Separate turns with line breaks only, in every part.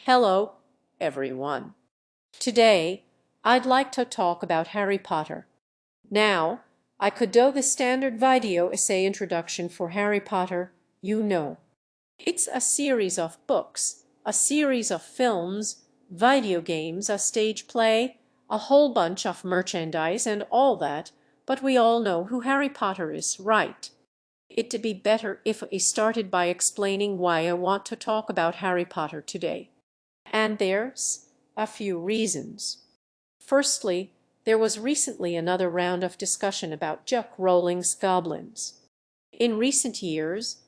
Hello, everyone. Today, I'd like to talk about Harry Potter. Now, I could do the standard video essay introduction for Harry Potter, you know. It's a series of books, a series of films, video games, a stage play, a whole bunch of merchandise and all that, but we all know who Harry Potter is, right? It'd be better if I started by explaining why I want to talk about Harry Potter today. And there's a few reasons. Firstly, there was recently another round of discussion about Rowling's goblins. In recent years,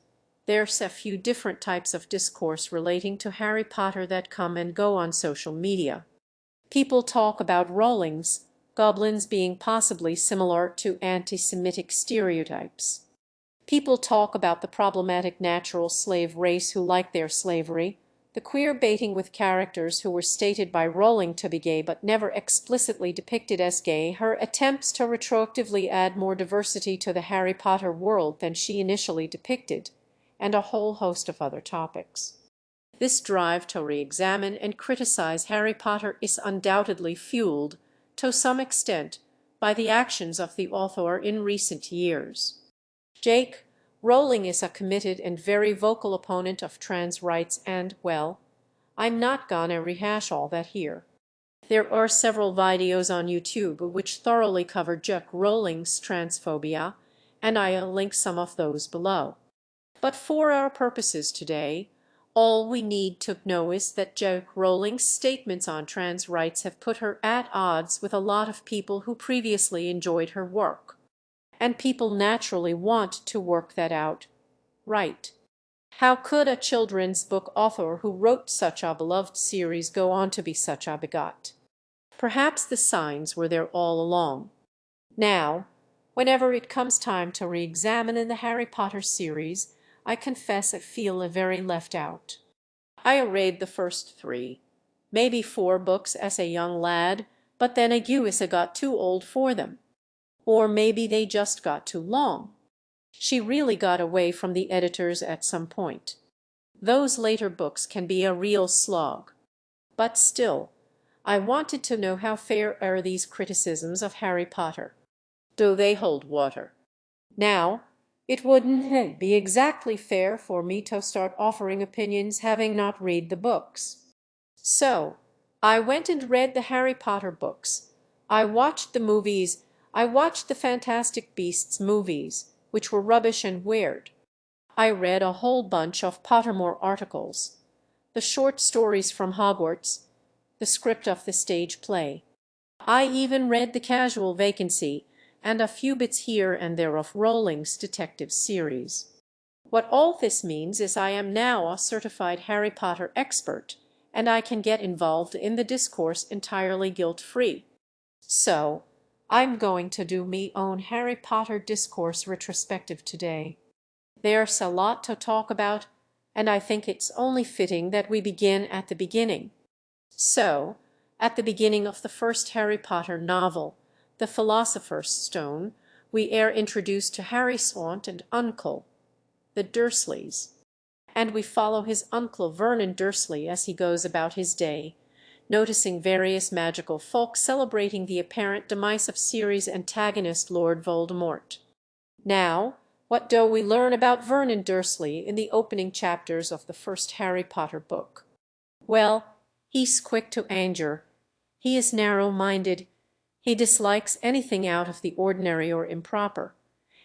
there's a few different types of discourse relating to Harry Potter that come and go on social media. People talk about Rowling's goblins being possibly similar to anti-Semitic stereotypes. People talk about the problematic natural slave race who like their slavery, the queer baiting with characters who were stated by Rowling to be gay but never explicitly depicted as gay, her attempts to retroactively add more diversity to the Harry Potter world than she initially depicted, and a whole host of other topics. This drive to re-examine and criticize Harry Potter is undoubtedly fueled, to some extent, by the actions of the author in recent years. Jake Rowling is a committed and very vocal opponent of trans rights and, well, I'm not gonna rehash all that here. There are several videos on YouTube which thoroughly cover Rowling's transphobia, and I'll link some of those below. But for our purposes today, all we need to know is that Rowling's statements on trans rights have put her at odds with a lot of people who previously enjoyed her work. And people naturally want to work that out, right? How could a children's book author who wrote such a beloved series go on to be such a bigot? Perhaps the signs were there all along. Now, whenever it comes time to re-examine the Harry Potter series, I confess I feel very left out. I read the first 3, maybe 4 books as a young lad, but then I got too old for them. Or maybe they just got too long. She really got away from the editors at some point. Those later books can be a real slog. But still, I wanted to know how fair are these criticisms of Harry Potter. Do they hold water? Now, it wouldn't be exactly fair for me to start offering opinions having not read the books. So, I went and read the Harry Potter books. I watched the movies. I watched the Fantastic Beasts movies, which were rubbish and weird. I read a whole bunch of Pottermore articles, the short stories from Hogwarts, the script of the stage play. I even read The Casual Vacancy and a few bits here and there of Rowling's detective series. What all this means is I am now a certified Harry Potter expert, and I can get involved in the discourse entirely guilt-free. So, I'm going to do me own Harry Potter discourse retrospective today. There's a lot to talk about, and I think it's only fitting that we begin at the beginning. So, at the beginning of the first Harry Potter novel, The Philosopher's Stone, we are introduced to Harry's aunt and uncle, the Dursleys, and we follow his uncle Vernon Dursley as he goes about his day, noticing various magical folk celebrating the apparent demise of series antagonist Lord Voldemort. Now, what do we learn about Vernon Dursley in the opening chapters of the first Harry Potter book? Well, he's quick to anger. He is narrow-minded. He dislikes anything out of the ordinary or improper.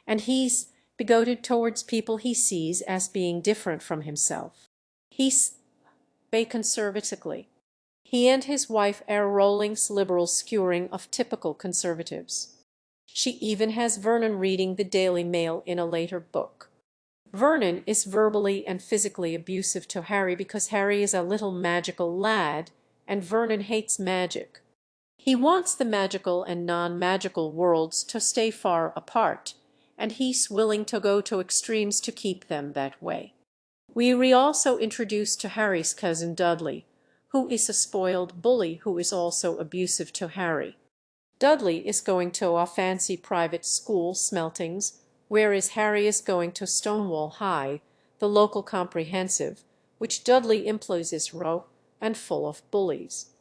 And he's bigoted towards people he sees as being different from himself. He's conservatively. He and his wife are Rowling's liberal skewering of typical conservatives. She even has Vernon reading the Daily Mail in a later book. Vernon is verbally and physically abusive to Harry because Harry is a little magical lad, and Vernon hates magic. He wants the magical and non-magical worlds to stay far apart, and he's willing to go to extremes to keep them that way. We are also introduced to Harry's cousin Dudley, who is a spoiled bully who is also abusive to Harry. Dudley is going to a fancy private school, Smeltings, whereas Harry is going to Stonewall High, the local comprehensive, which Dudley employs as and full of bullies.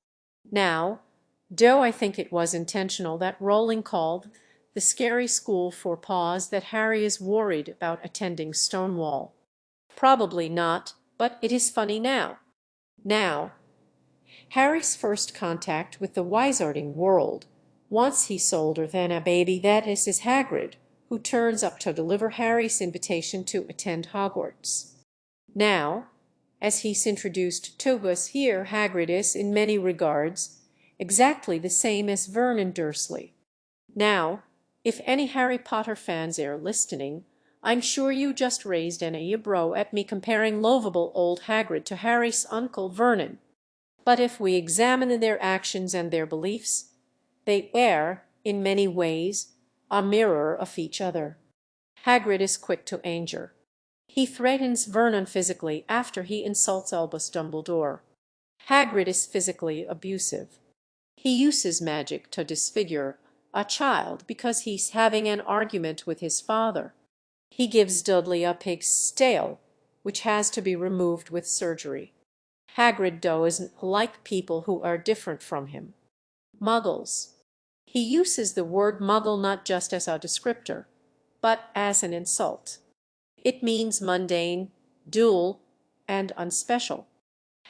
Now, though I think it was intentional that Rowling called the scary school for paws that Harry is worried about attending Stonewall. Probably not, but it is funny now. Now, Harry's first contact with the wizarding world, once he's older than a baby, that is Hagrid, who turns up to deliver Harry's invitation to attend Hogwarts. Now, as he's introduced to us here, Hagrid is, in many regards, exactly the same as Vernon Dursley. Now, if any Harry Potter fans are listening, I'm sure you just raised an eyebrow at me comparing lovable old Hagrid to Harry's uncle Vernon. But if we examine their actions and their beliefs, they are, in many ways, a mirror of each other. Hagrid is quick to anger. He threatens Vernon physically after he insults Albus Dumbledore. Hagrid is physically abusive. He uses magic to disfigure a child because he's having an argument with his father. He gives Dudley a pig's tail, which has to be removed with surgery. Hagrid doesn't like people who are different from him. Muggles. He uses the word muggle not just as a descriptor, but as an insult. It means mundane, dull, and unspecial.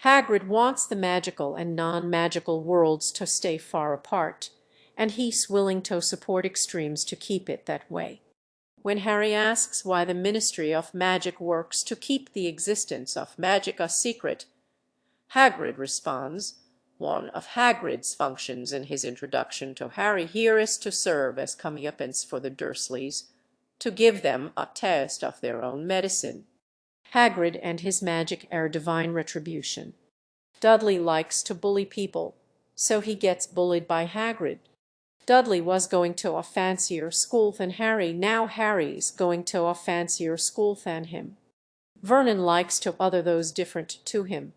Hagrid wants the magical and non-magical worlds to stay far apart, and he's willing to support extremes to keep it that way. When Harry asks why the Ministry of Magic works to keep the existence of magic a secret, Hagrid responds, one of Hagrid's functions in his introduction to Harry here is to serve as comeuppance for the Dursleys, to give them a taste of their own medicine. Hagrid and his magic are divine retribution. Dudley likes to bully people, so he gets bullied by Hagrid. Dudley was going to a fancier school than Harry, now Harry's going to a fancier school than him. Vernon likes to other those different to him,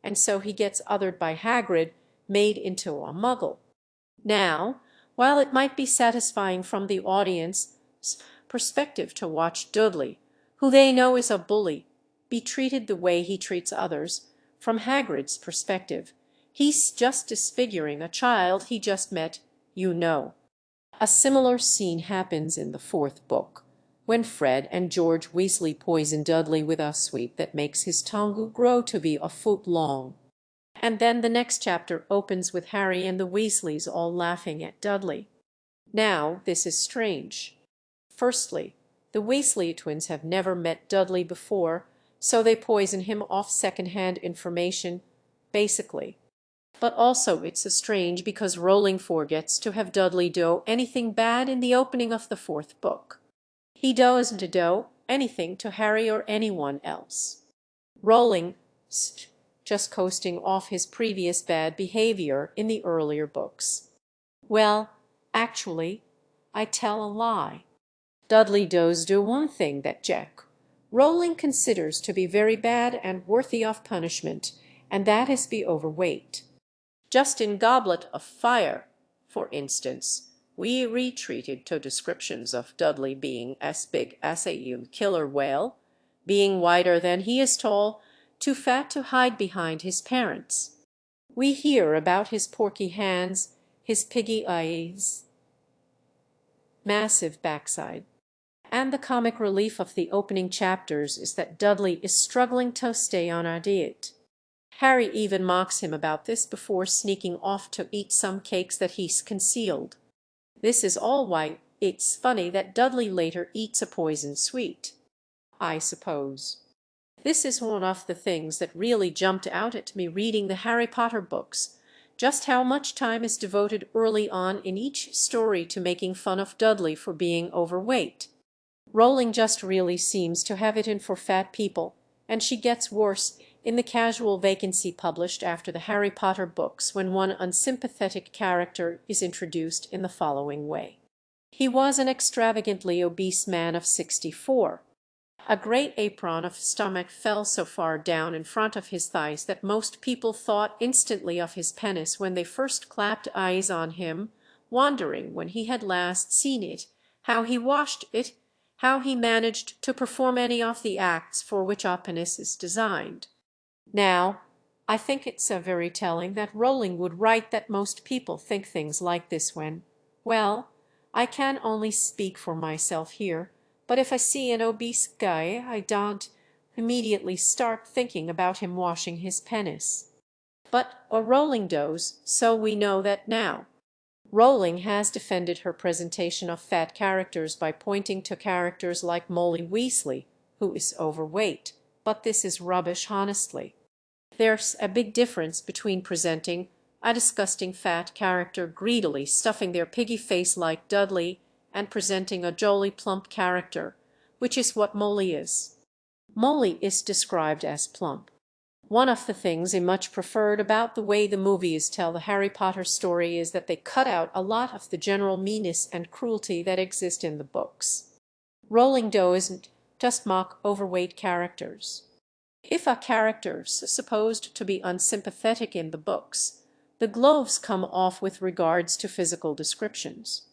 and so he gets othered by Hagrid, made into a muggle. Now, while it might be satisfying from the audience's perspective to watch Dudley, who they know is a bully, be treated the way he treats others, from Hagrid's perspective, he's just disfiguring a child he just met, you know. A similar scene happens in the fourth book, when Fred and George Weasley poison Dudley with a sweet that makes his tongue grow to be a foot long. And then the next chapter opens with Harry and the Weasleys all laughing at Dudley. Now, this is strange. Firstly, the Weasley twins have never met Dudley before, so they poison him off second-hand information, basically. But also it's strange because Rowling forgets to have Dudley do anything bad in the opening of the fourth book. He doesn't do anything to Harry or anyone else. Rowling just coasting off his previous bad behavior in the earlier books. Well, actually, I tell a lie. Dudley does do one thing that Jack Rowling considers to be very bad and worthy of punishment, and that is be overweight. Just in Goblet of Fire, for instance, we retreated to descriptions of Dudley being as big as a killer whale, being wider than he is tall, too fat to hide behind his parents. We hear about his porky hands, his piggy eyes, massive backside. And the comic relief of the opening chapters is that Dudley is struggling to stay on a diet. Harry even mocks him about this before sneaking off to eat some cakes that he's concealed. This is all why it's funny that Dudley later eats a poisoned sweet, I suppose. This is one of the things that really jumped out at me reading the Harry Potter books, just how much time is devoted early on in each story to making fun of Dudley for being overweight. Rowling just really seems to have it in for fat people, and she gets worse in the casual vacancy published after the Harry Potter books when one unsympathetic character is introduced in the following way. He was an extravagantly obese man of 64. A great apron of stomach fell so far down in front of his thighs that most people thought instantly of his penis when they first clapped eyes on him, wondering when he had last seen it, how he washed it, how he managed to perform any of the acts for which a penis is designed. Now, I think it's very telling that Rowling would write that most people think things like this when, well, I can only speak for myself here, but if I see an obese guy, I don't immediately start thinking about him washing his penis. But Rowling does, so we know that now. Rowling has defended her presentation of fat characters by pointing to characters like Molly Weasley, who is overweight, but this is rubbish honestly. There's a big difference between presenting a disgusting fat character greedily stuffing their piggy face like Dudley and presenting a jolly plump character, which is what Molly is. Molly is described as plump. One of the things I much preferred about the way the movies tell the Harry Potter story is that they cut out a lot of the general meanness and cruelty that exist in the books. Rowling doesn't just mock overweight characters. If a character's supposed to be unsympathetic in the books, the gloves come off with regards to physical descriptions.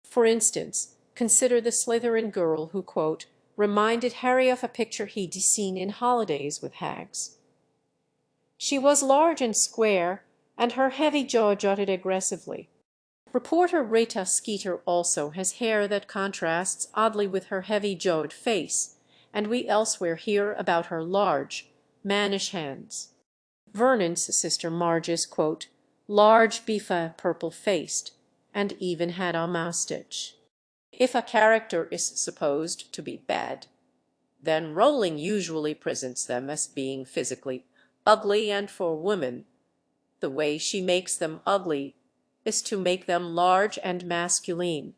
For instance, consider the Slytherin girl who, quote, reminded Harry of a picture he'd seen in Holidays with Hags. She was large and square, and her heavy jaw jutted aggressively. Reporter Rita Skeeter also has hair that contrasts oddly with her heavy-jawed face, and we elsewhere hear about her large, mannish hands. Vernon's sister Marge is, quote, large, beefy, purple-faced, and even had a moustache. If a character is supposed to be bad, then Rowling usually presents them as being physically ugly, and for women, the way she makes them ugly is to make them large and masculine.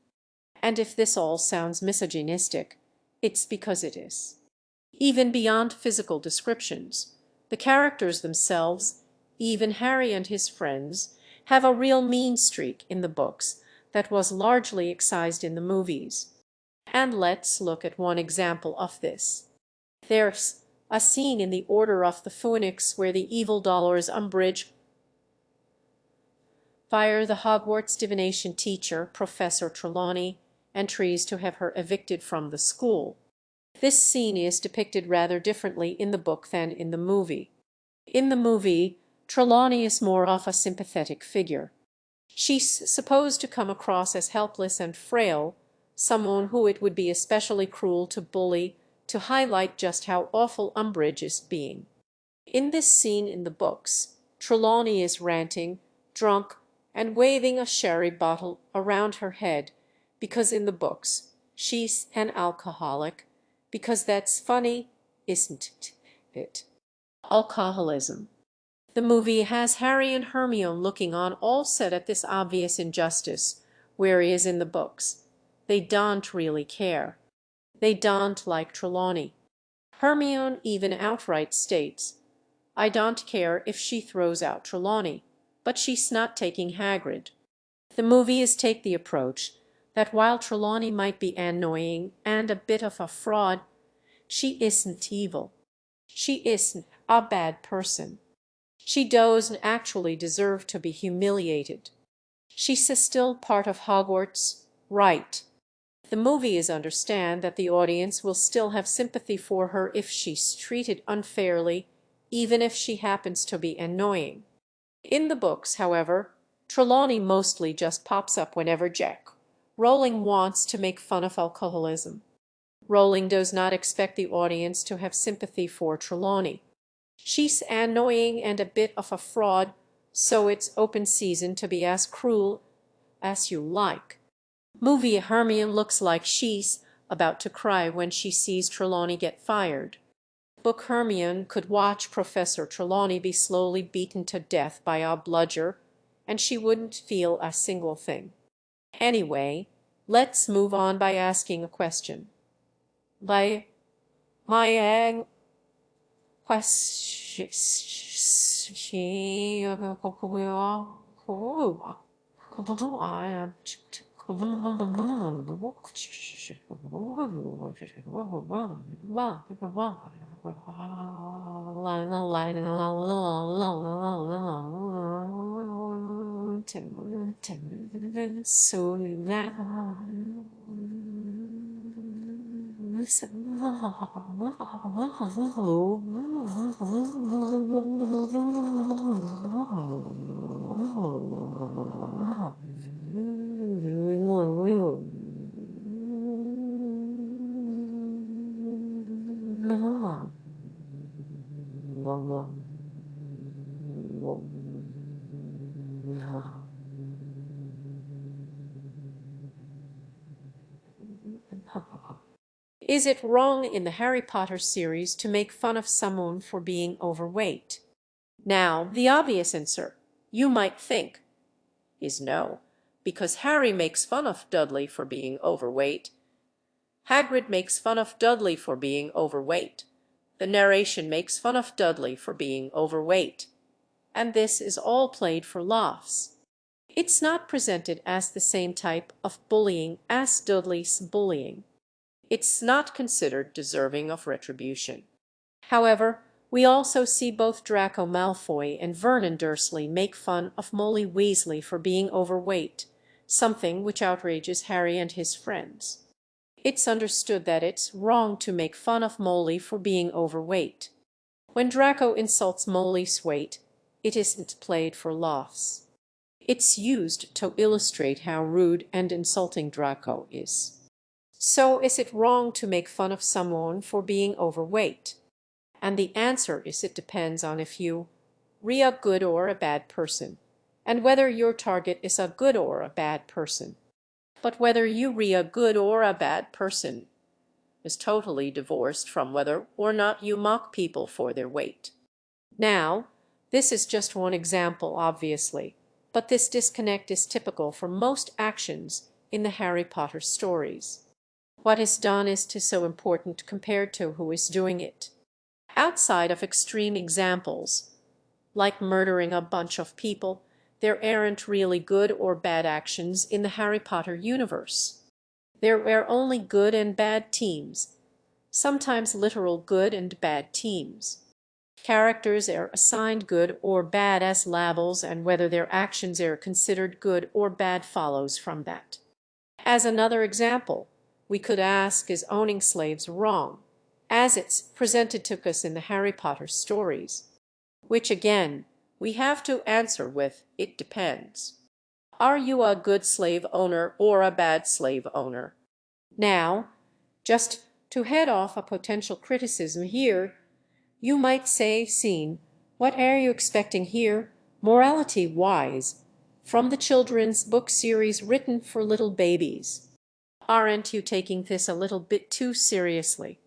And if this all sounds misogynistic, it's because it is. Even beyond physical descriptions, the characters themselves, even Harry and his friends, have a real mean streak in the books that was largely excised in the movies. And let's look at one example of this. There's a scene in the Order of the Phoenix where the evil Dolores Umbridge fires the Hogwarts divination teacher, Professor Trelawney, and tries to have her evicted from the school. This scene is depicted rather differently in the book than in the movie. In the movie, Trelawney is more of a sympathetic figure. She's supposed to come across as helpless and frail, someone who it would be especially cruel to bully, to highlight just how awful Umbridge is being. In this scene in the books, Trelawney is ranting, drunk, and waving a sherry bottle around her head, because in the books she's an alcoholic, because that's funny, isn't it? Alcoholism. The movie has Harry and Hermione looking on all set at this obvious injustice, whereas in the books they don't really care. They don't like Trelawney. Hermione even outright states, I don't care if she throws out Trelawney, but she's not taking Hagrid. The movies take the approach that while Trelawney might be annoying and a bit of a fraud, she isn't evil. She isn't a bad person. She doesn't actually deserve to be humiliated. She's still part of Hogwarts, right? The movies understand that the audience will still have sympathy for her if she's treated unfairly, even if she happens to be annoying. In the books, however, Trelawney mostly just pops up whenever Rowling wants to make fun of alcoholism. Rowling does not expect the audience to have sympathy for Trelawney. She's annoying and a bit of a fraud, so it's open season to be as cruel as you like. Movie Hermione looks like she's about to cry when she sees Trelawney get fired. Book Hermione could watch Professor Trelawney be slowly beaten to death by a bludger, and she wouldn't feel a single thing. Anyway, let's move on by asking a question. By my question. So Is it wrong in the Harry Potter series to make fun of someone for being overweight? Now, the obvious answer, you might think, is no, because Harry makes fun of Dudley for being overweight. Hagrid makes fun of Dudley for being overweight. The narration makes fun of Dudley for being overweight. And this is all played for laughs. It's not presented as the same type of bullying as Dudley's bullying. It's not considered deserving of retribution. However, we also see both Draco Malfoy and Vernon Dursley make fun of Molly Weasley for being overweight, something which outrages Harry and his friends. It's understood that it's wrong to make fun of Molly for being overweight. When Draco insults Molly's weight, it isn't played for laughs. It's used to illustrate how rude and insulting Draco is. So is it wrong to make fun of someone for being overweight? And the answer is it depends on if you re a good or a bad person, and whether your target is a good or a bad person. But whether you re a good or a bad person is totally divorced from whether or not you mock people for their weight. Now, this is just one example, obviously, but this disconnect is typical for most actions in the Harry Potter stories. What is done is so important compared to who is doing it. Outside of extreme examples, like murdering a bunch of people, there aren't really good or bad actions in the Harry Potter universe. There are only good and bad teams, sometimes literal good and bad teams. Characters are assigned good or bad as labels, and whether their actions are considered good or bad follows from that. As another example, we could ask, is owning slaves wrong, as it's presented to us in the Harry Potter stories? Which again, we have to answer with, it depends. Are you a good slave owner or a bad slave owner? Now, just to head off a potential criticism here, you might say, Scene, what are you expecting here, morality-wise, from the children's book series written for little babies? Aren't you taking this a little bit too seriously?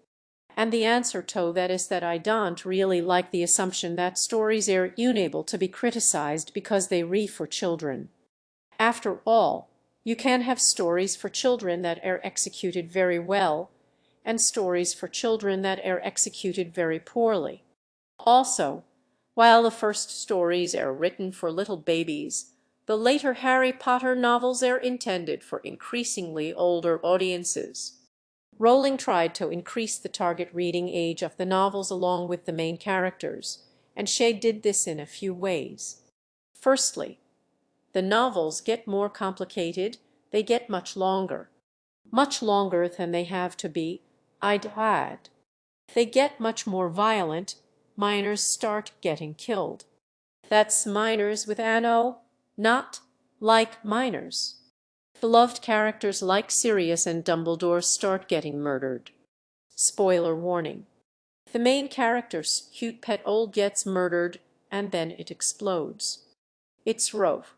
And the answer to that is that I don't really like the assumption that stories are unable to be criticized because they read for children. After all, you can have stories for children that are executed very well, and stories for children that are executed very poorly. Also, while the first stories are written for little babies, the later Harry Potter novels are intended for increasingly older audiences. Rowling tried to increase the target reading age of the novels along with the main characters, and she did this in a few ways. Firstly, the novels get more complicated, they get much longer than they have to be, I'd add. They get much more violent, minors start getting killed. That's minors with an O, not like minors. Beloved characters like Sirius and Dumbledore start getting murdered. Spoiler warning. The main character's cute pet owl gets murdered, and then it explodes. It's rough.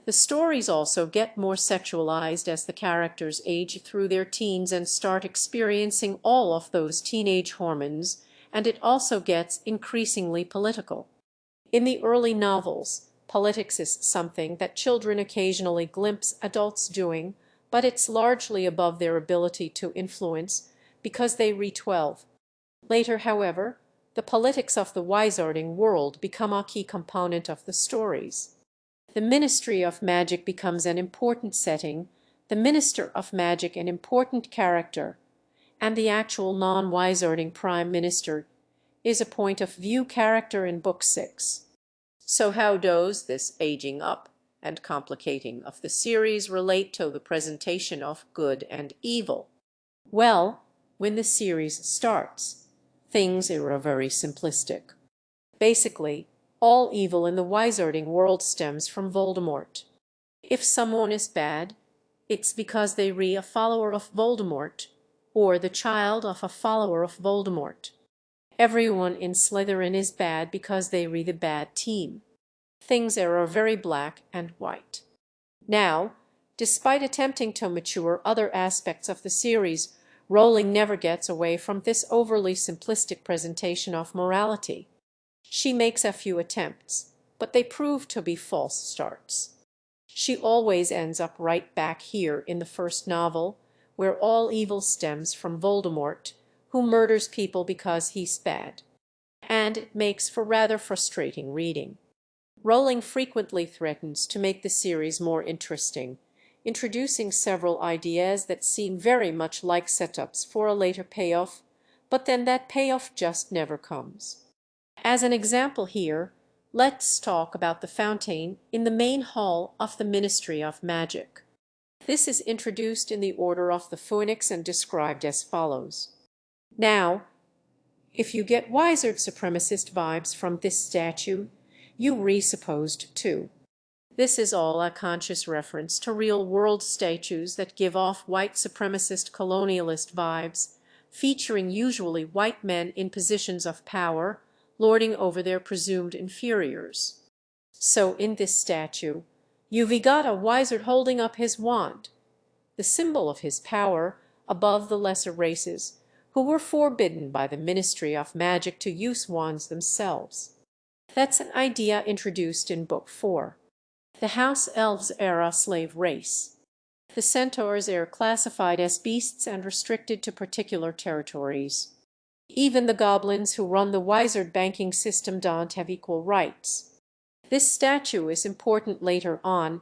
The stories also get more sexualized as the characters age through their teens and start experiencing all of those teenage hormones, and it also gets increasingly political. In the early novels, politics is something that children occasionally glimpse adults doing, but it's largely above their ability to influence because they reach 12. Later, however, the politics of the wizarding world become a key component of the stories. The Ministry of Magic becomes an important setting, the Minister of Magic an important character, and the actual non-wizarding Prime Minister is a point of view character in Book 6. So how does this aging up and complicating of the series relate to the presentation of good and evil? Well, when the series starts, Things are very simplistic. Basically, all evil in the wizarding world stems from Voldemort. If someone is bad, it's because they are a follower of Voldemort, or the child of a follower of Voldemort. Everyone in Slytherin is bad because they are the bad team. Things are very black and white. Now, despite attempting to mature other aspects of the series, Rowling never gets away from this overly simplistic presentation of morality. She makes a few attempts, but they prove to be false starts. She always ends up right back here in the first novel, where all evil stems from Voldemort, who murders people because he's bad. And it makes for rather frustrating reading. Rowling frequently threatens to make the series more interesting, introducing several ideas that seem very much like setups for a later payoff, but then that payoff just never comes. As an example here, let's talk about the fountain in the main hall of the Ministry of Magic. This is introduced in the order of the Phoenix and described as follows. Now, if you get wizard supremacist vibes from this statue, you re-supposed too. This is all a conscious reference to real-world statues that give off white supremacist colonialist vibes, featuring usually white men in positions of power, lording over their presumed inferiors. So in this statue, you've got a wizard holding up his wand, the symbol of his power above the lesser races, who were forbidden by the Ministry of Magic to use wands themselves. That's an idea introduced in Book 4. The House Elves are a slave race. The centaurs are classified as beasts and restricted to particular territories. Even the goblins who run the wizard banking system don't have equal rights. This statue is important later on,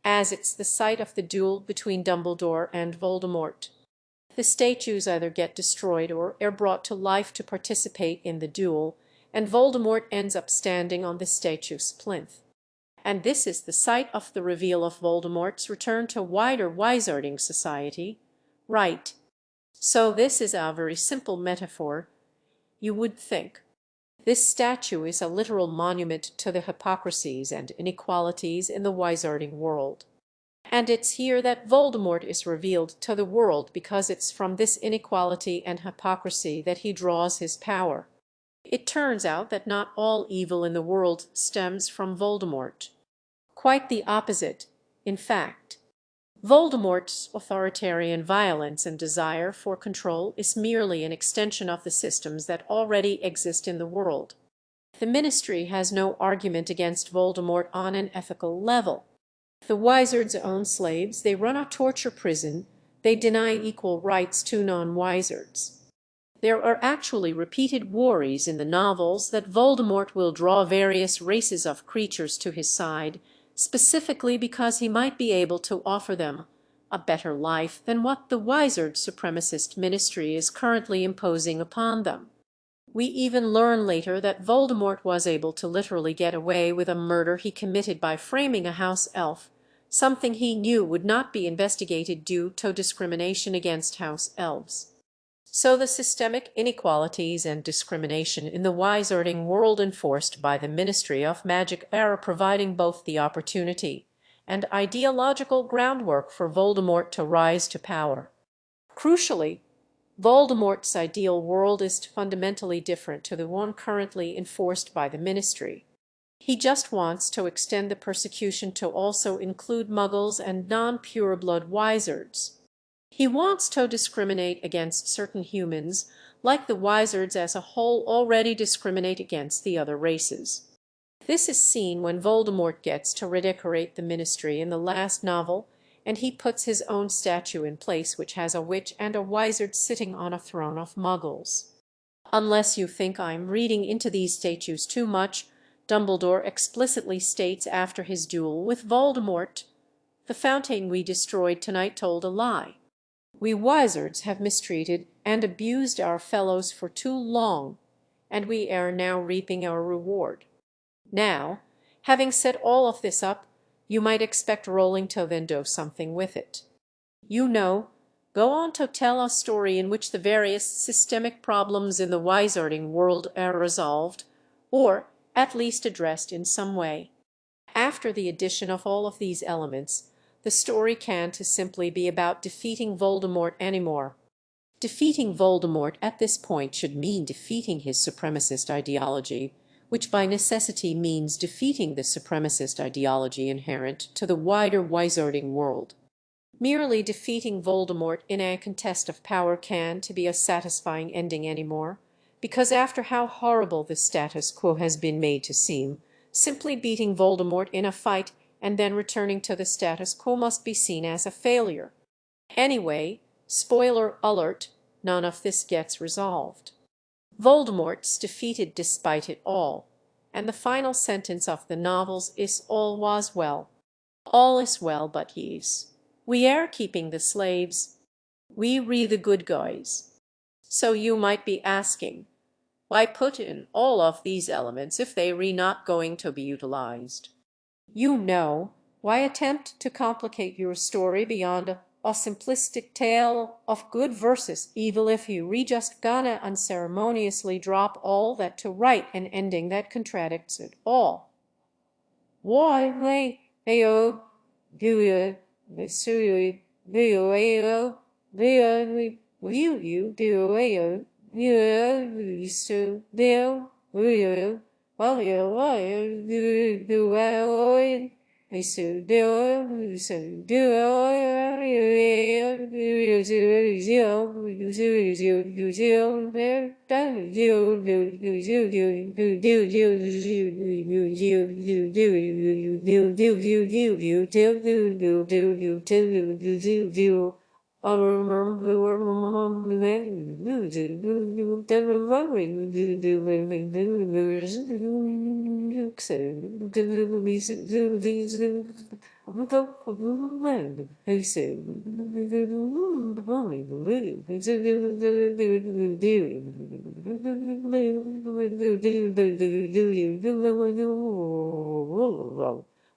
as it's the site of the duel between Dumbledore and Voldemort. The statues either get destroyed or are brought to life to participate in the duel, and Voldemort ends up standing on the statue's plinth. And this is the site of the reveal of Voldemort's return to wider wizarding society. Right. So this is a very simple metaphor, you would think. This statue is a literal monument to the hypocrisies and inequalities in the wizarding world. And it's here that Voldemort is revealed to the world because it's from this inequality and hypocrisy that he draws his power. It turns out that not all evil in the world stems from Voldemort. Quite the opposite, in fact. Voldemort's authoritarian violence and desire for control is merely an extension of the systems that already exist in the world. The Ministry has no argument against Voldemort on an ethical level. The wizards own slaves, they run a torture prison, they deny equal rights to non-wizards. There are actually repeated worries in the novels that Voldemort will draw various races of creatures to his side, specifically because he might be able to offer them a better life than what the wizard supremacist ministry is currently imposing upon them. We even learn later that Voldemort was able to literally get away with a murder he committed by framing a house elf, something he knew would not be investigated due to discrimination against house elves. So the systemic inequalities and discrimination in the wizarding world enforced by the Ministry of Magic are providing both the opportunity and ideological groundwork for Voldemort to rise to power. Crucially, Voldemort's ideal world is fundamentally different to the one currently enforced by the Ministry. He just wants to extend the persecution to also include Muggles and non-pureblood wizards. He wants to discriminate against certain humans, like the wizards as a whole already discriminate against the other races. This is seen when Voldemort gets to redecorate the Ministry in the last novel, and he puts his own statue in place which has a witch and a wizard sitting on a throne of Muggles. Unless you think I'm reading into these statues too much, Dumbledore explicitly states after his duel with Voldemort, "The fountain we destroyed tonight told a lie. We wizards have mistreated and abused our fellows for too long, and we are now reaping our reward." Now, having set all of this up, you might expect Rowling to then do something with it. You know, go on to tell a story in which the various systemic problems in the wizarding world are resolved, or at least addressed in some way. After the addition of all of these elements, the story can't simply be about defeating Voldemort anymore. Defeating Voldemort at this point should mean defeating his supremacist ideology, which by necessity means defeating the supremacist ideology inherent to the wider wizarding world. Merely defeating Voldemort in a contest of power can't be a satisfying ending anymore, because after how horrible the status quo has been made to seem, simply beating Voldemort in a fight and then returning to the status quo must be seen as a failure. Anyway, spoiler alert, none of this gets resolved. Voldemort's defeated despite it all, and the final sentence of the novels is all was well. All is well but yous. We are keeping the slaves. We re the good guys. So you might be asking, why put in all of these elements if they re not going to be utilized? You know, why attempt to complicate your story beyond a simplistic tale of good versus evil if you re just gonna unceremoniously drop all that to write an ending that contradicts it all? Why they do it you do you so do well you do I so do so do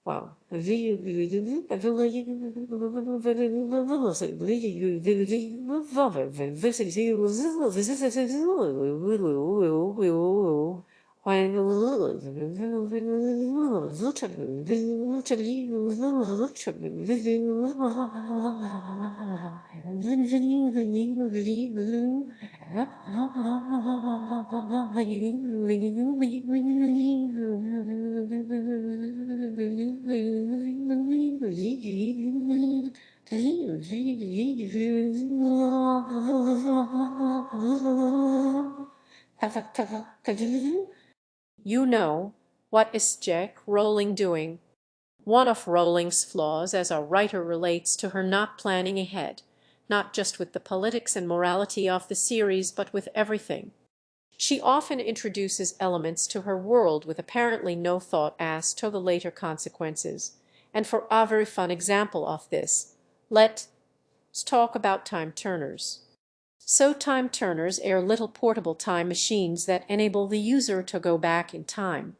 Wow. You know, what is Jack Rowling doing? One of Rowling's flaws as a writer relates to her not planning ahead, not just with the politics and morality of the series, but with everything. She often introduces elements to her world with apparently no thought as to the later consequences. And for a very fun example of this, let's talk about time turners. So time turners are little portable time machines that enable the user to go back in time.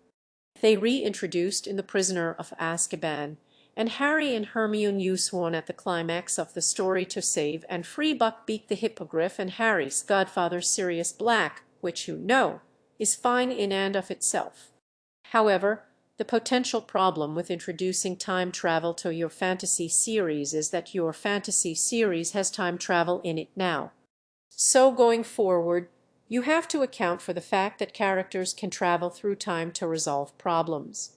They reintroduced in The Prisoner of Azkaban, and Harry and Hermione use one at the climax of the story to save and free Buckbeak the Hippogriff and Harry's godfather Sirius Black, which you know is fine in and of itself. However, the potential problem with introducing time travel to your fantasy series is that your fantasy series has time travel in it now. So going forward, you have to account for the fact that characters can travel through time to resolve problems.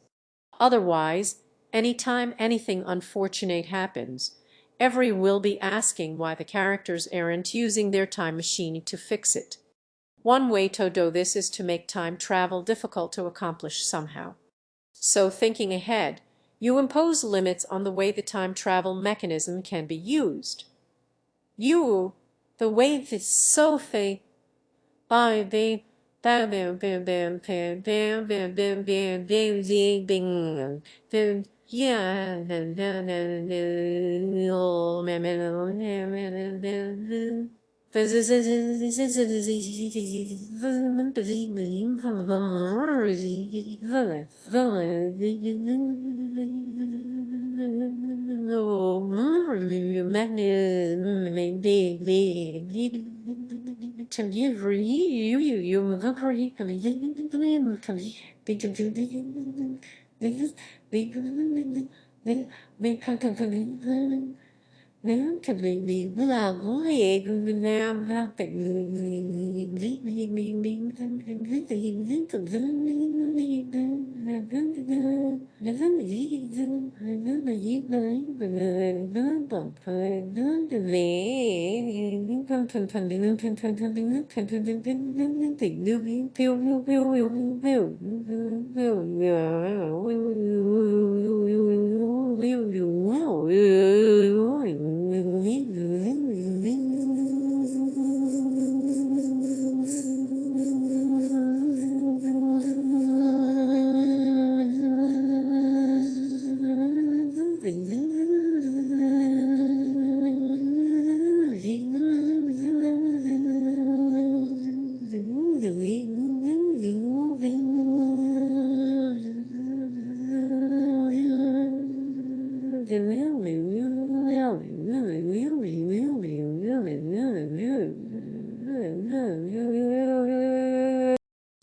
Otherwise, anytime anything unfortunate happens, everyone will be asking why the characters aren't using their time machine to fix it. One way to do this is to make time travel difficult to accomplish somehow. So thinking ahead, you impose limits on the way the time travel mechanism can be used. The way this so they by the Nếu thật vì là có hệ nam ra tình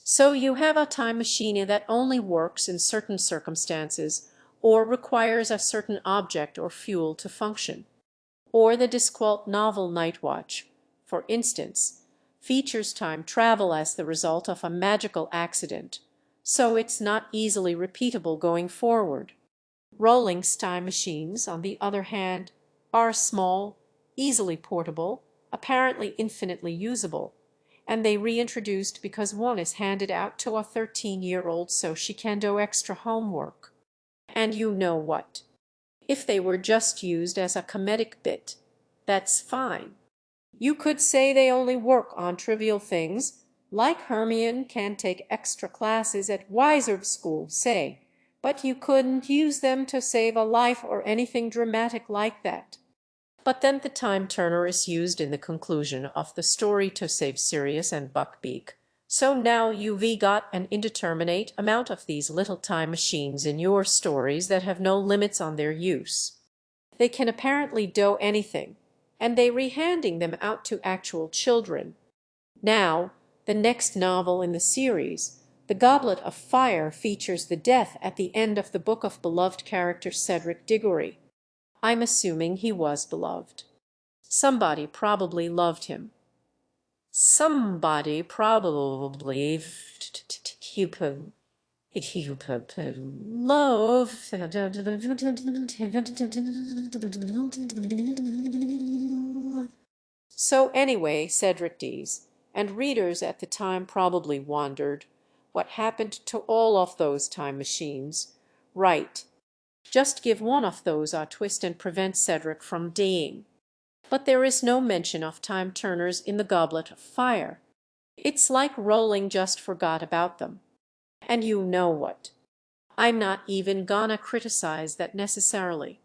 So you have a time machine that only works in certain circumstances or requires a certain object or fuel to function. Or the Discworld novel Night Watch, for instance, features time travel as the result of a magical accident, so it's not easily repeatable going forward. Rowling's time machines, on the other hand, are small, easily portable, apparently infinitely usable, and they reintroduced because one is handed out to a 13-year-old so she can do extra homework. And you know what? If they were just used as a comedic bit, that's fine. You could say they only work on trivial things, like Hermione can take extra classes at Wizard School, say, but you couldn't use them to save a life or anything dramatic like that. But then the time turner is used in the conclusion of the story to save Sirius and Buckbeak. So now you've got an indeterminate amount of these little time machines in your stories that have no limits on their use. They can apparently do anything, and they re-handing them out to actual children. Now, the next novel in the series, The Goblet of Fire, features the death at the end of the book of beloved character Cedric Diggory. I'm assuming he was beloved. Somebody probably loved him. Somebody probably love. So anyway, Cedric Dees and readers at the time probably wondered what happened to all of those time machines. Right. Just give one of those a twist and prevent Cedric from dying. But there is no mention of time turners in the Goblet of Fire. It's like Rowling just forgot about them. And you know what? I'm not even gonna criticize that necessarily.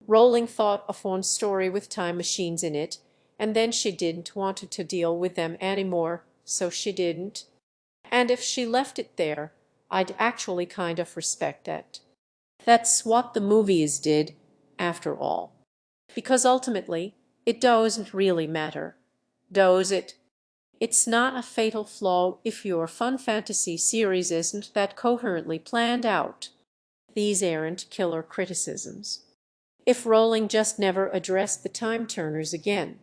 Rowling thought of one story with time machines in it, and then she didn't want to deal with them anymore, so she didn't. And if she left it there, I'd actually kind of respect that. That's what the movies did, after all. Because ultimately, it doesn't really matter. Does it? It's not a fatal flaw if your fun fantasy series isn't that coherently planned out. These aren't killer criticisms. If Rowling just never addressed the time turners again,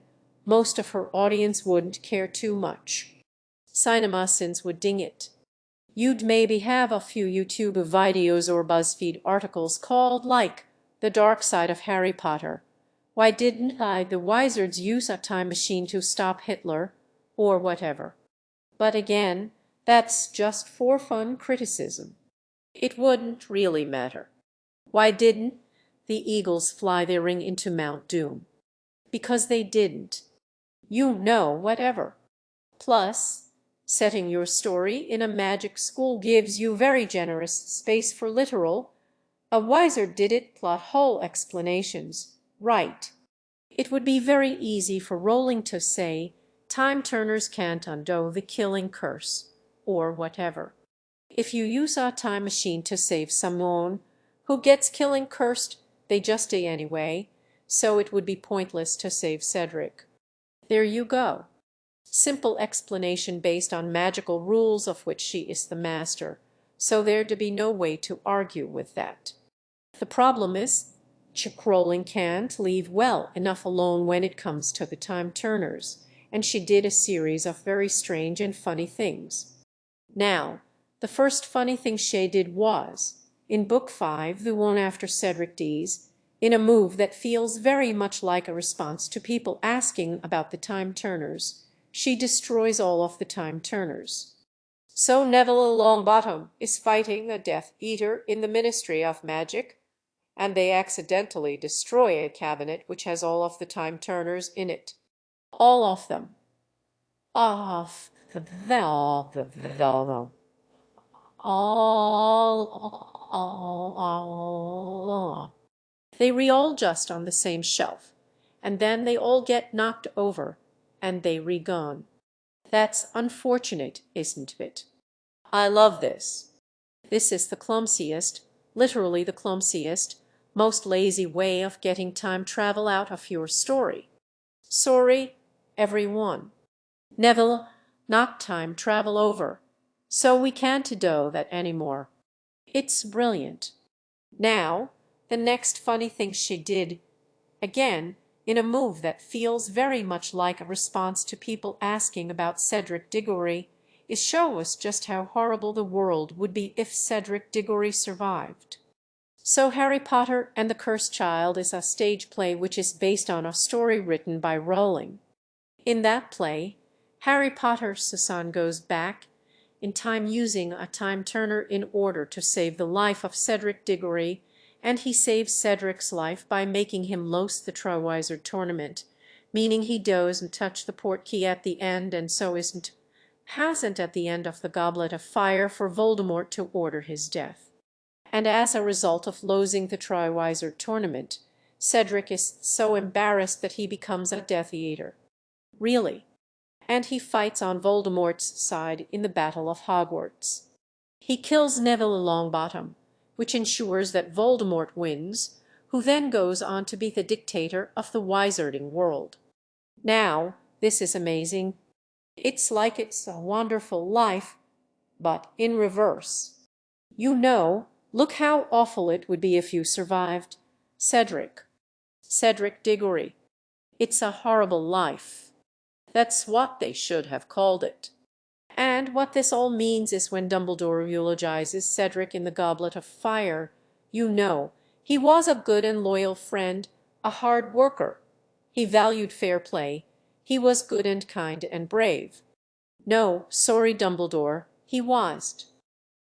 most of her audience wouldn't care too much. CinemaSins would ding it. You'd maybe have a few YouTube videos or BuzzFeed articles called like The Dark Side of Harry Potter. Why didn't the Wizards use a time machine to stop Hitler? Or whatever. But again, that's just for fun criticism. It wouldn't really matter. Why didn't the Eagles fly their ring into Mount Doom? Because they didn't. You know, whatever. Plus, setting your story in a magic school gives you very generous space for literal, a wizard did it plot hole explanations. Right. It would be very easy for Rowling to say, time turners can't undo the killing curse, or whatever. If you use a time machine to save someone who gets killing cursed, they just die anyway, so it would be pointless to save Cedric. There you go. Simple explanation based on magical rules of which she is the master, so there to be no way to argue with that. The problem is, Rowling can't leave well enough alone when it comes to the time-turners, and she did a series of very strange and funny things. Now, the first funny thing she did was, in Book 5, the one after Cedric D's, in a move that feels very much like a response to people asking about the time-turners, she destroys all of the time-turners. So Neville Longbottom is fighting a Death Eater in the Ministry of Magic, and they accidentally destroy a cabinet which has all of the time-turners in it. All of them. Of them. All. They all just on the same shelf, and then they all get knocked over, and they re-gone. That's unfortunate, isn't it? I love this. This is the clumsiest, literally the clumsiest, most lazy way of getting time travel out of your story. Sorry, everyone. Neville knocked time travel over, so we can't do that anymore. It's brilliant. Now, the next funny thing she did, again, in a move that feels very much like a response to people asking about Cedric Diggory, is show us just how horrible the world would be if Cedric Diggory survived. So Harry Potter and the Cursed Child is a stage play which is based on a story written by Rowling. In that play, Harry Potter's son goes back in time using a time-turner in order to save the life of Cedric Diggory, and he saves Cedric's life by making him lose the Triwizard Tournament, meaning he doesn't touch the portkey at the end and so hasn't at the end of the Goblet of Fire for Voldemort to order his death. And as a result of losing the Triwizard Tournament, Cedric is so embarrassed that he becomes a Death Eater. Really. And he fights on Voldemort's side in the Battle of Hogwarts. He kills Neville Longbottom, which ensures that Voldemort wins, who then goes on to be the dictator of the wizarding world. Now, this is amazing. It's like It's a Wonderful Life, but in reverse. You know, look how awful it would be if you survived. Cedric Diggory. It's a Horrible Life. That's what they should have called it. And what this all means is when Dumbledore eulogizes Cedric in the Goblet of Fire, you know, he was a good and loyal friend, a hard worker. He valued fair play. He was good and kind and brave. No, sorry, Dumbledore, he wasn't.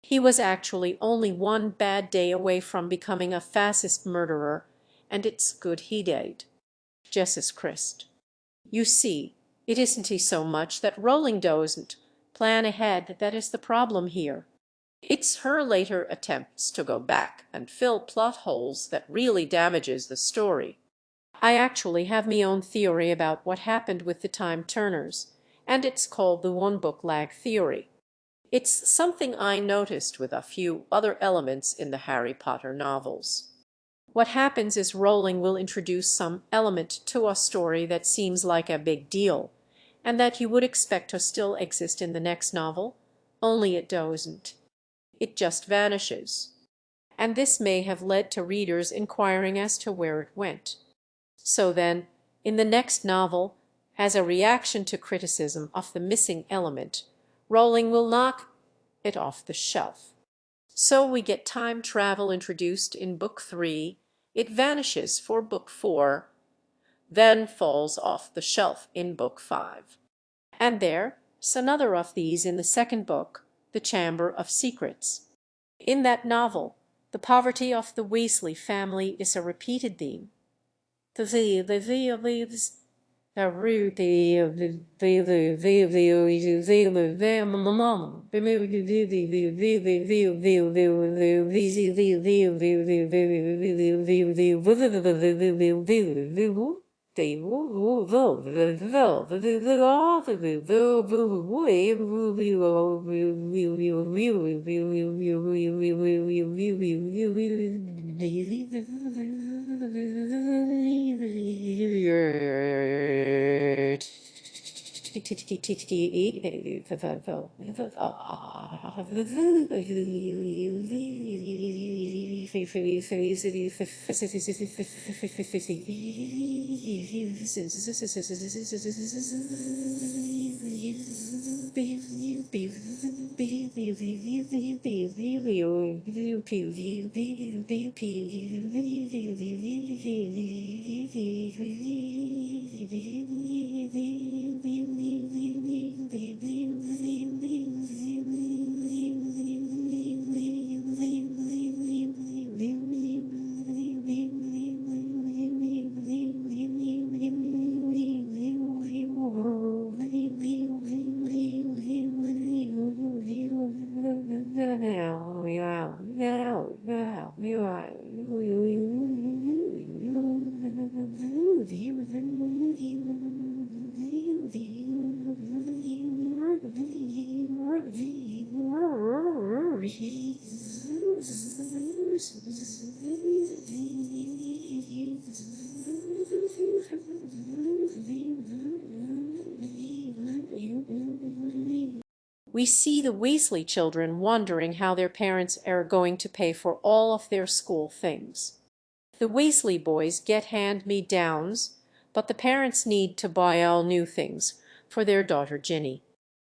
He was actually only one bad day away from becoming a fascist murderer, and it's good he did. Jesus Christ. You see, it isn't he so much that Rowling doesn't plan ahead that is the problem here. It's her later attempts to go back and fill plot holes that really damages the story. I actually have my own theory about what happened with the time-turners, and it's called the one-book lag theory. It's something I noticed with a few other elements in the Harry Potter novels. What happens is Rowling will introduce some element to a story that seems like a big deal, and that you would expect to still exist in the next novel, only it doesn't. It just vanishes. And this may have led to readers inquiring as to where it went. So then, in the next novel, as a reaction to criticism of the missing element, Rowling will knock it off the shelf. So we get time travel introduced in Book 3, it vanishes for Book 4, then falls off the shelf in Book 5. And there's another of these in the second book, The Chamber of Secrets. In that novel, the poverty of the Weasley family is a repeated theme. We see the Weasley children wondering how their parents are going to pay for all of their school things. The Weasley boys get hand-me-downs, but the parents need to buy all new things for their daughter Ginny.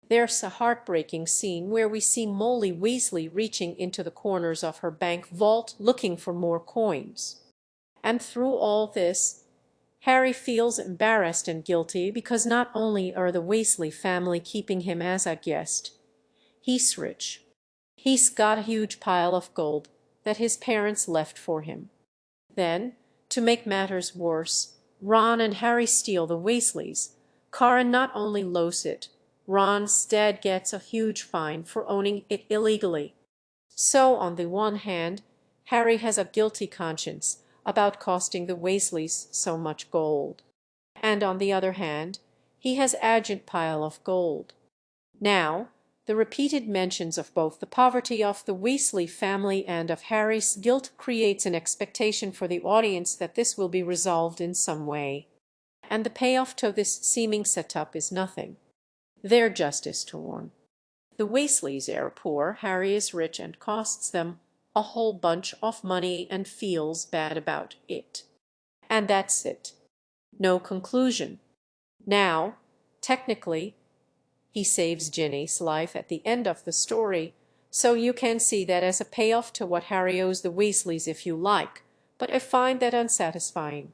There's a heartbreaking scene where we see Molly Weasley reaching into the corners of her bank vault looking for more coins. And through all this, Harry feels embarrassed and guilty because not only are the Weasley family keeping him as a guest, he's rich. He's got a huge pile of gold that his parents left for him. Then, to make matters worse, Ron and Harry steal the Weasleys' car, and not only lose it, Ron's dad gets a huge fine for owning it illegally. So on the one hand, Harry has a guilty conscience about costing the Weasleys so much gold. And on the other hand, he has a giant pile of gold. Now, the repeated mentions of both the poverty of the Weasley family and of Harry's guilt creates an expectation for the audience that this will be resolved in some way. And the payoff to this seeming setup is nothing. They're just as torn. The Weasleys are poor, Harry is rich and costs them a whole bunch of money and feels bad about it. And that's it. No conclusion. Now, technically, he saves Ginny's life at the end of the story, so you can see that as a payoff to what Harry owes the Weasleys if you like, but I find that unsatisfying.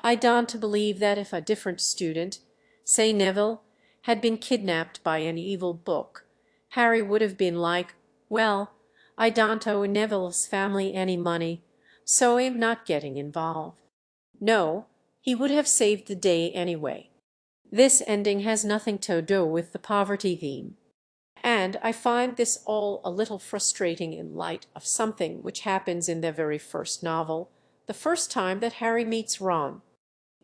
I don't believe that if a different student, say Neville, had been kidnapped by an evil book, Harry would have been like, well, I don't owe Neville's family any money, so I'm not getting involved. No, he would have saved the day anyway. This ending has nothing to do with the poverty theme. And I find this all a little frustrating in light of something which happens in the very first novel, the first time that Harry meets Ron.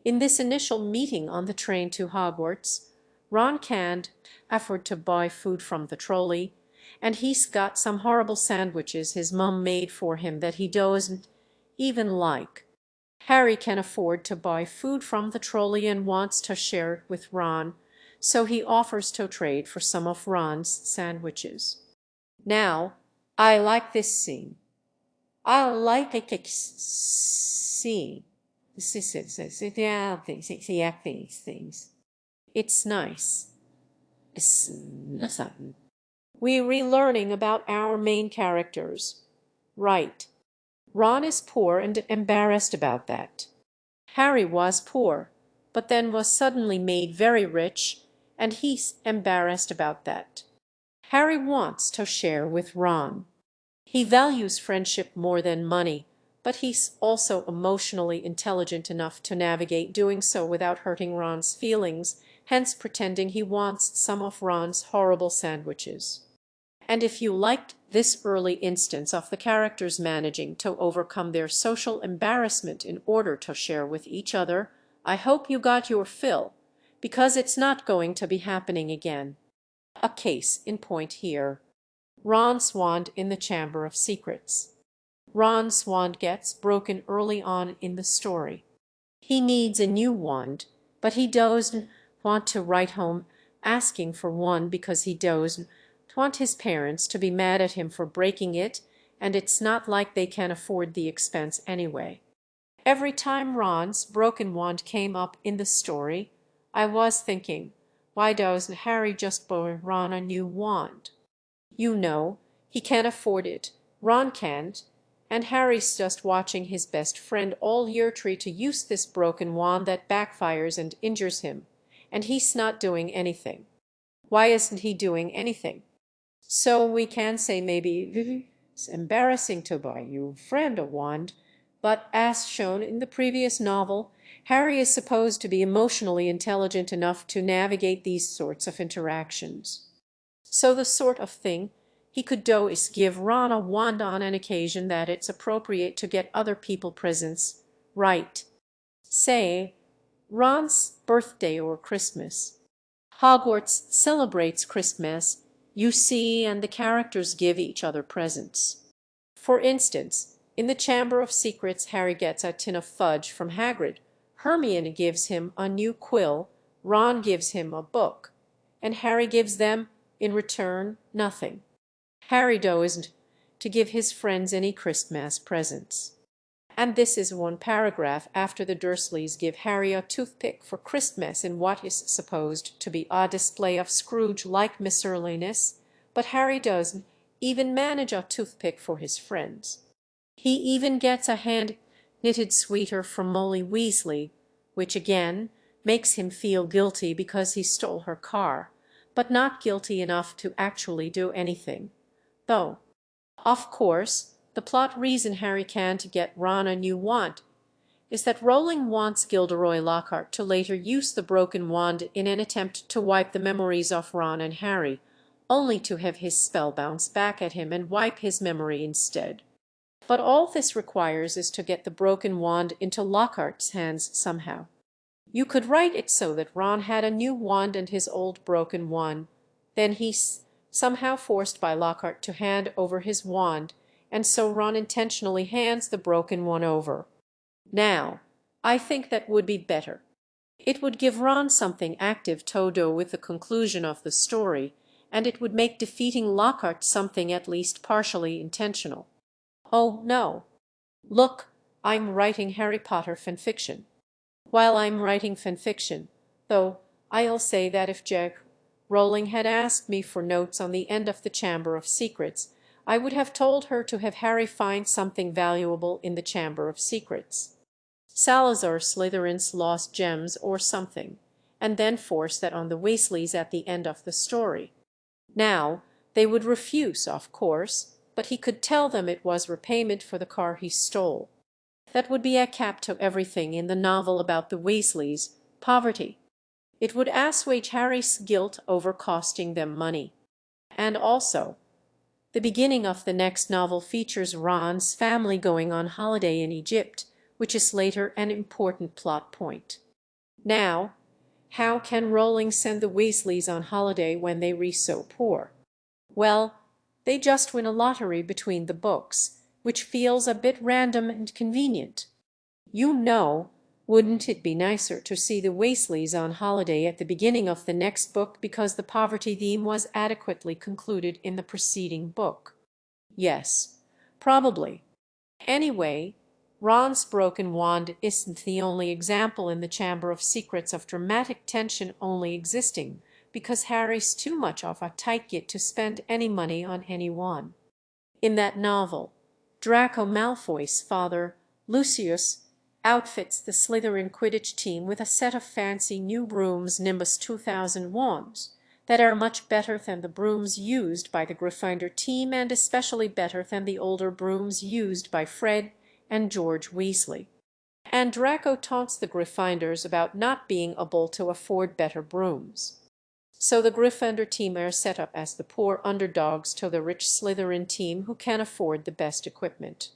In this initial meeting on the train to Hogwarts, Ron can't afford to buy food from the trolley, and he's got some horrible sandwiches his mum made for him that he doesn't even like. Harry can afford to buy food from the trolley and wants to share it with Ron, so he offers to trade for some of Ron's sandwiches. Now, I like this scene. I like a scene. Things. It's nice. We're relearning about our main characters. Right. Ron is poor and embarrassed about that. Harry was poor, but then was suddenly made very rich, and he's embarrassed about that. Harry wants to share with Ron. He values friendship more than money, but he's also emotionally intelligent enough to navigate doing so without hurting Ron's feelings, hence pretending he wants some of Ron's horrible sandwiches. And if you liked this early instance of the characters managing to overcome their social embarrassment in order to share with each other, I hope you got your fill, because it's not going to be happening again. A case in point here. Ron's wand in the Chamber of Secrets. Ron's wand gets broken early on in the story. He needs a new wand, but he doesn't want to write home asking for one because he doesn't want his parents to be mad at him for breaking it, and it's not like they can afford the expense anyway. Every time Ron's broken wand came up in the story, I was thinking, why doesn't Harry just buy Ron a new wand? You know, he can't afford it, Ron can't, and Harry's just watching his best friend all year try to use this broken wand that backfires and injures him, and he's not doing anything. Why isn't he doing anything? So we can say maybe it's embarrassing to buy your friend a wand, but as shown in the previous novel, Harry is supposed to be emotionally intelligent enough to navigate these sorts of interactions. So the sort of thing he could do is give Ron a wand on an occasion that it's appropriate to get other people presents, right? Say, Ron's birthday or Christmas. Hogwarts celebrates Christmas, you see, and the characters give each other presents. For instance, in the Chamber of Secrets, Harry gets a tin of fudge from Hagrid. Hermione gives him a new quill, Ron gives him a book, and Harry gives them, in return, nothing. Harry isn't to give his friends any Christmas presents. And this is one paragraph after the Dursleys give Harry a toothpick for Christmas in what is supposed to be a display of Scrooge-like miscellaneous, but Harry doesn't even manage a toothpick for his friends. He even gets a hand-knitted sweater from Molly Weasley, which again makes him feel guilty because he stole her car, but not guilty enough to actually do anything. Though, of course, the plot reason Harry can't get Ron a new wand is that Rowling wants Gilderoy Lockhart to later use the broken wand in an attempt to wipe the memories of Ron and Harry, only to have his spell bounce back at him and wipe his memory instead. But all this requires is to get the broken wand into Lockhart's hands somehow. You could write it so that Ron had a new wand and his old broken one. Then he's somehow forced by Lockhart to hand over his wand, and so Ron intentionally hands the broken one over. Now, I think that would be better. It would give Ron something active to do with the conclusion of the story, and it would make defeating Lockhart something at least partially intentional. Oh, no. Look, I'm writing Harry Potter fanfiction. While I'm writing fanfiction, though, I'll say that if J. Rowling had asked me for notes on the end of the Chamber of Secrets, I would have told her to have Harry find something valuable in the Chamber of Secrets. Salazar Slytherin's lost gems or something, and then force that on the Weasleys at the end of the story. Now, they would refuse, of course, but he could tell them it was repayment for the car he stole. That would be a cap to everything in the novel about the Weasleys' poverty. It would assuage Harry's guilt over costing them money. And also, the beginning of the next novel features Ron's family going on holiday in Egypt, which is later an important plot point. Now, how can Rowling send the Weasleys on holiday when they re so poor? Well, they just win a lottery between the books, which feels a bit random and convenient. You know, wouldn't it be nicer to see the Weasleys on holiday at the beginning of the next book because the poverty theme was adequately concluded in the preceding book? Yes, probably. Anyway, Ron's broken wand isn't the only example in the Chamber of Secrets of dramatic tension only existing because Harry's too much of a tight-git to spend any money on anyone. In that novel, Draco Malfoy's father, Lucius, outfits the Slytherin Quidditch team with a set of fancy new brooms Nimbus 2000 wands that are much better than the brooms used by the Gryffindor team and especially better than the older brooms used by Fred and George Weasley. And Draco taunts the Gryffindors about not being able to afford better brooms. So the Gryffindor team are set up as the poor underdogs to the rich Slytherin team who can afford the best equipment.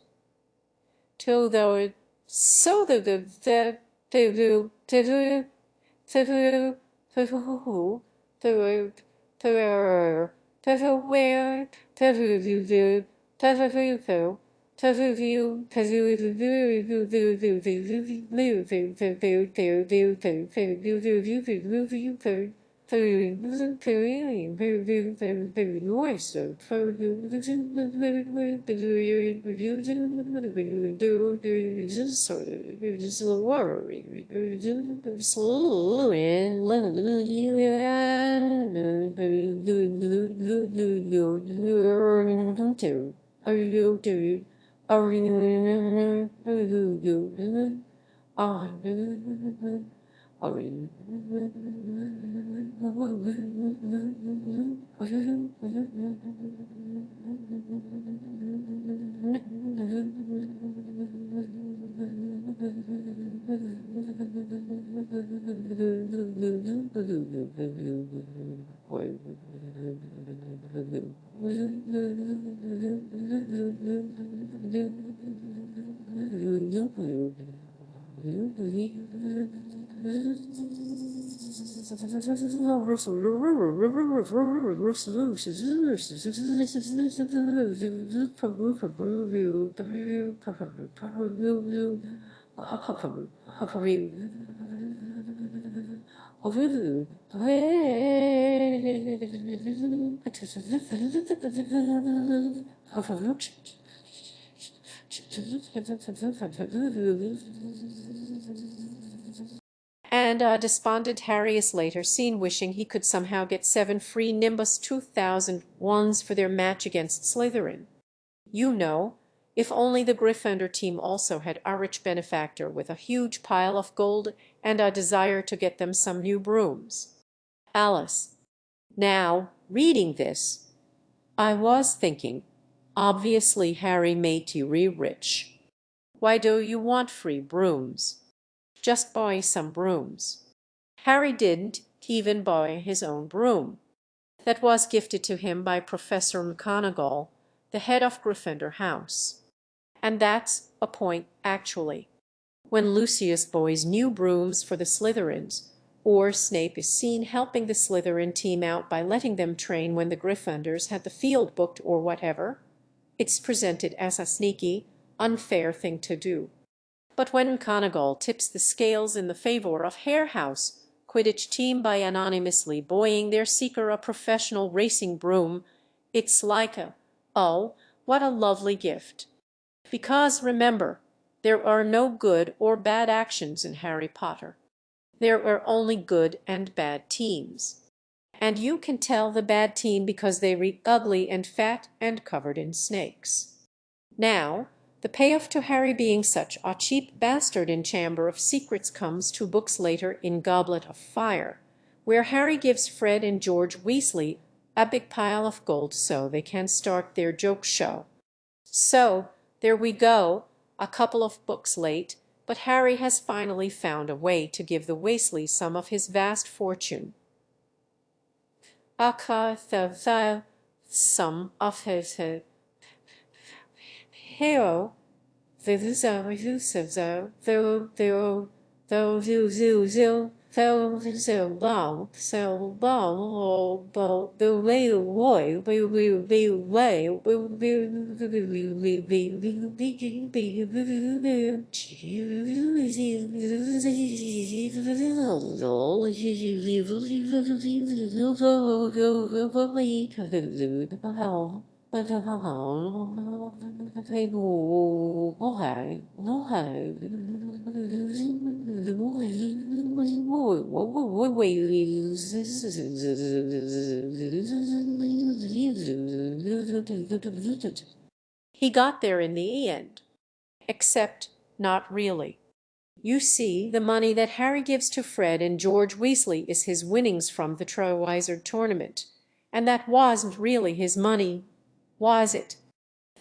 And despondent Harry is later seen wishing he could somehow get 7 free Nimbus 2001s for their match against Slytherin. You know, if only the Gryffindor team also had a rich benefactor with a huge pile of gold and a desire to get them some new brooms. Alice. Now, reading this, I was thinking, obviously Harry made you rich. Why do you want free brooms? Just buy some brooms. Harry didn't even buy his own broom. That was gifted to him by Professor McGonagall, the head of Gryffindor House. And that's a point, actually. When Lucius buys new brooms for the Slytherins, or Snape is seen helping the Slytherin team out by letting them train when the Gryffindors had the field booked or whatever, it's presented as a sneaky, unfair thing to do. But when McGonagall tips the scales in the favor of Hare House Quidditch team by anonymously buying their seeker a professional racing broom, it's like oh, what a lovely gift. Because remember, there are no good or bad actions in Harry Potter. There are only good and bad teams. And you can tell the bad team because they read ugly and fat and covered in snakes. Now, the payoff to Harry being such a cheap bastard in Chamber of Secrets comes 2 books later in Goblet of Fire, where Harry gives Fred and George Weasley a big pile of gold so they can start their joke show. So, there we go, a couple of books late, but Harry has finally found a way to give the Weasleys some of his vast fortune. Some of his hero. He got there in the end. Except not really. You see, the money that Harry gives to Fred and George Weasley is his winnings from the Triwizard Tournament, and that wasn't really his money, was it?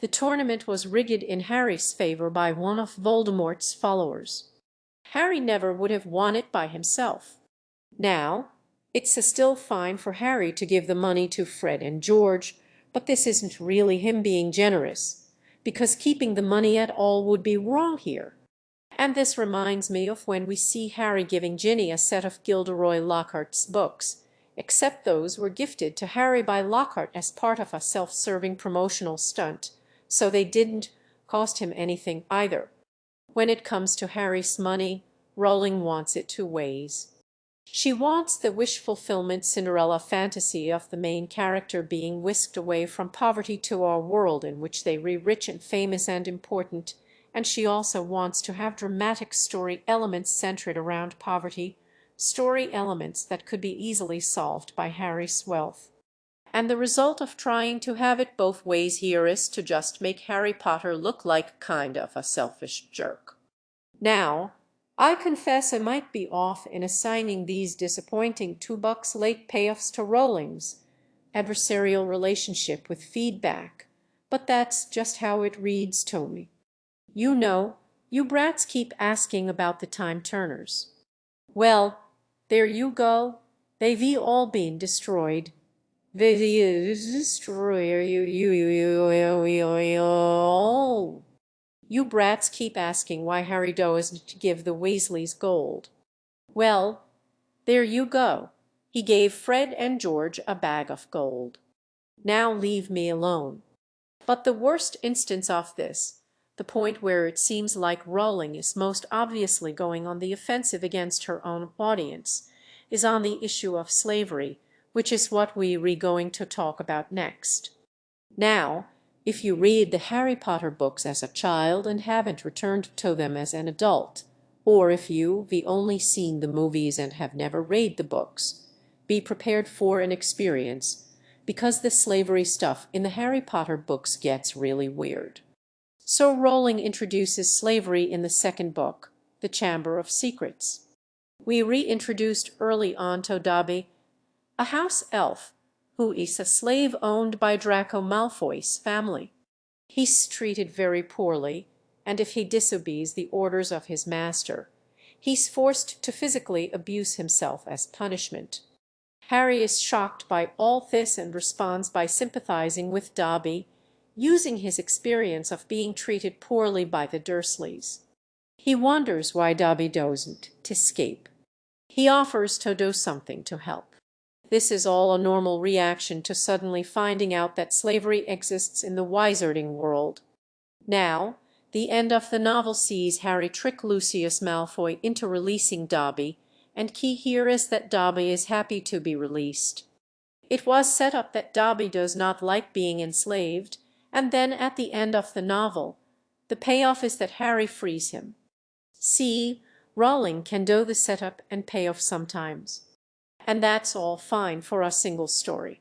The tournament was rigged in Harry's favor by one of Voldemort's followers. Harry never would have won it by himself. Now, it's still fine for Harry to give the money to Fred and George, but this isn't really him being generous, because keeping the money at all would be wrong here. And this reminds me of when we see Harry giving Ginny a set of Gilderoy Lockhart's books, except those were gifted to Harry by Lockhart as part of a self-serving promotional stunt, so they didn't cost him anything either. When it comes to Harry's money, Rowling wants it 2 ways. She wants the wish-fulfillment Cinderella fantasy of the main character being whisked away from poverty to a world in which they be rich and famous and important, and she also wants to have dramatic story elements centered around poverty, story elements that could be easily solved by Harry's wealth. And the result of trying to have it both ways here is to just make Harry Potter look like kind of a selfish jerk. Now, I confess I might be off in assigning these disappointing $2 late payoffs to Rowling's adversarial relationship with feedback, but that's just how it reads to me. You know, you brats keep asking about the time turners. Well, there you go. They've all been destroyed. Destroyer, you brats keep asking why Harry doesn't give the Weasleys gold. Well, there you go. He gave Fred and George a bag of gold. Now leave me alone. But the worst instance of this, the point where it seems like Rowling is most obviously going on the offensive against her own audience, is on the issue of slavery, which is what we're going to talk about next. Now, if you read the Harry Potter books as a child and haven't returned to them as an adult, or if you've only seen the movies and have never read the books, be prepared for an experience, because the slavery stuff in the Harry Potter books gets really weird. So Rowling introduces slavery in the second book, The Chamber of Secrets. We reintroduced early on to Dobby, a house elf who is a slave owned by Draco Malfoy's family. He's treated very poorly, and if he disobeys the orders of his master, he's forced to physically abuse himself as punishment. Harry is shocked by all this and responds by sympathizing with Dobby, using his experience of being treated poorly by the Dursleys. He wonders why Dobby doesn't escape. He offers to do something to help. This is all a normal reaction to suddenly finding out that slavery exists in the wizarding world. Now, the end of the novel sees Harry trick Lucius Malfoy into releasing Dobby, and key here is that Dobby is happy to be released. It was set up that Dobby does not like being enslaved, and then at the end of the novel, the payoff is that Harry frees him. See, Rowling can do the setup and payoff sometimes. And that's all fine for a single story.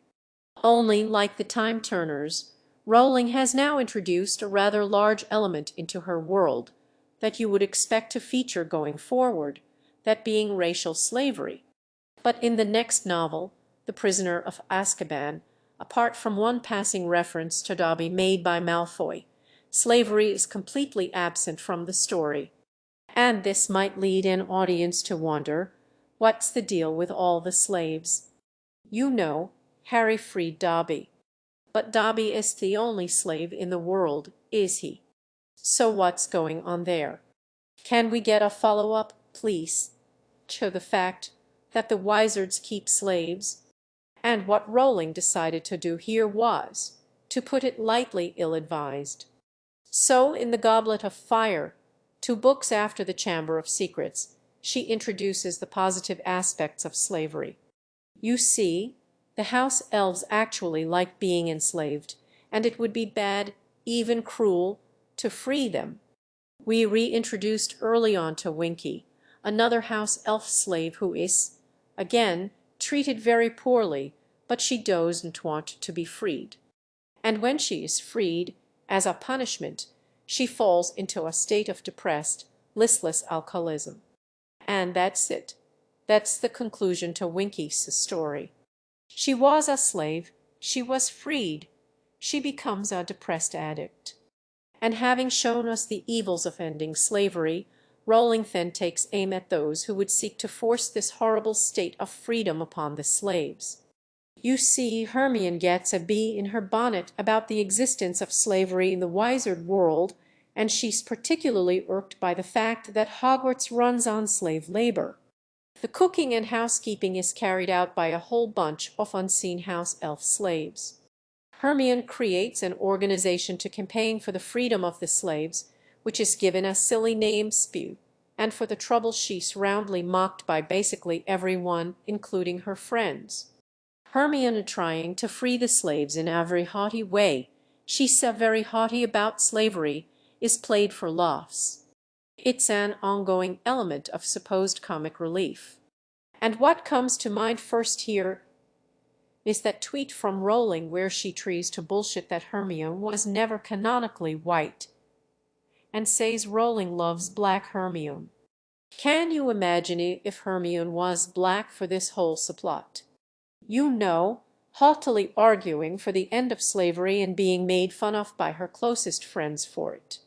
Only, like the time turners, Rowling has now introduced a rather large element into her world that you would expect to feature going forward, that being racial slavery. But in the next novel, The Prisoner of Azkaban, apart from one passing reference to Dobby made by Malfoy, slavery is completely absent from the story. And this might lead an audience to wonder, what's the deal with all the slaves? You know, Harry freed Dobby. But Dobby is the only slave in the world, is he? So what's going on there? Can we get a follow-up, please, to the fact that the wizards keep slaves? And what Rowling decided to do here was, to put it lightly, ill-advised. So in The Goblet of Fire, 2 books after The Chamber of Secrets, she introduces the positive aspects of slavery. You see, the house elves actually like being enslaved, and it would be bad, even cruel, to free them. We reintroduced early on to Winky, another house elf slave who is, again, treated very poorly, but she doesn't want to be freed. And when she is freed, as a punishment, she falls into a state of depressed, listless alcoholism. And that's it. That's the conclusion to Winky's story. She was a slave, she was freed, she becomes a depressed addict. And having shown us the evils of ending slavery, Rowling then takes aim at those who would seek to force this horrible state of freedom upon the slaves. You see, Hermione gets a bee in her bonnet about the existence of slavery in the wizard world, and she's particularly irked by the fact that Hogwarts runs on slave labor. The cooking and housekeeping is carried out by a whole bunch of unseen house elf slaves. Hermione creates an organization to campaign for the freedom of the slaves, which is given a silly name, Spew. and for the trouble she's roundly mocked by basically everyone, including her friends. Hermione trying to free the slaves in a very haughty way, she's so very haughty about slavery, is played for laughs. It's an ongoing element of supposed comic relief. And what comes to mind first here is that tweet from Rowling where she tries to bullshit that Hermione was never canonically white, and says Rowling loves black Hermione. Can you imagine if Hermione was black for this whole subplot? You know, haughtily arguing for the end of slavery and being made fun of by her closest friends for it.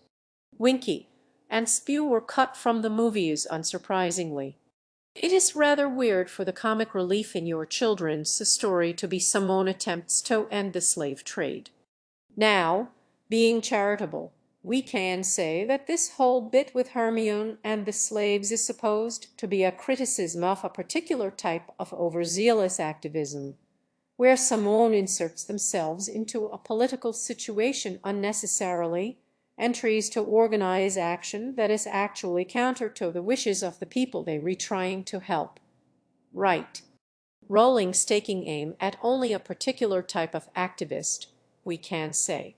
Winky and Spew were cut from the movies, unsurprisingly. It is rather weird for the comic relief in your children's story to be someone attempts to end the slave trade. Now, being charitable, we can say that this whole bit with Hermione and the slaves is supposed to be a criticism of a particular type of overzealous activism, where someone inserts themselves into a political situation unnecessarily and tries to organize action that is actually counter to the wishes of the people they were trying to help. Right. Rowling's taking aim at only a particular type of activist, we can say.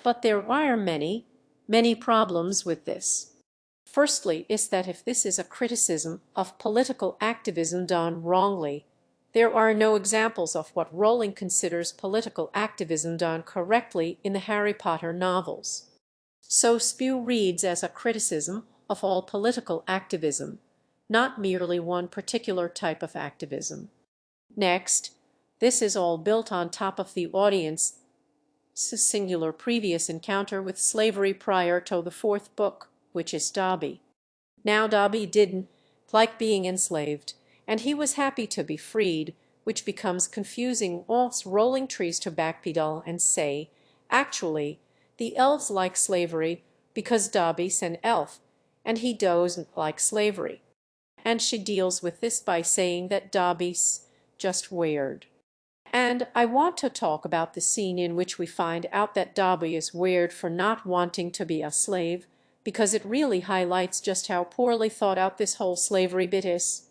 But there are many, many problems with this. Firstly is that if this is a criticism of political activism done wrongly, there are no examples of what Rowling considers political activism done correctly in the Harry Potter novels. So Spew reads as a criticism of all political activism, not merely one particular type of activism. Next, this is all built on top of the audience's singular previous encounter with slavery prior to the fourth book, which is Dobby. Now Dobby didn't like being enslaved, and he was happy to be freed, which becomes confusing whilst Rowling tries to backpedal and say, actually, the elves like slavery because Dobby's an elf, and he doesn't like slavery. And she deals with this by saying that Dobby's just weird. And I want to talk about the scene in which we find out that Dobby is weird for not wanting to be a slave, because it really highlights just how poorly thought out this whole slavery bit is.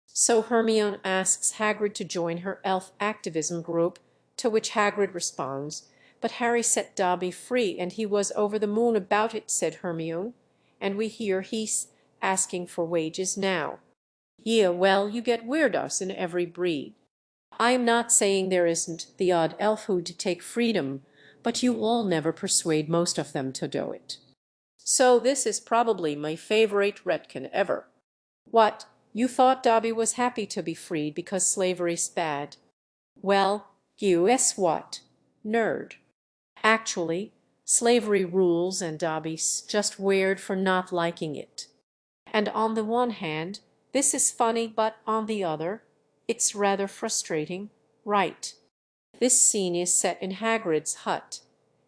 So Hermione asks Hagrid to join her elf activism group, to which Hagrid responds, "But Harry set Dobby free and he was over the moon about it," said Hermione, "and we hear he's asking for wages now." Yeah, well, you get weirdos in every breed. I am not saying there isn't the odd elf who'd take freedom, but you all never persuade most of them to do it. So this is probably my favorite retcon ever. What, you thought Dobby was happy to be freed because slavery's bad? Well, guess what? Nerd. Actually, slavery rules and Dobby's just weird for not liking it. And on the one hand, this is funny, but on the other, it's rather frustrating, right? This scene is set in Hagrid's hut,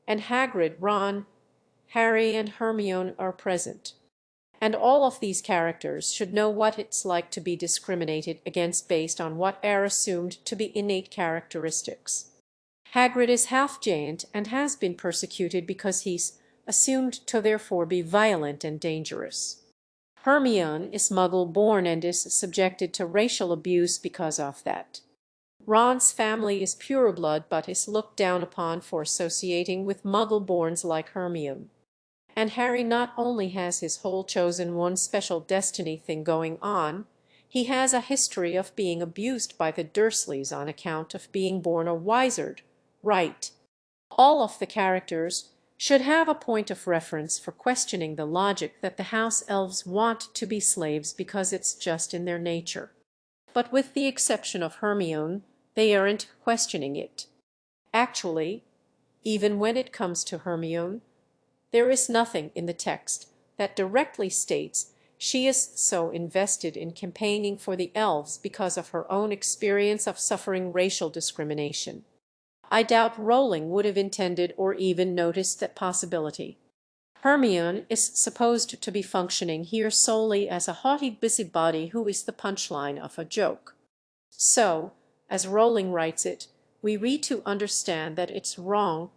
and Hagrid, Ron, Harry, and Hermione are present. And all of these characters should know what it's like to be discriminated against based on what are assumed to be innate characteristics. Hagrid is half-giant and has been persecuted because he's assumed to therefore be violent and dangerous. Hermione is Muggle-born and is subjected to racial abuse because of that. Ron's family is pureblood but is looked down upon for associating with Muggle-borns like Hermione. And Harry not only has his whole chosen one special destiny thing going on, he has a history of being abused by the Dursleys on account of being born a wizard, right? All of the characters should have a point of reference for questioning the logic that the house elves want to be slaves because it's just in their nature. But with the exception of Hermione, they aren't questioning it. Actually, even when it comes to Hermione, there is nothing in the text that directly states she is so invested in campaigning for the elves because of her own experience of suffering racial discrimination. I doubt Rowling would have intended or even noticed that possibility. Hermione is supposed to be functioning here solely as a haughty busybody who is the punchline of a joke. So, as Rowling writes it, we read to understand that it's wrong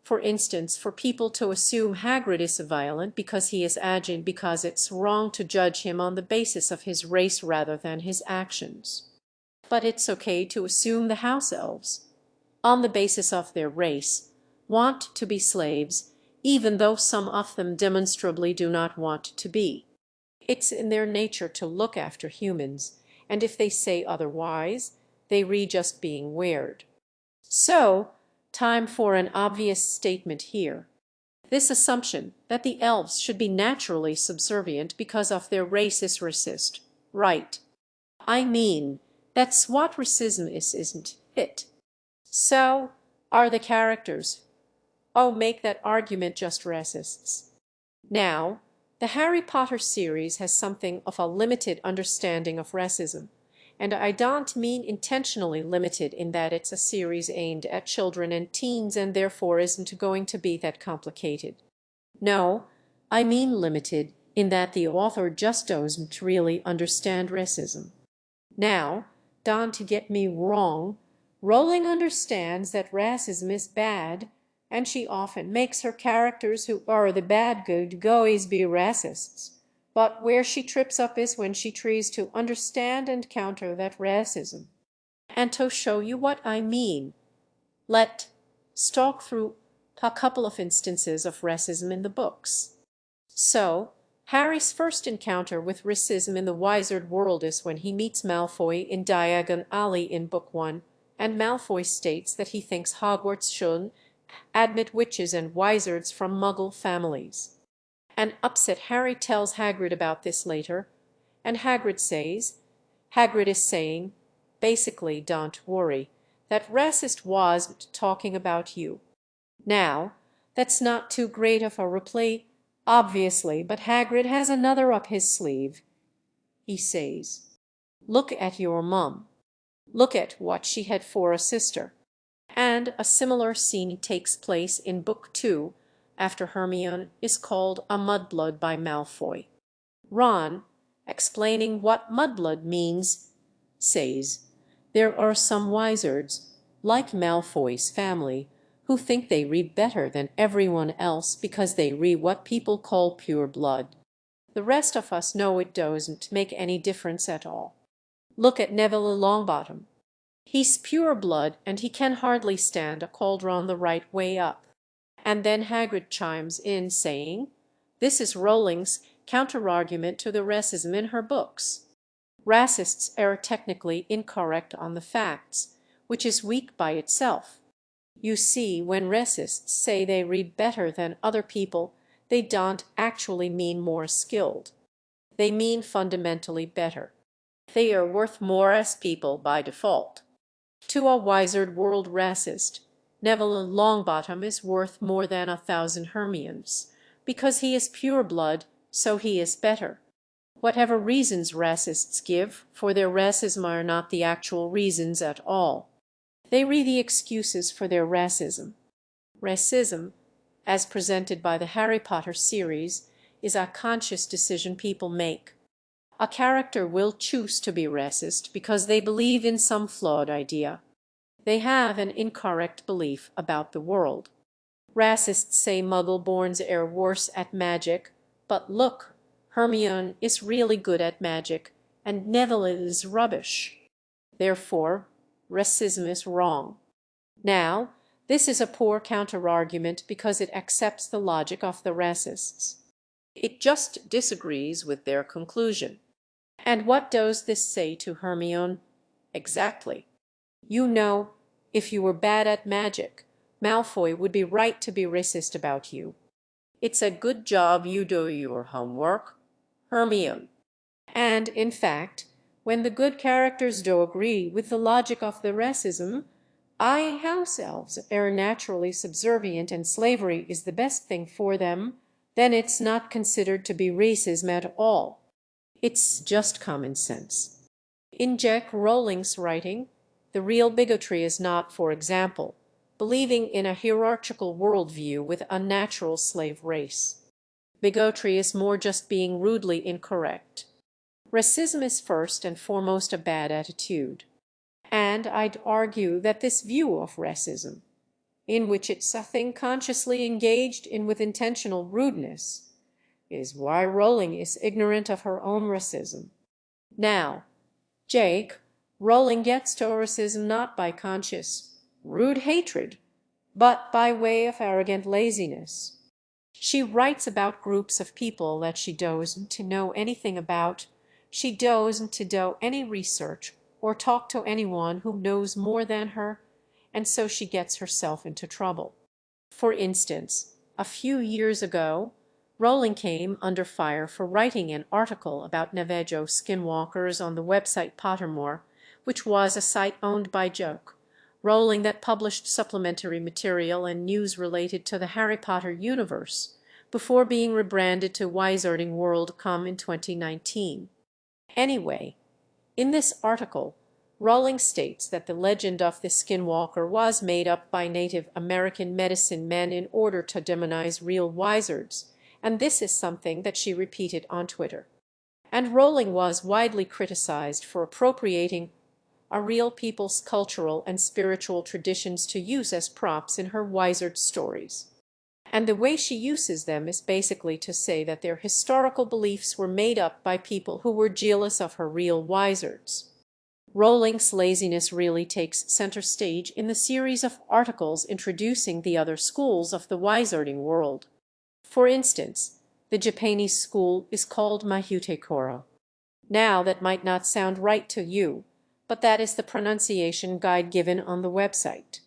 For instance, for people to assume Hagrid is violent because he is aging because it's wrong to judge him on the basis of his race rather than his actions. But it's okay to assume the house elves, on the basis of their race, want to be slaves, even though some of them demonstrably do not want to be. It's in their nature to look after humans, and if they say otherwise, they re just being weird. So, time for an obvious statement here. This assumption that the elves should be naturally subservient because of their race is racist, right? I mean, that's what racism is, isn't it? So, are the characters. Oh, make that argument just racists. Now, the Harry Potter series has something of a limited understanding of racism, and I don't mean intentionally limited in that it's a series aimed at children and teens and therefore isn't going to be that complicated. No, I mean limited in that the author just doesn't really understand racism. Now, don't get me wrong, Rowling understands that racism is bad, and she often makes her characters who are the bad good guys be racists. But where she trips up is when she tries to understand and counter that racism. And to show you what I mean, let's talk through a couple of instances of racism in the books. So, Harry's first encounter with racism in the Wizard world is when he meets Malfoy in Diagon Alley in Book 1, and Malfoy states that he thinks Hogwarts should admit witches and wizards from Muggle families. And upset Harry tells Hagrid about this later, and Hagrid is saying, basically, don't worry, that racist wasn't talking about you. Now, that's not too great of a reply, obviously, but Hagrid has another up his sleeve. He says, look at your mum. Look at what she had for a sister. And a similar scene takes place in Book 2 after Hermione is called a mudblood by Malfoy. Ron, explaining what mudblood means, says, there are some wizards, like Malfoy's family, who think they read better than everyone else because they read what people call pure blood. The rest of us know it doesn't make any difference at all. Look at Neville Longbottom. He's pure blood, and he can hardly stand a cauldron the right way up. And then Hagrid chimes in, saying, this is Rowling's counterargument to the racism in her books. Racists are technically incorrect on the facts, which is weak by itself. You see, when racists say they read better than other people, they don't actually mean more skilled. They mean fundamentally better. They are worth more as people by default. To a Wizard world racist, Neville Longbottom is worth more than 1,000 Hermiones, because he is pure blood, so he is better. Whatever reasons racists give for their racism are not the actual reasons at all. They read the excuses for their racism. Racism, as presented by the Harry Potter series, is a conscious decision people make. A character will choose to be racist because they believe in some flawed idea. They have an incorrect belief about the world. Racists say Muggle-borns are worse at magic, but look, Hermione is really good at magic, and Neville is rubbish. Therefore, racism is wrong. Now, this is a poor counterargument because it accepts the logic of the racists. It just disagrees with their conclusion. And what does this say to Hermione? Exactly. You know, if you were bad at magic, Malfoy would be right to be racist about you. It's a good job you do your homework, Hermione. And, in fact, when the good characters do agree with the logic of the racism, house elves are naturally subservient and slavery is the best thing for them, then it's not considered to be racism at all. It's just common sense. In J.K. Rowling's writing, the real bigotry is not, for example, believing in a hierarchical worldview with a natural slave race. Bigotry is more just being rudely incorrect. Racism is first and foremost a bad attitude. And I'd argue that this view of racism in which it's a thing consciously engaged in with intentional rudeness, is why Rowling is ignorant of her own racism. Now, Jake, Rowling gets to racism not by conscious, rude hatred, but by way of arrogant laziness. She writes about groups of people that she doesn't to know anything about. She doesn't to do any research or talk to anyone who knows more than her, and so she gets herself into trouble. For instance, a few years ago, Rowling came under fire for writing an article about Navajo skinwalkers on the website Pottermore, which was a site owned by Rowling that published supplementary material and news related to the Harry Potter universe, before being rebranded to Wizarding World.com in 2019. Anyway, in this article, Rowling states that the legend of the skinwalker was made up by Native American medicine men in order to demonize real wizards, and this is something that she repeated on Twitter. And Rowling was widely criticized for appropriating a real people's cultural and spiritual traditions to use as props in her wizard stories. And the way she uses them is basically to say that their historical beliefs were made up by people who were jealous of her real wizards. Rowling's laziness really takes center stage in the series of articles introducing the other schools of the wizarding world. For instance, the Japanese school is called Mahutekoro. Now that might not sound right to you, but that is the pronunciation guide given on the website.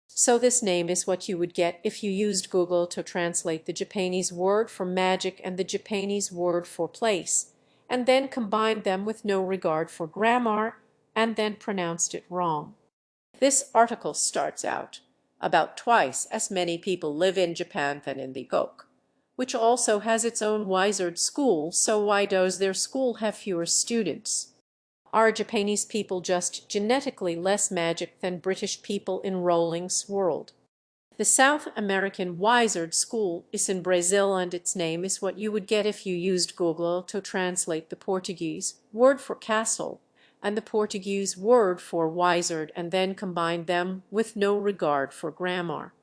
So this name is what you would get if you used Google to translate the Japanese word for magic and the Japanese word for place, and then combined them with no regard for grammar, and then pronounced it wrong. This article starts out, about twice as many people live in Japan than in the Gok, which also has its own wizard school, so why does their school have fewer students? Are Japanese people just genetically less magic than British people in Rowling's world? The South American Wizard School is in Brazil, and its name is what you would get if you used Google to translate the Portuguese word for castle and the Portuguese word for wizard and then combined them with no regard for grammar.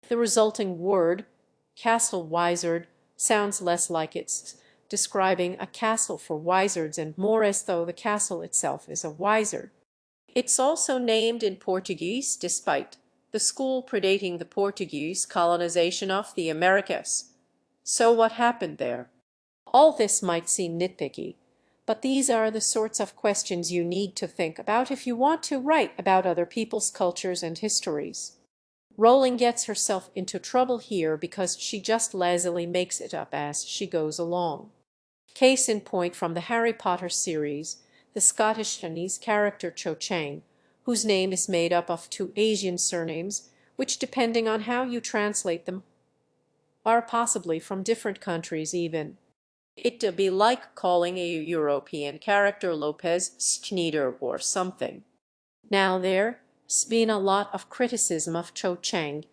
The resulting word, castle wizard, sounds less like it's describing a castle for wizards and more as though the castle itself is a wizard. It's also named in Portuguese despite the school predating the Portuguese colonization of the Americas. So what happened there? All this might seem nitpicky, but these are the sorts of questions you need to think about if you want to write about other people's cultures and histories. Rowling gets herself into trouble here because she just lazily makes it up as she goes along. Case in point from the Harry Potter series, the Scottish Chinese character Cho Chang, whose name is made up of two Asian surnames, which, depending on how you translate them, are possibly from different countries even. It'd be like calling a European character Lopez Schneider or something. Now there's been a lot of criticism of Cho Chang,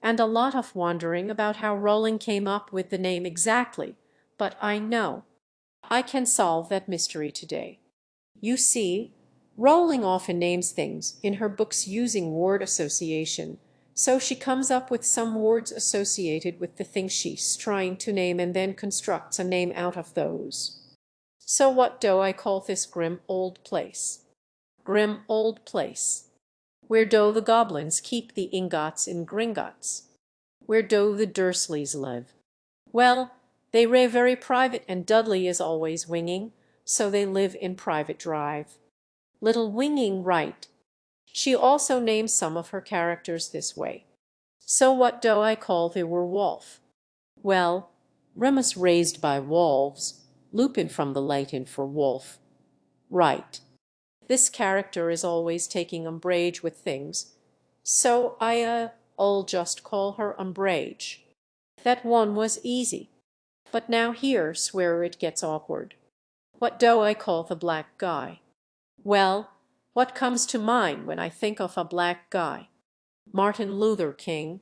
and a lot of wondering about how Rowling came up with the name exactly, but I know I can solve that mystery today. You see, Rowling often names things in her books using word association, so she comes up with some words associated with the thing she's trying to name and then constructs a name out of those. So what do I call this grim old place? Grim old place. Where do the goblins keep the ingots in Gringotts? Where do the Dursleys live? Well, they re very private and Dudley is always winging, so they live in Private Drive. Little winging right. She also names some of her characters this way. So what do I call the werewolf? Well, Remus raised by wolves, Lupin from the Latin for wolf. Right. This character is always taking umbrage with things, so I'll just call her Umbrage. That one was easy. But now here's where it gets awkward. What do I call the black guy? Well, what comes to mind when I think of a black guy? Martin Luther King,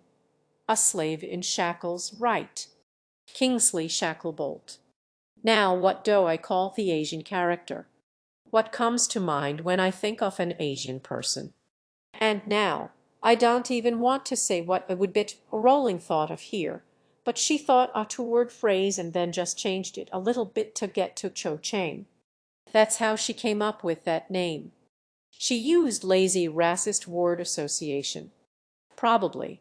a slave in shackles, right. Kingsley Shacklebolt. Now what do I call the Asian character? What comes to mind when I think of an Asian person? And now I don't even want to say what a bit Rowling thought of here, but she thought a two-word phrase and then just changed it a little bit to get to Cho Chang. That's how she came up with that name. She used lazy racist word association. Probably.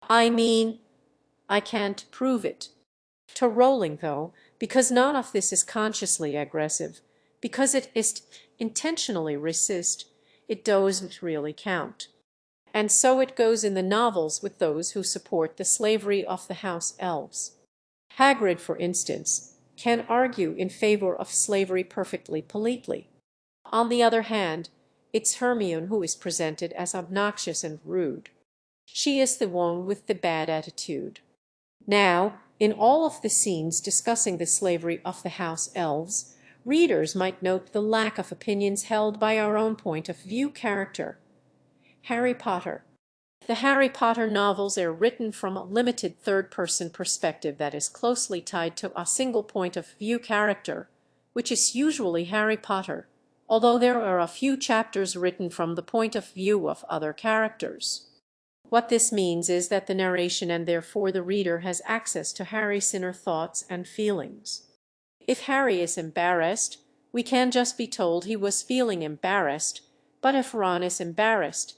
I mean, I can't prove it. To Rowling, though, because none of this is consciously aggressive, because it is intentionally racist, it doesn't really count. And so it goes in the novels with those who support the slavery of the house elves. Hagrid, for instance, can argue in favor of slavery perfectly politely. On the other hand, it's Hermione who is presented as obnoxious and rude. She is the one with the bad attitude. Now, in all of the scenes discussing the slavery of the house elves, readers might note the lack of opinions held by our own point of view character. Harry Potter. The Harry Potter novels are written from a limited third-person perspective that is closely tied to a single point of view character, which is usually Harry Potter, although there are a few chapters written from the point of view of other characters. What this means is that the narration and therefore the reader has access to Harry's inner thoughts and feelings. If Harry is embarrassed, we can just be told he was feeling embarrassed, but if Ron is embarrassed,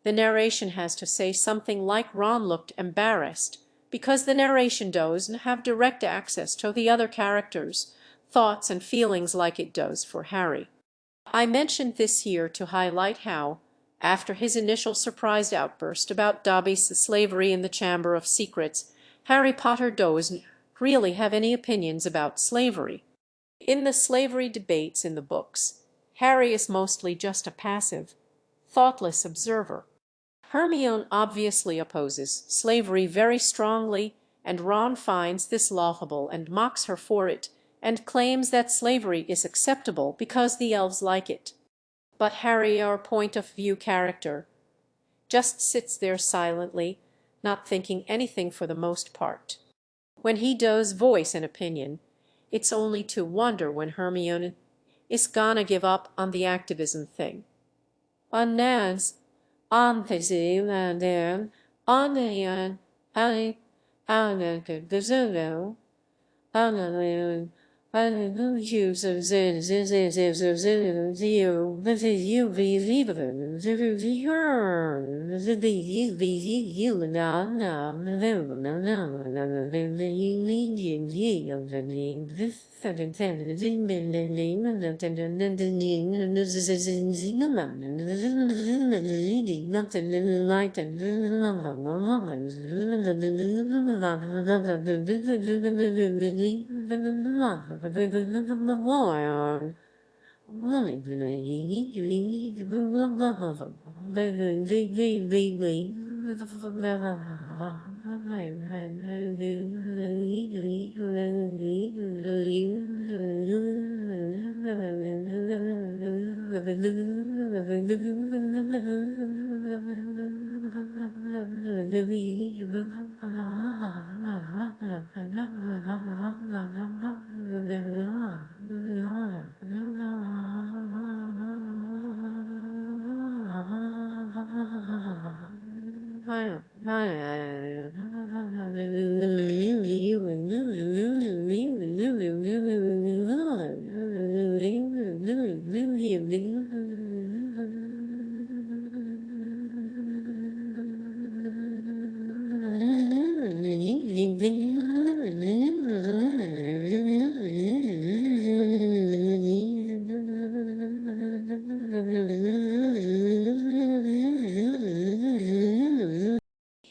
the narration has to say something like Ron looked embarrassed, because the narration doesn't have direct access to the other characters' thoughts and feelings like it does for Harry. I mentioned this here to highlight how, after his initial surprised outburst about Dobby's slavery in the Chamber of Secrets, Harry Potter doesn't really have any opinions about slavery. In the slavery debates in the books, Harry is mostly just a passive, thoughtless observer. Hermione obviously opposes slavery very strongly, and Ron finds this laughable and mocks her for it, and claims that slavery is acceptable because the elves like it. But Harry, our point of view character, just sits there silently, not thinking anything for the most part. When he does voice an opinion, it's only to wonder when Hermione is gonna give up on the activism thing. Unaz, on the Zealand, on the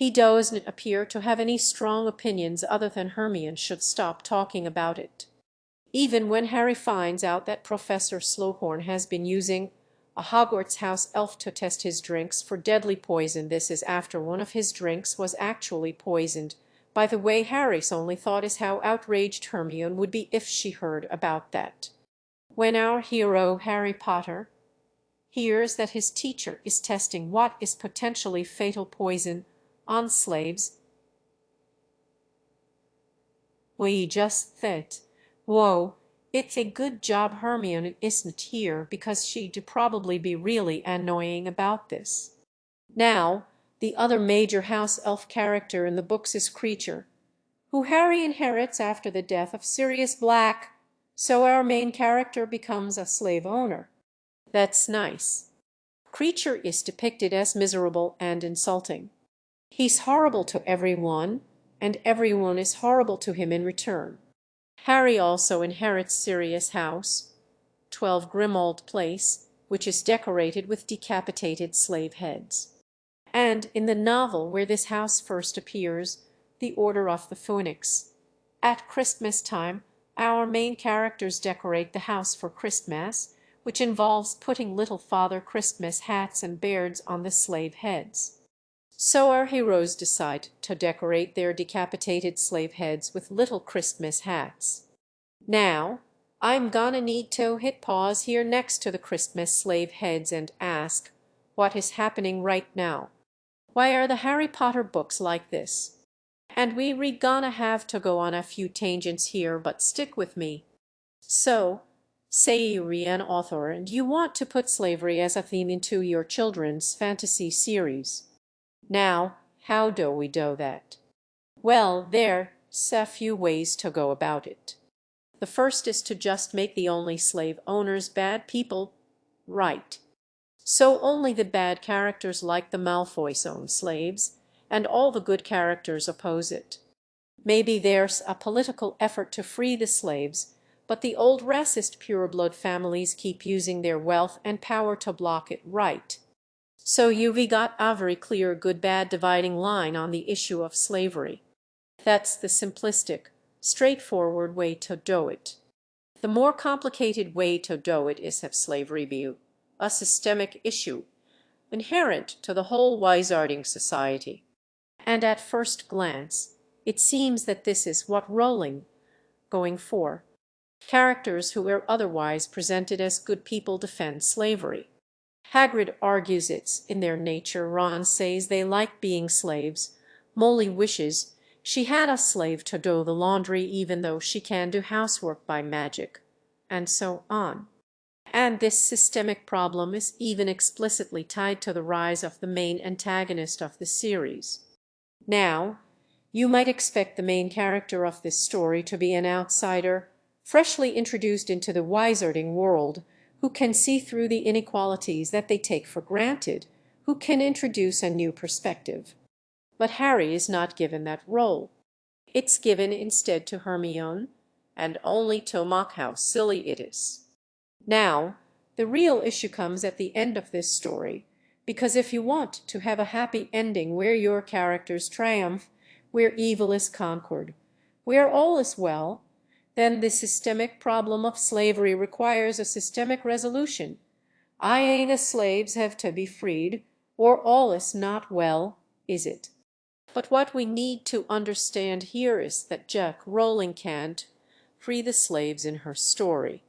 He doesn't appear to have any strong opinions other than Hermione should stop talking about it. Even when Harry finds out that Professor Slughorn has been using a Hogwarts house elf to test his drinks for deadly poison, this is after one of his drinks was actually poisoned. By the way, Harry's only thought is how outraged Hermione would be if she heard about that. When our hero, Harry Potter, hears that his teacher is testing what is potentially fatal poison on slaves, we just thought, whoa, it's a good job Hermione isn't here because she'd probably be really annoying about this. Now, The other major house elf character in the books is Creature, who Harry inherits after the death of Sirius Black, so our main character becomes a slave owner. That's nice. Creature is depicted as miserable and insulting. He's horrible to everyone, and everyone is horrible to him in return. Harry also inherits Sirius' house, 12 Grimmauld Place, which is decorated with decapitated slave heads. And in the novel where this house first appears, The Order of the Phoenix, at Christmas time, our main characters decorate the house for Christmas, which involves putting little Father Christmas hats and beards on the slave heads. So our heroes decide to decorate their decapitated slave heads with little Christmas hats. Now, I'm gonna need to hit pause here next to the Christmas slave heads and ask, what is happening right now? Why are the Harry Potter books like this? And we gonna have to go on a few tangents here, but stick with me. So, say you're an author and you want to put slavery as a theme into your children's fantasy series. Now, how do we do that? Well, there's a few ways to go about it. The first is to just make the only slave owners bad people, right? So only the bad characters like the Malfoys own slaves, and all the good characters oppose it. Maybe there's a political effort to free the slaves, but the old racist pureblood families keep using their wealth and power to block it, right? So you've got a very clear good-bad dividing line on the issue of slavery. That's the simplistic, straightforward way to do it. The more complicated way to do it is have slavery be a systemic issue, inherent to the whole wizarding society. And at first glance, it seems that this is what Rowling going for. Characters who are otherwise presented as good people defend slavery. Hagrid argues it's in their nature. Ron says they like being slaves. Molly wishes she had a slave to do the laundry even though she can do housework by magic, and so on. And this systemic problem is even explicitly tied to the rise of the main antagonist of the series. Now, you might expect the main character of this story to be an outsider, freshly introduced into the wizarding world, who can see through the inequalities that they take for granted, who can introduce a new perspective. But Harry is not given that role. It's given instead to Hermione, and only to mock how silly it is. Now, the real issue comes at the end of this story, because if you want to have a happy ending where your characters triumph, where evil is conquered, where all is well, then the systemic problem of slavery requires a systemic resolution. The slaves have to be freed, or all is not well, is it? But what we need to understand here is that Jack Rowling can't free the slaves in her story.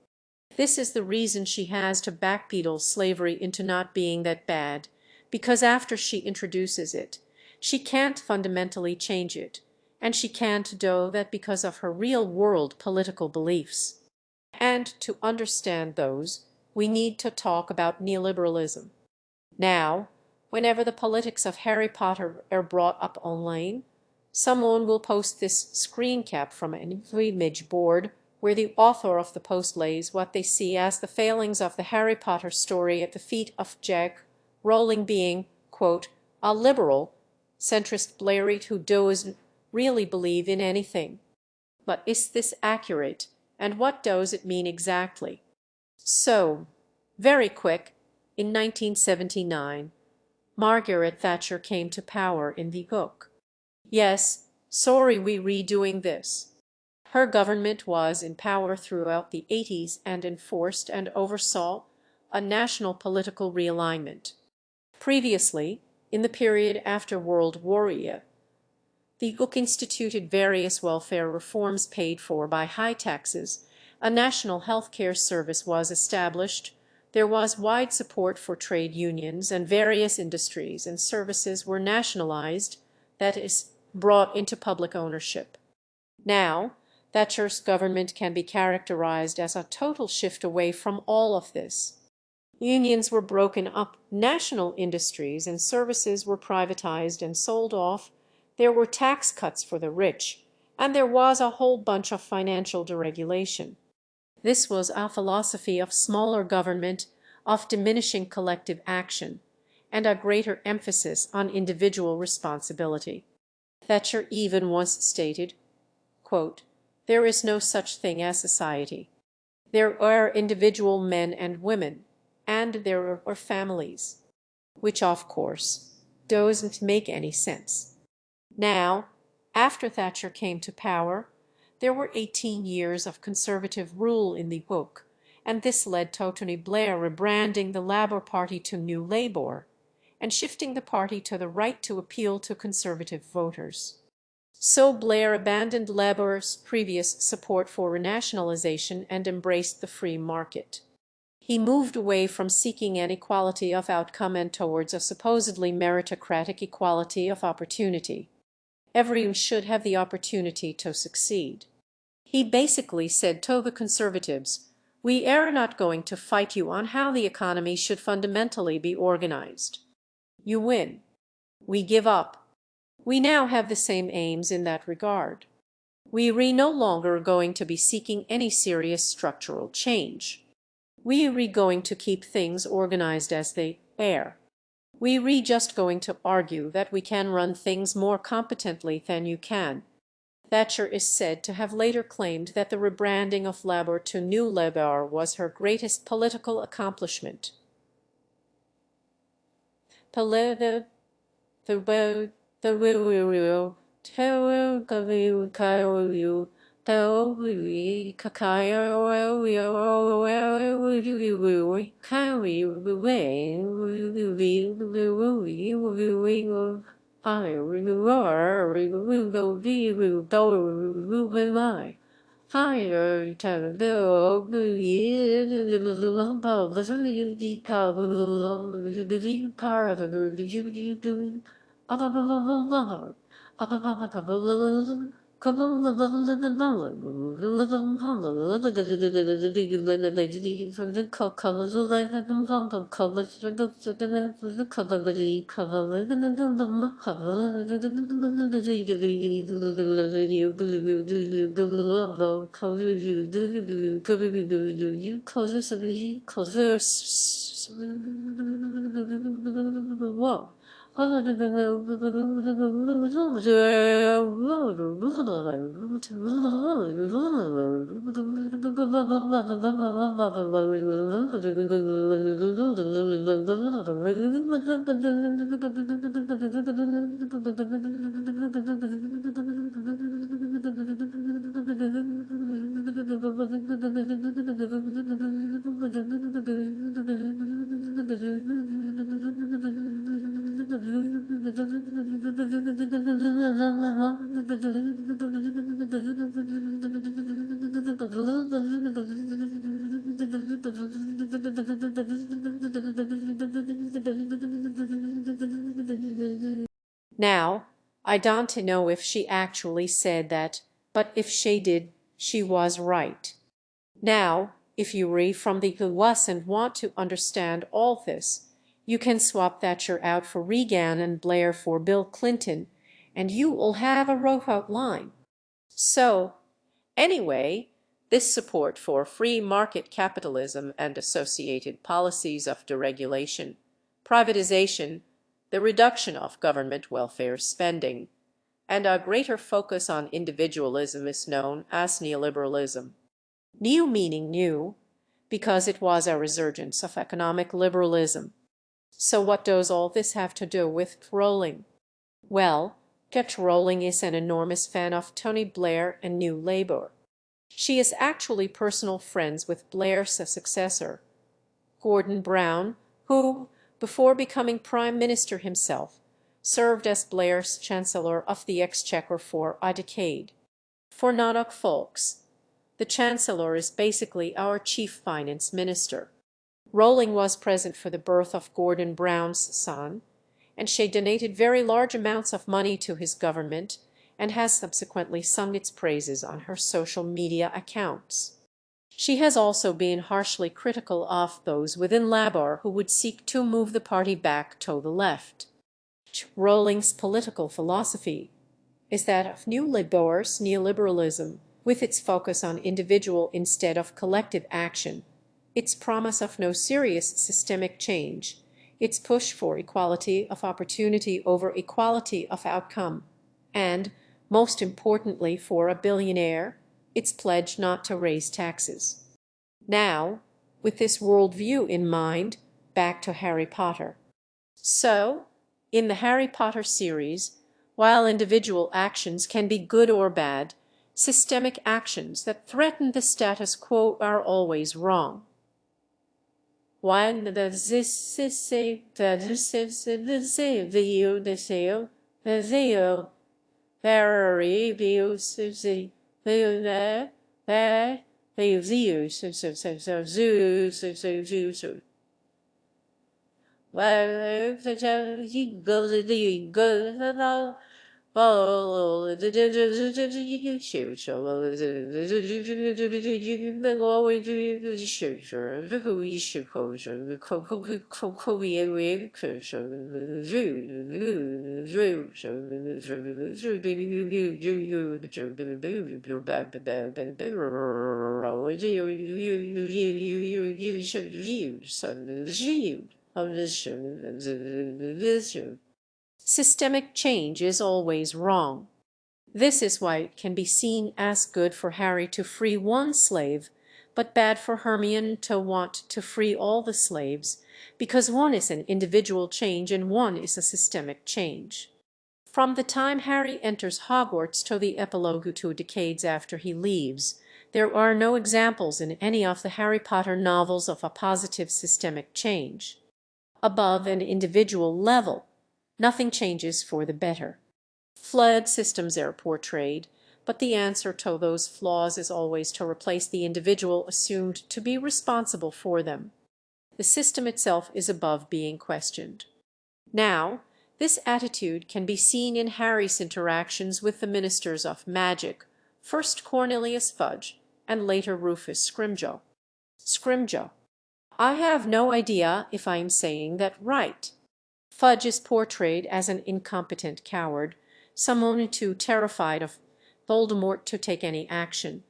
This is the reason she has to backpedal slavery into not being that bad, because after she introduces it, she can't fundamentally change it, and she can't do that because of her real-world political beliefs. And to understand those, we need to talk about neoliberalism. Now, whenever the politics of Harry Potter are brought up online, someone will post this screen cap from an image board where the author of the post lays what they see as the failings of the Harry Potter story at the feet of Jack Rowling being, quote, a liberal, centrist Blairite who doesn't really believe in anything. But is this accurate, and what does it mean exactly? So, very quick, in 1979, Margaret Thatcher came to power in the UK. Yes, sorry we redoing this. Her government was in power throughout the 80s and enforced and oversaw a national political realignment. Previously, in the period after World War II, the UK instituted various welfare reforms paid for by high taxes, a national health care service was established, there was wide support for trade unions, and various industries and services were nationalized, that is, brought into public ownership. Now, Thatcher's government can be characterized as a total shift away from all of this. Unions were broken up, national industries and services were privatized and sold off, there were tax cuts for the rich, and there was a whole bunch of financial deregulation. This was a philosophy of smaller government, of diminishing collective action, and a greater emphasis on individual responsibility. Thatcher even once stated, quote, "There is no such thing as society. There are individual men and women, and there are families," which of course doesn't make any sense. Now, after Thatcher came to power, there were 18 years of Conservative rule in the woke, and this led to Tony Blair rebranding the Labour Party to New Labour, and shifting the party to the right to appeal to Conservative voters. So Blair abandoned Labour's previous support for renationalisation and embraced the free market. He moved away from seeking an equality of outcome and towards a supposedly meritocratic equality of opportunity. Everyone should have the opportunity to succeed. He basically said to the Conservatives, "We are not going to fight you on how the economy should fundamentally be organized. You win. We give up. We now have the same aims in that regard. We are no longer going to be seeking any serious structural change. We are going to keep things organized as they are. We are just going to argue that we can run things more competently than you can." Thatcher is said to have later claimed that the rebranding of Labour to New Labour was her greatest political accomplishment. Now, I don't know if she actually said that, but if she did, she was right. Now, if you read from the US and want to understand all this, you can swap Thatcher out for Reagan and Blair for Bill Clinton, and you will have a rough outline. So, anyway, this support for free market capitalism and associated policies of deregulation, privatization, the reduction of government welfare spending, and a greater focus on individualism is known as neoliberalism. Neo meaning new, because it was a resurgence of economic liberalism. So what does all this have to do with Rowling? Well, Rowling is an enormous fan of Tony Blair and New Labour. She is actually personal friends with Blair's successor, Gordon Brown, who, before becoming Prime Minister himself, served as Blair's Chancellor of the Exchequer for a decade. For Nodok folks, the Chancellor is basically our Chief Finance Minister. Rowling was present for the birth of Gordon Brown's son, and she donated very large amounts of money to his government and has subsequently sung its praises on her social media accounts. She has also been harshly critical of those within Labour who would seek to move the party back to the left. Rowling's political philosophy is that of New Labour's neoliberalism, with its focus on individual instead of collective action, its promise of no serious systemic change, its push for equality of opportunity over equality of outcome, and, most importantly for a billionaire, its pledge not to raise taxes. Now, with this worldview in mind, back to Harry Potter. So, in the Harry Potter series, while individual actions can be good or bad, systemic actions that threaten the status quo are always wrong. While the systemic change is always wrong. This is why it can be seen as good for Harry to free one slave, but bad for Hermione to want to free all the slaves, because one is an individual change and one is a systemic change. From the time Harry enters Hogwarts to the epilogue 2 decades after he leaves, there are no examples in any of the Harry Potter novels of a positive systemic change. Above an individual level, nothing changes for the better. Flawed systems are portrayed, but the answer to those flaws is always to replace the individual assumed to be responsible for them. The system itself is above being questioned. Now, this attitude can be seen in Harry's interactions with the ministers of magic, first Cornelius Fudge and later Rufus Scrimgeour. Scrimgeour. I have no idea if I am saying that right. Fudge is portrayed as an incompetent coward, someone too terrified of Voldemort to take any action,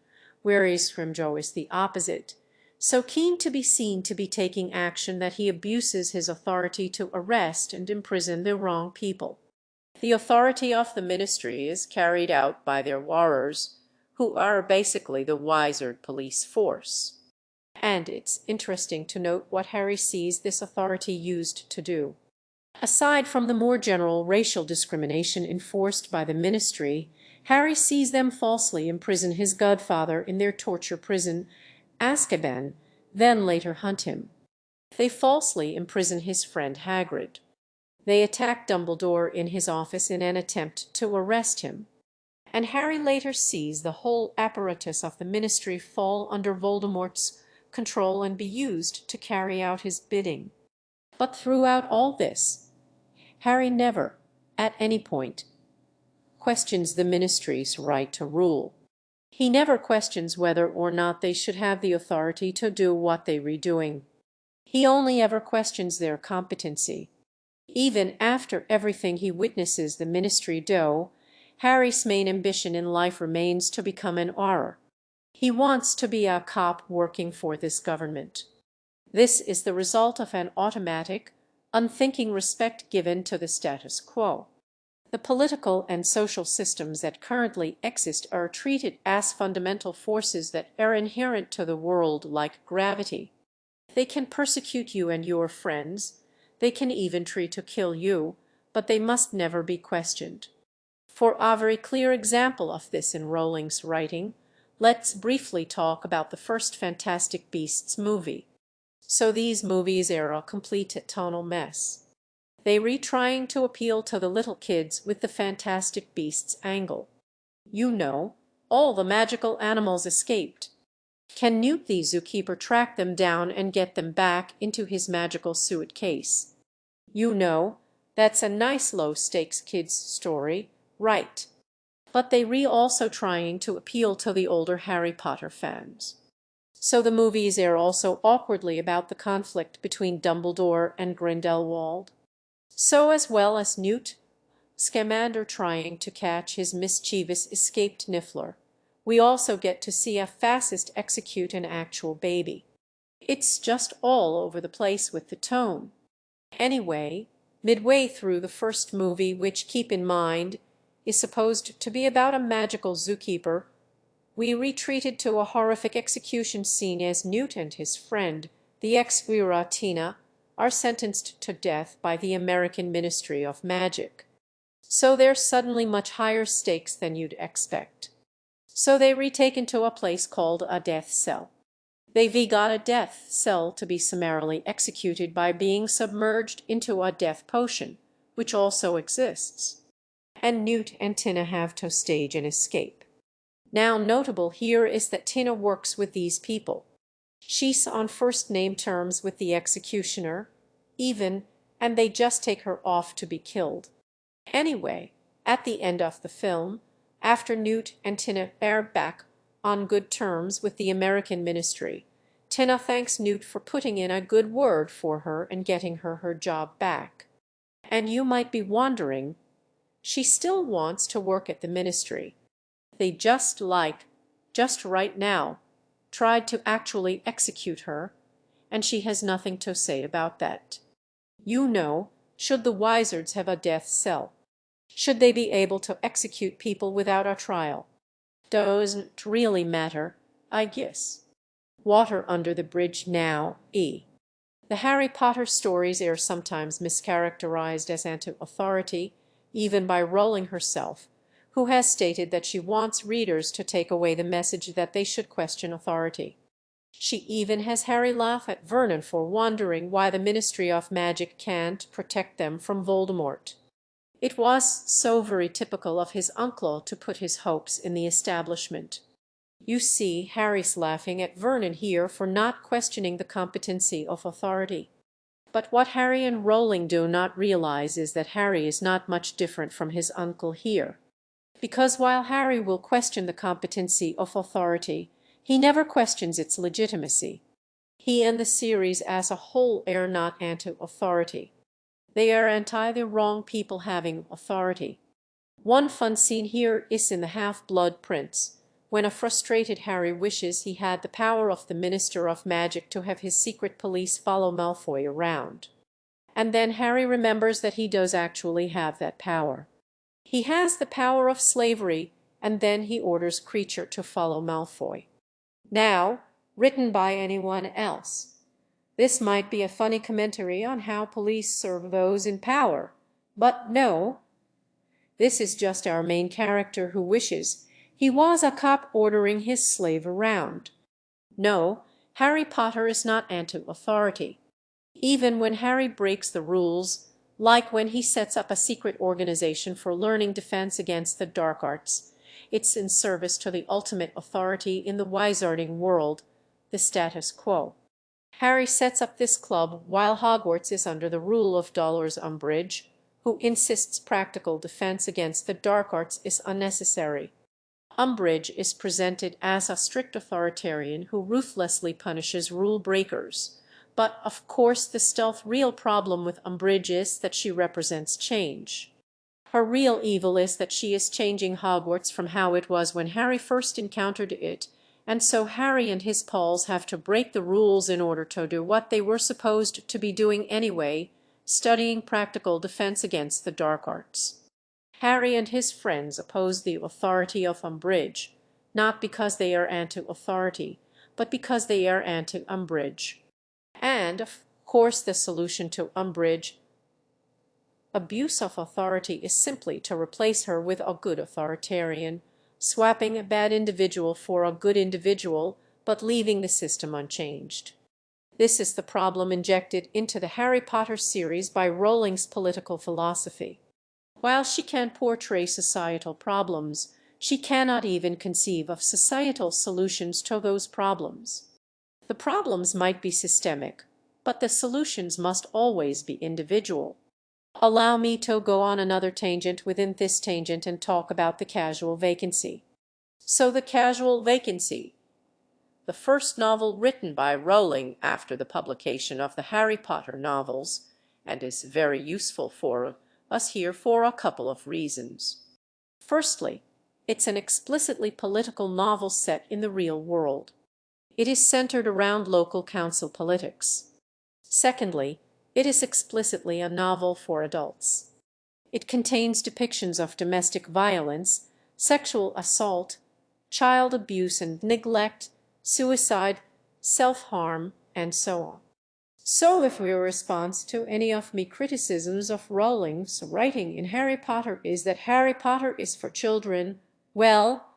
whereas Scrimgeour is the opposite, so keen to be seen to be taking action that he abuses his authority to arrest and imprison the wrong people. The authority of the ministry is carried out by their warriors, who are basically the wizard police force. And it's interesting to note what Harry sees this authority used to do. Aside from the more general racial discrimination enforced by the ministry, Harry sees them falsely imprison his godfather in their torture prison, Azkaban, then later hunt him. They falsely imprison his friend Hagrid. They attack Dumbledore in his office in an attempt to arrest him. And Harry later sees the whole apparatus of the ministry fall under Voldemort's control and be used to carry out his bidding. But throughout all this, Harry never, at any point, questions the ministry's right to rule. He never questions whether or not they should have the authority to do what they were doing. He only ever questions their competency. Even after everything he witnesses the ministry do, Harry's main ambition in life remains to become an Auror. He wants to be a cop working for this government. This is the result of an automatic, unthinking respect given to the status quo. The political and social systems that currently exist are treated as fundamental forces that are inherent to the world, like gravity. They can persecute you and your friends, they can even try to kill you, but they must never be questioned. For a very clear example of this in Rowling's writing, let's briefly talk about the first Fantastic Beasts movie. So these movies are a complete tonal mess. They were trying to appeal to the little kids with the Fantastic Beasts angle. You know, all the magical animals escaped. Can Newt the zookeeper track them down and get them back into his magical suitcase? You know, that's a nice low-stakes kids story, right? But they were also trying to appeal to the older Harry Potter fans. So the movies air also awkwardly about the conflict between Dumbledore and Grindelwald. So as well as Newt Scamander trying to catch his mischievous escaped Niffler, we also get to see a fascist execute an actual baby. It's just all over the place with the tone. Anyway, midway through the first movie, which, keep in mind, is supposed to be about a magical zookeeper, we retreated to a horrific execution scene as Newt and his friend, the ex-Giratina, are sentenced to death by the American Ministry of Magic. So there's suddenly much higher stakes than you'd expect. So they retaken to a place called a death cell. They've got a death cell to be summarily executed by being submerged into a death potion, which also exists. And Newt and Tina have to stage an escape. Now notable here is that Tina works with these people. She's on first-name terms with the executioner, even, and they just take her off to be killed. Anyway, at the end of the film, after Newt and Tina are back on good terms with the American ministry, Tina thanks Newt for putting in a good word for her and getting her job back. And you might be wondering, she still wants to work at the ministry. They just right now, tried to actually execute her, and she has nothing to say about that. You know, should the wizards have a death cell? Should they be able to execute people without a trial? Doesn't really matter, I guess. Water under the bridge now, The Harry Potter stories are sometimes mischaracterized as anti-authority, even by Rowling herself, who has stated that she wants readers to take away the message that they should question authority. She even has Harry laugh at Vernon for wondering why the Ministry of Magic can't protect them from Voldemort. It was so very typical of his uncle to put his hopes in the establishment. You see, Harry's laughing at Vernon here for not questioning the competency of authority. But what Harry and Rowling do not realize is that Harry is not much different from his uncle here. Because while Harry will question the competency of authority, he never questions its legitimacy. He and the series as a whole are not anti-authority. They are anti the wrong people having authority. One fun scene here is in The Half-Blood Prince, when a frustrated Harry wishes he had the power of the Minister of Magic to have his secret police follow Malfoy around. And then Harry remembers that he does actually have that power. He has the power of slavery, and then he orders Creature to follow Malfoy. Now, written by anyone else. This might be a funny commentary on how police serve those in power, but no. This is just our main character who wishes he was a cop ordering his slave around. No, Harry Potter is not anti-authority. Even when Harry breaks the rules, like when he sets up a secret organization for learning defense against the dark arts, it's in service to the ultimate authority in the wizarding world, the status quo. Harry sets up this club while Hogwarts is under the rule of Dolores Umbridge, who insists practical defense against the dark arts is unnecessary. Umbridge is presented as a strict authoritarian who ruthlessly punishes rule breakers. But, of course, the stealth real problem with Umbridge is that she represents change. Her real evil is that she is changing Hogwarts from how it was when Harry first encountered it, and so Harry and his pals have to break the rules in order to do what they were supposed to be doing anyway, studying practical defense against the dark arts. Harry and his friends oppose the authority of Umbridge, not because they are anti-authority, but because they are anti-Umbridge. And, of course, the solution to Umbridge abuse of authority is simply to replace her with a good authoritarian, swapping a bad individual for a good individual, but leaving the system unchanged. This is the problem injected into the Harry Potter series by Rowling's political philosophy. While she can portray societal problems, she cannot even conceive of societal solutions to those problems. The problems might be systemic, but the solutions must always be individual. Allow me to go on another tangent within this tangent and talk about the casual vacancy. So the casual vacancy. the first novel written by Rowling after the publication of the Harry Potter novels, and is very useful for us here for a couple of reasons. Firstly, it's an explicitly political novel set in the real world. It is centered around local council politics. Secondly, it is explicitly a novel for adults. It contains depictions of domestic violence, sexual assault, child abuse and neglect, suicide, self-harm, and so on. So if your response to any of me criticisms of Rowling's writing in Harry Potter is that Harry Potter is for children, well,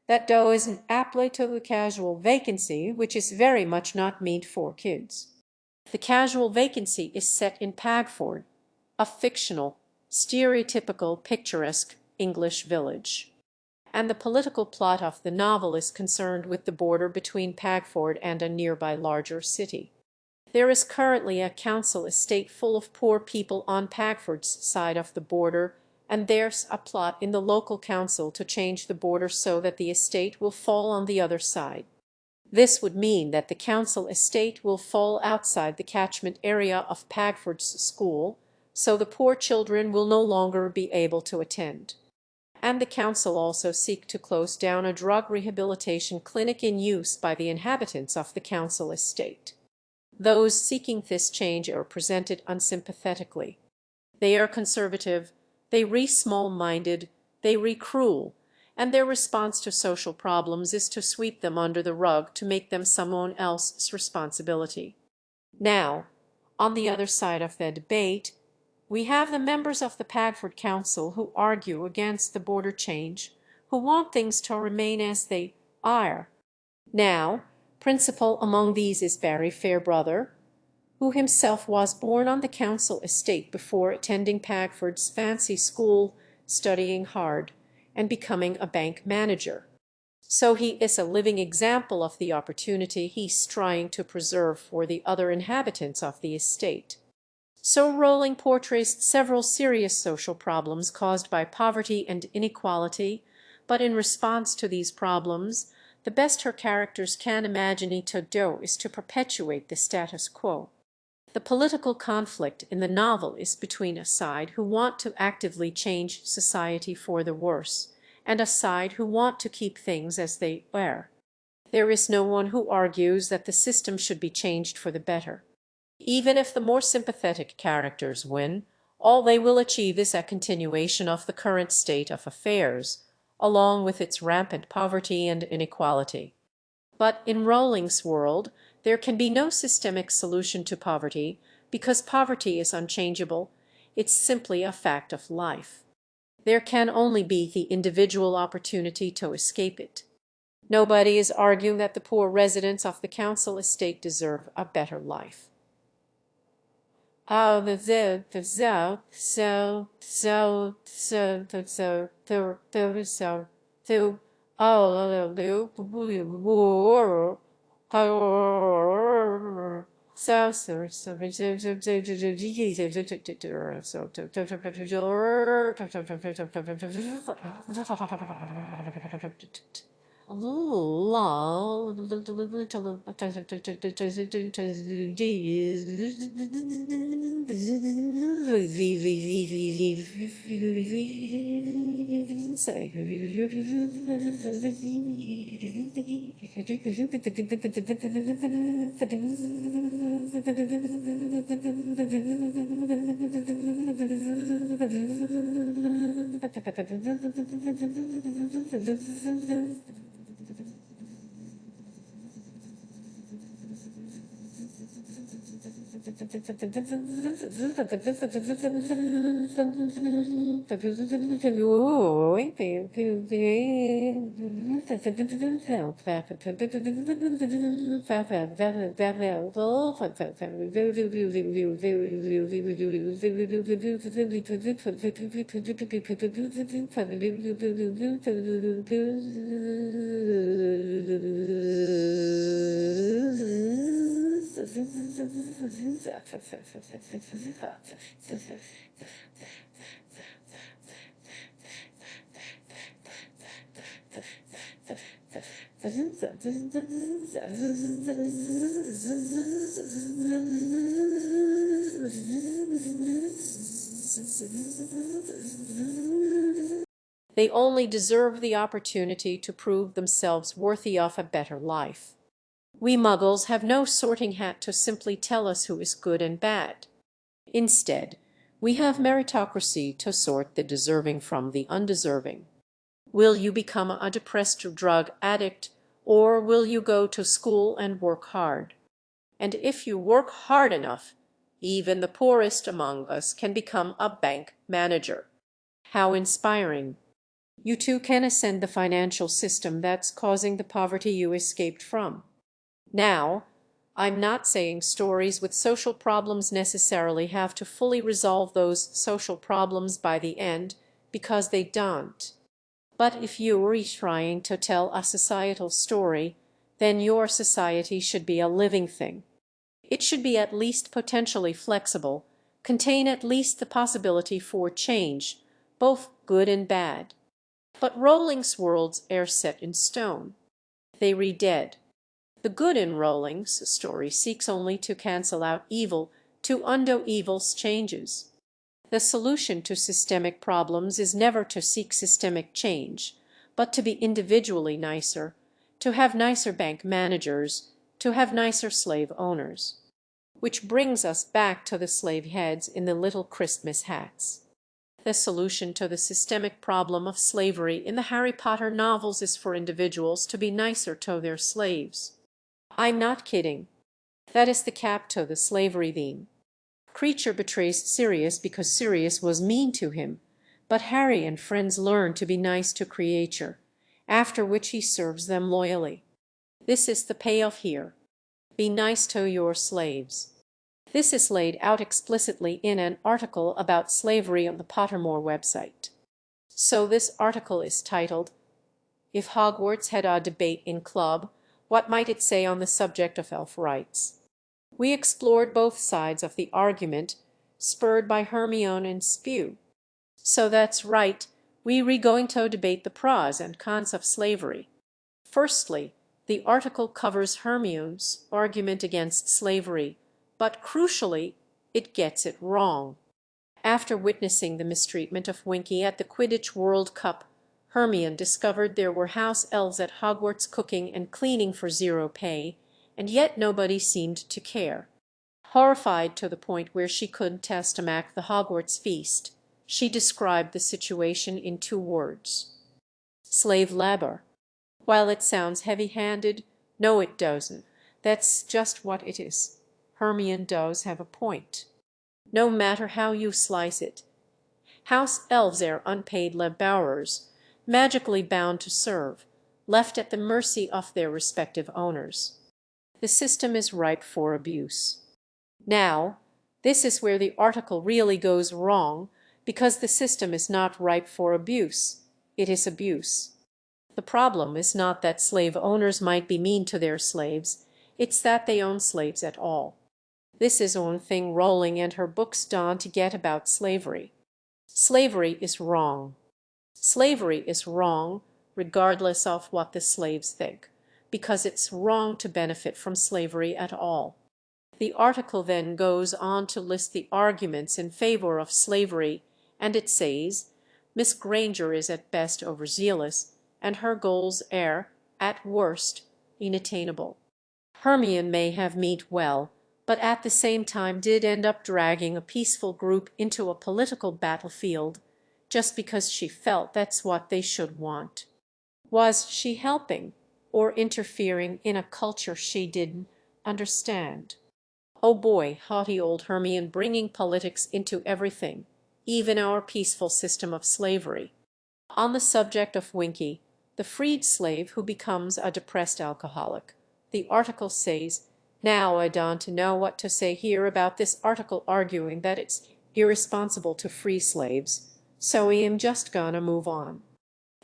that dough isn't aptly to the casual vacancy, which is very much not meant for kids. The casual vacancy is set in Pagford, a fictional, stereotypical, picturesque English village. And the political plot of the novel is concerned with the border between Pagford and a nearby larger city. There is currently a council estate full of poor people on Pagford's side of the border, and there's a plot in the local council to change the border so that the estate will fall on the other side. This would mean that the council estate will fall outside the catchment area of Pagford's school, so the poor children will no longer be able to attend. And the council also seek to close down a drug rehabilitation clinic in use by the inhabitants of the council estate. Those seeking this change are presented unsympathetically. They are conservative, they re-small-minded, they re-cruel, and their response to social problems is to sweep them under the rug to make them someone else's responsibility. Now, on the other side of the debate, we have the members of the Pagford Council who argue against the border change, who want things to remain as they are. Now, principal among these is Barry Fairbrother, who himself was born on the council estate before attending Pagford's fancy school, studying hard, and becoming a bank manager. So he is a living example of the opportunity he's trying to preserve for the other inhabitants of the estate. So Rowling portrays several serious social problems caused by poverty and inequality, but in response to these problems, the best her characters can imagine to do is to perpetuate the status quo. The political conflict in the novel is between a side who want to actively change society for the worse, and a side who want to keep things as they were. There is no one who argues that the system should be changed for the better. Even if the more sympathetic characters win, all they will achieve is a continuation of the current state of affairs, along with its rampant poverty and inequality. But in Rowling's world, there can be no systemic solution to poverty, because poverty is unchangeable. It's simply a fact of life. There can only be the individual opportunity to escape it. Nobody is arguing that the poor residents of the council estate deserve a better life. Oh, They only deserve the opportunity to prove themselves worthy of a better life. We Muggles have no sorting hat to simply tell us who is good and bad. Instead, we have meritocracy to sort the deserving from the undeserving. Will you become a depressed drug addict, or will you go to school and work hard? And if you work hard enough, even the poorest among us can become a bank manager. How inspiring! You too can ascend the financial system that's causing the poverty you escaped from. Now, I'm not saying stories with social problems necessarily have to fully resolve those social problems by the end, because they don't. But if you're trying to tell a societal story, then your society should be a living thing. It should be at least potentially flexible, contain at least the possibility for change, both good and bad. But Rowling's worlds are set in stone. They read dead. The good in Rowling's story seeks only to cancel out evil, to undo evil's changes. The solution to systemic problems is never to seek systemic change, but to be individually nicer, to have nicer bank managers, to have nicer slave owners. Which brings us back to the slave heads in the little Christmas hats. The solution to the systemic problem of slavery in the Harry Potter novels is for individuals to be nicer to their slaves. I'm not kidding. That is the cap to the slavery theme. Creature betrays Sirius because Sirius was mean to him, but Harry and friends learn to be nice to Creature, after which he serves them loyally. This is the payoff here. Be nice to your slaves. This is laid out explicitly in an article about slavery on the Pottermore website. So this article is titled, "If Hogwarts Had a Debate in Club, What Might It Say on the Subject of Elf Rights?" We explored both sides of the argument, spurred by Hermione and Spew. So that's right, we're going to debate the pros and cons of slavery. Firstly, the article covers Hermione's argument against slavery, but crucially, it gets it wrong. After witnessing the mistreatment of Winky at the Quidditch World Cup, Hermione discovered there were house elves at Hogwarts cooking and cleaning for zero pay, and yet nobody seemed to care. Horrified to the point where she couldn't stomach the Hogwarts feast, she described the situation in 2 words. Slave labor. While it sounds heavy-handed, no it doesn't. That's just what it is. Hermione does have a point. No matter how you slice it. House elves are unpaid labourers, magically bound to serve, left at the mercy of their respective owners. The system is ripe for abuse. Now, this is where the article really goes wrong, because the system is not ripe for abuse. It is abuse. The problem is not that slave owners might be mean to their slaves, it's that they own slaves at all. This is one thing Rowling and her books don't get about slavery. Slavery is wrong. Slavery is wrong, regardless of what the slaves think, because it's wrong to benefit from slavery at all. The article then goes on to list the arguments in favor of slavery, and it says, Miss Granger is at best overzealous, and her goals are, at worst, inattainable. Hermione may have meant well, but at the same time did end up dragging a peaceful group into a political battlefield, just because she felt that's what they should want. Was she helping, or interfering in a culture she didn't understand? Oh boy, haughty old Hermione bringing politics into everything, even our peaceful system of slavery. On the subject of Winky, the freed slave who becomes a depressed alcoholic, the article says, now I don't know what to say here about this article arguing that it's irresponsible to free slaves, so I am just gonna move on.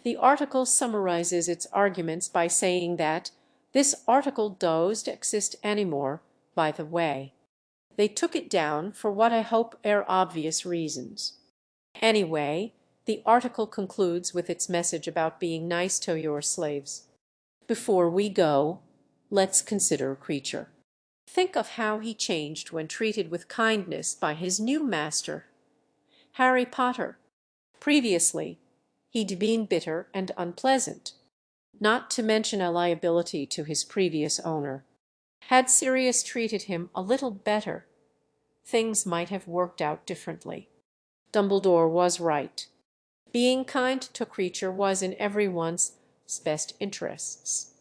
The article summarizes its arguments by saying that this article doesn't exist anymore, by the way. They took it down for what I hope are obvious reasons. Anyway, the article concludes with its message about being nice to your slaves. Before we go, let's consider Creature. Think of how he changed when treated with kindness by his new master, Harry Potter. Previously, he'd been bitter and unpleasant, not to mention a liability to his previous owner. Had Sirius treated him a little better, things might have worked out differently. Dumbledore was right. Being kind to Creature was in everyone's best interests.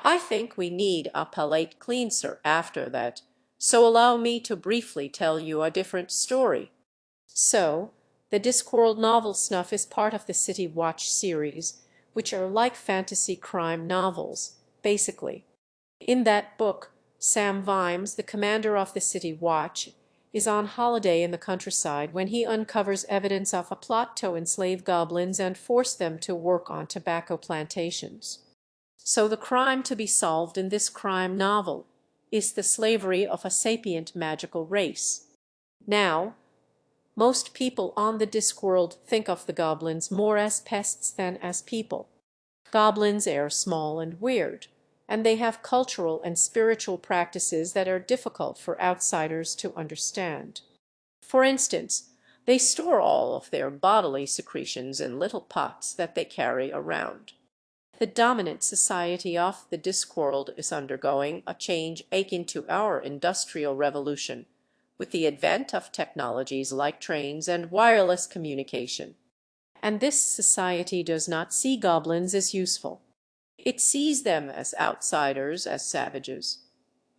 I think we need a palate cleanser after that, so allow me to briefly tell you a different story. So, the Discworld novel Snuff is part of the City Watch series, which are like fantasy crime novels, basically. In that book, Sam Vimes, the commander of the City Watch, is on holiday in the countryside when he uncovers evidence of a plot to enslave goblins and force them to work on tobacco plantations. So the crime to be solved in this crime novel is the slavery of a sapient magical race. Now, most people on the Discworld think of the goblins more as pests than as people. Goblins are small and weird, and they have cultural and spiritual practices that are difficult for outsiders to understand. For instance, they store all of their bodily secretions in little pots that they carry around. The dominant society of the Discworld is undergoing a change akin to our industrial revolution, with the advent of technologies like trains and wireless communication. And this society does not see goblins as useful. It sees them as outsiders, as savages,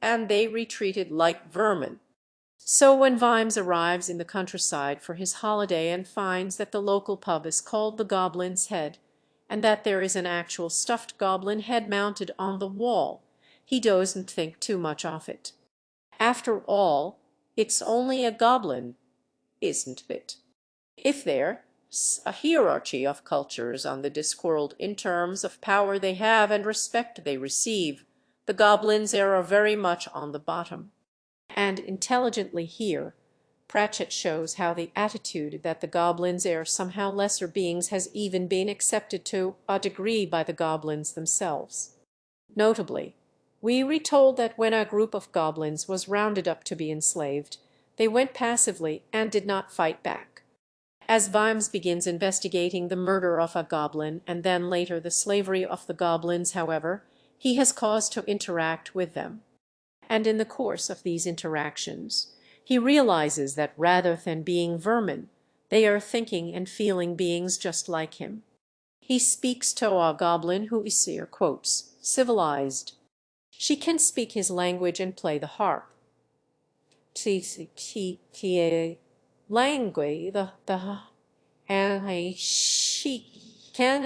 and they retreated like vermin. So when Vimes arrives in the countryside for his holiday and finds that the local pub is called the Goblin's Head, and that there is an actual stuffed goblin head mounted on the wall, he doesn't think too much of it. After all, it's only a goblin, isn't it? If there's a hierarchy of cultures on the Discworld in terms of power they have and respect they receive, the goblins are very much on the bottom. And intelligently here, Pratchett shows how the attitude that the goblins are somehow lesser beings has even been accepted to a degree by the goblins themselves. Notably, we are told that when a group of goblins was rounded up to be enslaved, they went passively and did not fight back. As Vimes begins investigating the murder of a goblin and then later the slavery of the goblins, however, he has cause to interact with them. And in the course of these interactions, he realizes that rather than being vermin, they are thinking and feeling beings just like him. He speaks to a goblin who is, here quotes, civilized. She can speak his language and play the harp. Language, and she can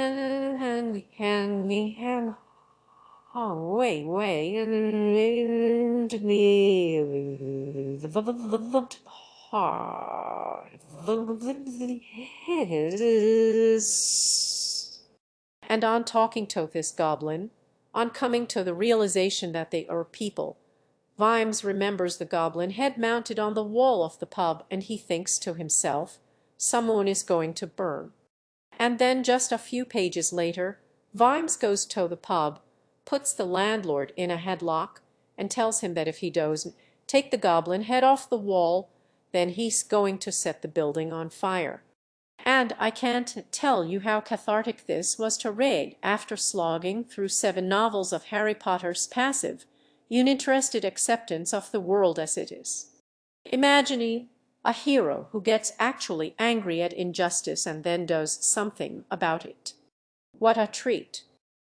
oh, wait. And on talking to this goblin, on coming to the realization that they are people, Vimes remembers the goblin head mounted on the wall of the pub, and he thinks to himself, someone is going to burn. And then just a few pages later, Vimes goes to the pub, puts the landlord in a headlock, and tells him that if he doesn't take the goblin head off the wall, then he's going to set the building on fire. And I can't tell you how cathartic this was to read after slogging through 7 novels of Harry Potter's passive, uninterested acceptance of the world as it is. Imagining a hero who gets actually angry at injustice and then does something about it. What a treat!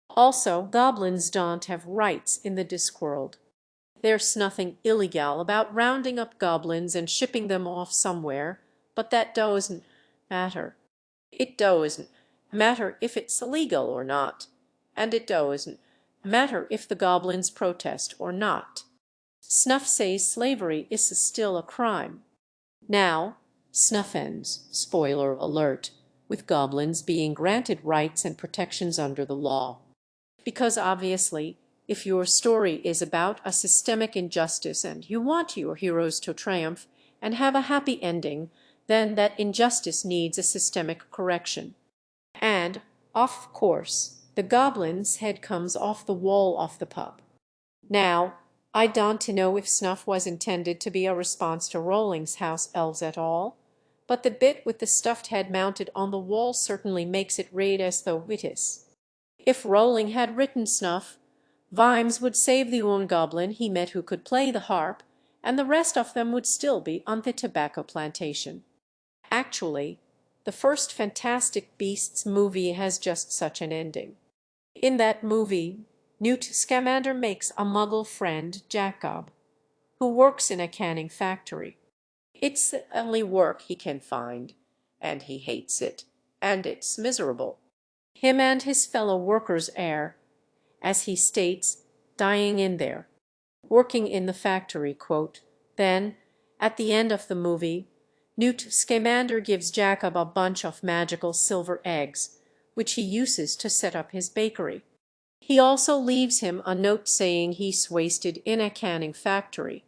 Also, goblins don't have rights in the Discworld. There's nothing illegal about rounding up goblins and shipping them off somewhere, but that doesn't matter. It doesn't matter if it's illegal or not, and it doesn't matter if the goblins protest or not. Snuff says slavery is still a crime. Now, Snuff ends, spoiler alert, with goblins being granted rights and protections under the law. Because obviously, if your story is about a systemic injustice and you want your heroes to triumph and have a happy ending, then that injustice needs a systemic correction. And, of course, The goblin's head comes off the wall of the pub. Now, I don't know if snuff was intended to be a response to Rowling's house elves at all, but the bit with the stuffed head mounted on the wall certainly makes it read as though it is. If Rowling had written snuff, Vimes would save the one goblin he met who could play the harp, and the rest of them would still be on the tobacco plantation. Actually, the first Fantastic Beasts movie has just such an ending. In that movie, Newt Scamander makes a Muggle friend, Jacob, who works in a canning factory. It's the only work he can find, and he hates it, and it's miserable. Him and his fellow workers are, as he states, dying in there, working in the factory, quote. Then, at the end of the movie, Newt Scamander gives Jacob a bunch of magical silver eggs, which he uses to set up his bakery. He also leaves him a note saying he's wasted in a canning factory.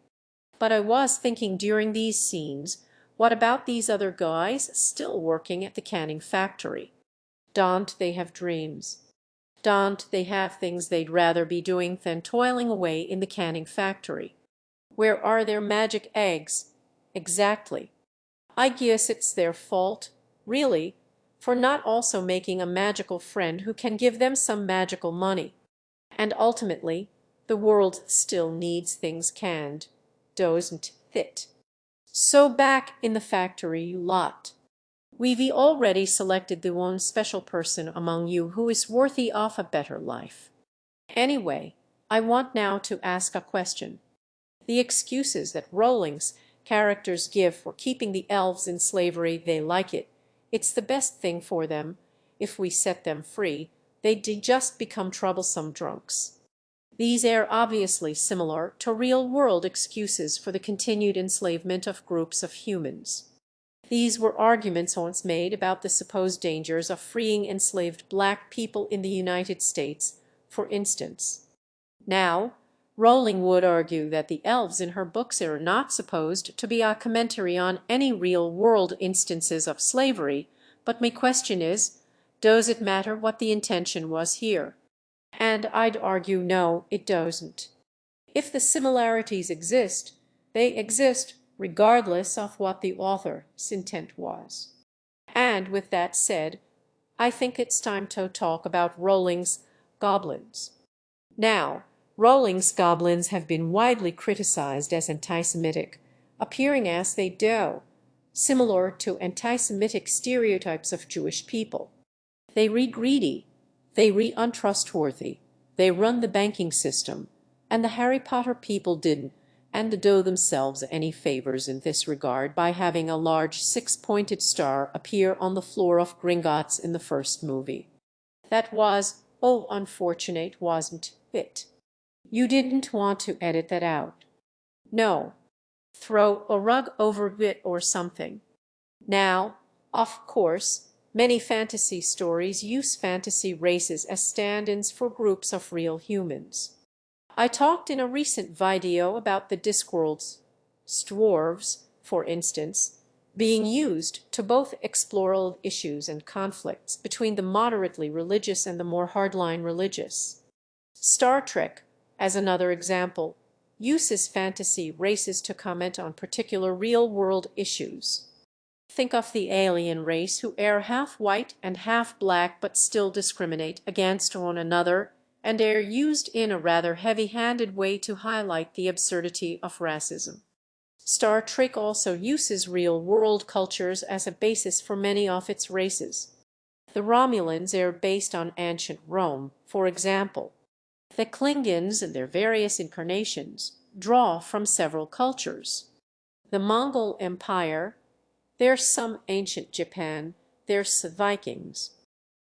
But I was thinking during these scenes, what about these other guys still working at the canning factory? Don't they have dreams? Don't they have things they'd rather be doing than toiling away in the canning factory? Where are their magic eggs? Exactly. I guess it's their fault, really, for not also making a magical friend who can give them some magical money. And ultimately, the world still needs things canned, doesn't it? So back in the factory lot. We've already selected the one special person among you who is worthy of a better life. Anyway, I want now to ask a question. The excuses that Rowling's characters give for keeping the elves in slavery, they like it. It's the best thing for them. If we set them free, they'd just become troublesome drunks. These are obviously similar to real-world excuses for the continued enslavement of groups of humans. These were arguments once made about the supposed dangers of freeing enslaved black people in the United States, for instance. Now, Rowling would argue that the elves in her books are not supposed to be a commentary on any real-world instances of slavery, but my question is, does it matter what the intention was here? And I'd argue no, it doesn't. If the similarities exist, they exist regardless of what the author's intent was. And with that said, I think it's time to talk about Rowling's goblins. Now, Rowling's goblins have been widely criticized as anti-Semitic, appearing as they do, similar to anti-Semitic stereotypes of Jewish people. They read greedy, they read untrustworthy, they run the banking system, and the Harry Potter people didn't and do themselves any favors in this regard by having a large six-pointed star appear on the floor of Gringotts in the first movie. That was, oh, unfortunate, wasn't it? You didn't want to edit that out. No. Throw a rug over it or something. Now, of course, many fantasy stories use fantasy races as stand-ins for groups of real humans. I talked in a recent video about the Discworld's dwarves, for instance, being used to both explore old issues and conflicts between the moderately religious and the more hardline religious. Star Trek, as another example, uses fantasy races to comment on particular real-world issues. Think of the alien race who are half white and half black but still discriminate against one another, and are used in a rather heavy-handed way to highlight the absurdity of racism. Star Trek also uses real-world cultures as a basis for many of its races. The Romulans are based on ancient Rome, for example. The Klingons and their various incarnations draw from several cultures. The Mongol Empire, there's some ancient Japan, there's Vikings.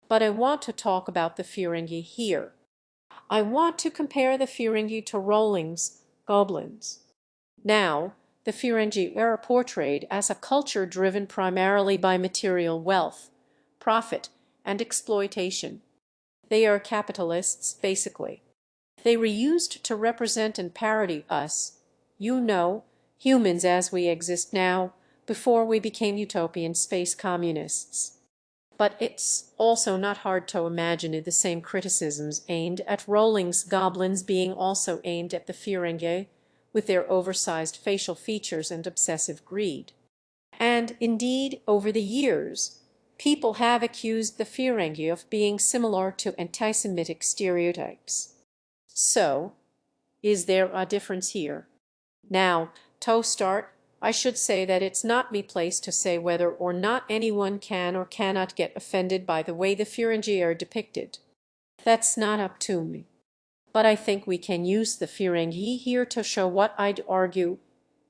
But I want to talk about the Ferengi here. I want to compare the Ferengi to Rowling's goblins. Now, the Ferengi are portrayed as a culture driven primarily by material wealth, profit, and exploitation. They are capitalists, basically. They were used to represent and parody us, humans as we exist now, before we became utopian space communists. But it's also not hard to imagine the same criticisms aimed at Rowling's goblins being also aimed at the Ferengi, with their oversized facial features and obsessive greed. And indeed, over the years, people have accused the Ferengi of being similar to anti-Semitic stereotypes. So, is there a difference here? Now, to start, I should say that it's not me place to say whether or not anyone can or cannot get offended by the way the Ferengi are depicted. That's not up to me. But I think we can use the Ferengi here to show what I'd argue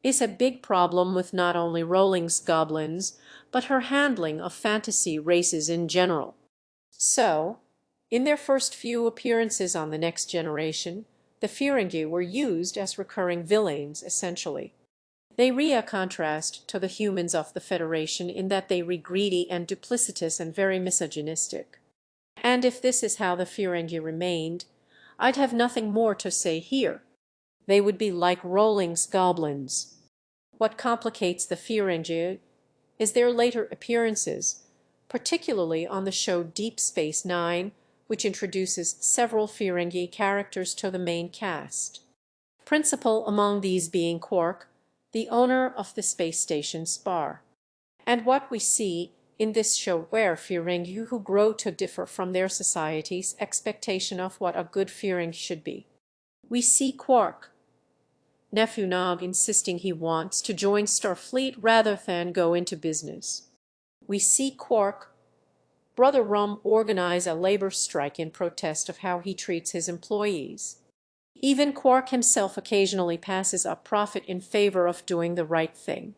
is a big problem with not only Rowling's goblins, but her handling of fantasy races in general. So, in their first few appearances on the Next Generation, the Ferengi were used as recurring villains, essentially. They contrast to the humans of the Federation in that they were greedy and duplicitous and very misogynistic. And if this is how the Ferengi remained, I'd have nothing more to say here. They would be like Rowling's goblins. What complicates the Ferengi is their later appearances, particularly on the show Deep Space Nine, which introduces several Ferengi characters to the main cast. Principal among these being Quark, the owner of the space station Spar. And what we see in this show where Ferengi who grow to differ from their society's expectation of what a good Ferengi should be. We see Quark, nephew Nog, insisting he wants to join Starfleet rather than go into business. We see Quark, brother Rum, organize a labor strike in protest of how he treats his employees. Even Quark himself occasionally passes up profit in favor of doing the right thing.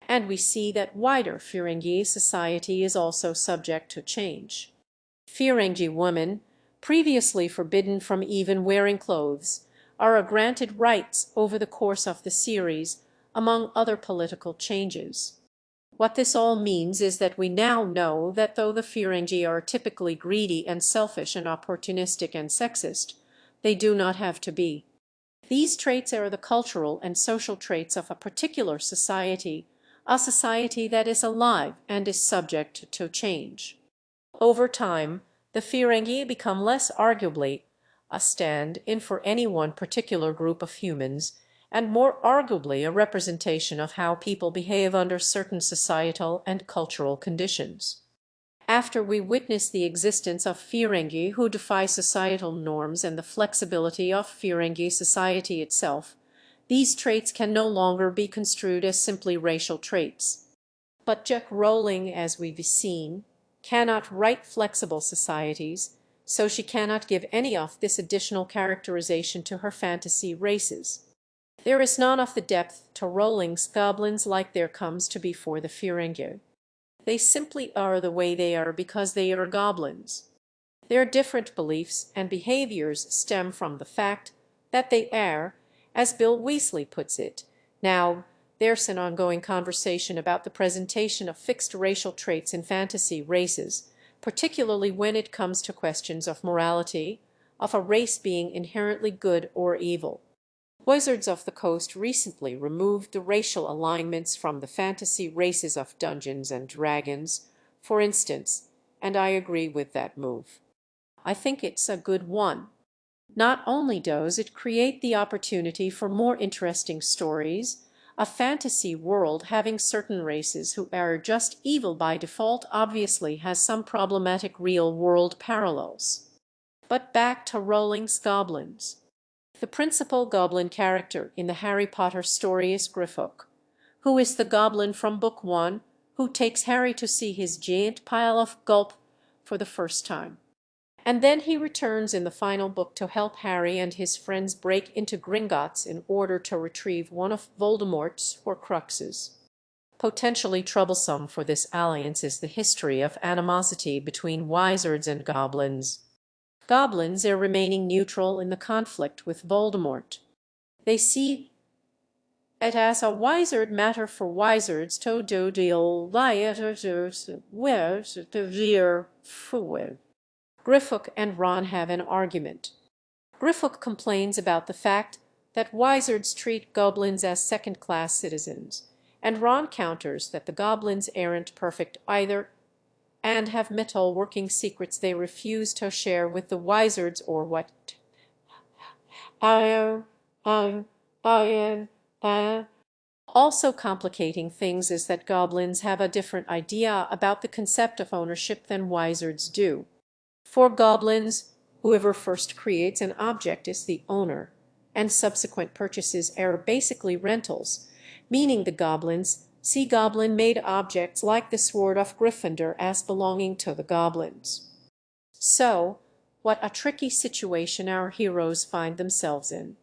And we see that wider Ferengi society is also subject to change. Ferengi women, previously forbidden from even wearing clothes, are granted rights over the course of the series, among other political changes. What this all means is that we now know that though the Ferengi are typically greedy and selfish and opportunistic and sexist, they do not have to be. These traits are the cultural and social traits of a particular society, a society that is alive and is subject to change. Over time, the Ferengi become less arguably a stand-in for any one particular group of humans, and more arguably a representation of how people behave under certain societal and cultural conditions. After we witness the existence of Ferengi who defy societal norms and the flexibility of Ferengi society itself, these traits can no longer be construed as simply racial traits. But J.K. Rowling, as we've seen, cannot write flexible societies, so she cannot give any of this additional characterization to her fantasy races. There is none of the depth to Rowling's goblins like there comes to be for the Ferengi. They simply are the way they are because they are goblins. Their different beliefs and behaviors stem from the fact that they are, as Bill Weasley puts it. Now, there's an ongoing conversation about the presentation of fixed racial traits in fantasy races, particularly when it comes to questions of morality, of a race being inherently good or evil. Wizards of the Coast recently removed the racial alignments from the fantasy races of Dungeons and Dragons, for instance, and I agree with that move. I think it's a good one. Not only does it create the opportunity for more interesting stories, a fantasy world having certain races who are just evil by default obviously has some problematic real-world parallels. But back to Rowling's goblins. The principal goblin character in the Harry Potter story is Griffock, who is the goblin from Book 1 who takes Harry to see his giant pile of gulp for the first time. And then he returns in the final book to help Harry and his friends break into Gringotts in order to retrieve one of Voldemort's Horcruxes. Potentially troublesome for this alliance is the history of animosity between wizards and goblins. Goblins are remaining neutral in the conflict with Voldemort. They see it as a wizard matter for wizards to do deal Griffock and Ron have an argument. Griffock complains about the fact that wizards treat goblins as second-class citizens, and Ron counters that the goblins aren't perfect either, and have metal-working secrets they refuse to share with the wizards or what also complicating things is that goblins have a different idea about the concept of ownership than wizards do. For goblins, whoever first creates an object is the owner, and subsequent purchases are basically rentals, meaning the goblins see goblin-made objects like the sword of Gryffindor as belonging to the goblins. So, what a tricky situation our heroes find themselves in.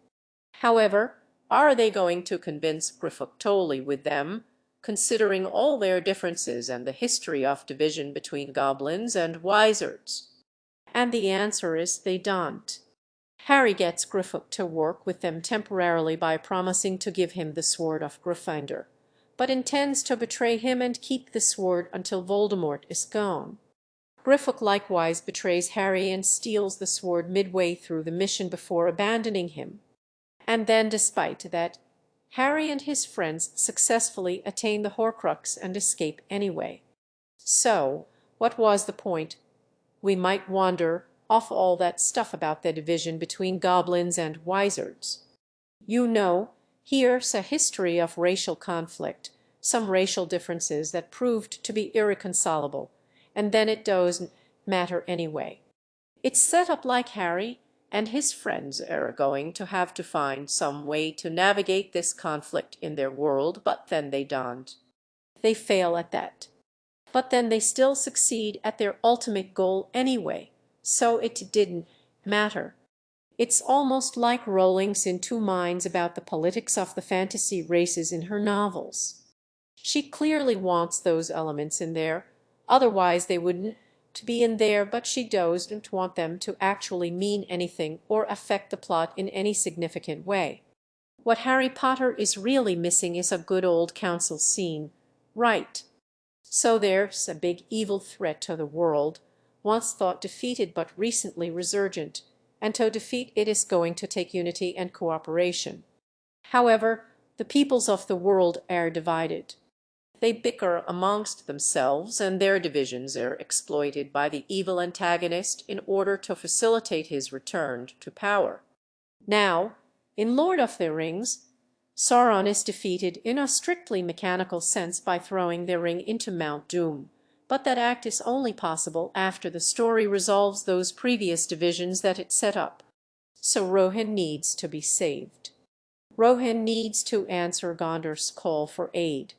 However, are they going to convince Gryffindor with them, considering all their differences and the history of division between goblins and wizards? And the answer is they don't. Harry gets Gryffindor to work with them temporarily by promising to give him the sword of Gryffindor, but intends to betray him and keep the sword until Voldemort is gone. Gryffindor likewise betrays Harry and steals the sword midway through the mission before abandoning him. And then, despite that, Harry and his friends successfully attain the Horcrux and escape anyway. So, what was the point, we might wonder, of all that stuff about the division between goblins and wizards? You know, here's a history of racial conflict, some racial differences that proved to be irreconcilable, and then it doesn't matter anyway. It's set up like Harry and his friends are going to have to find some way to navigate this conflict in their world, but then they don't. They fail at that. But then they still succeed at their ultimate goal anyway, so it didn't matter. It's almost like Rowling's in two minds about the politics of the fantasy races in her novels. She clearly wants those elements in there, otherwise they wouldn't to be in there, but she doesn't want them to actually mean anything or affect the plot in any significant way. What Harry Potter is really missing is a good old council scene, right? So there's a big evil threat to the world, once thought defeated but recently resurgent, and to defeat it is going to take unity and cooperation. However, the peoples of the world are divided. They bicker amongst themselves, and their divisions are exploited by the evil antagonist in order to facilitate his return to power. Now, in Lord of the Rings, Sauron is defeated in a strictly mechanical sense by throwing the ring into Mount Doom, but that act is only possible after the story resolves those previous divisions that it set up. So Rohan needs to be saved. Rohan needs to answer Gondor's call for aid.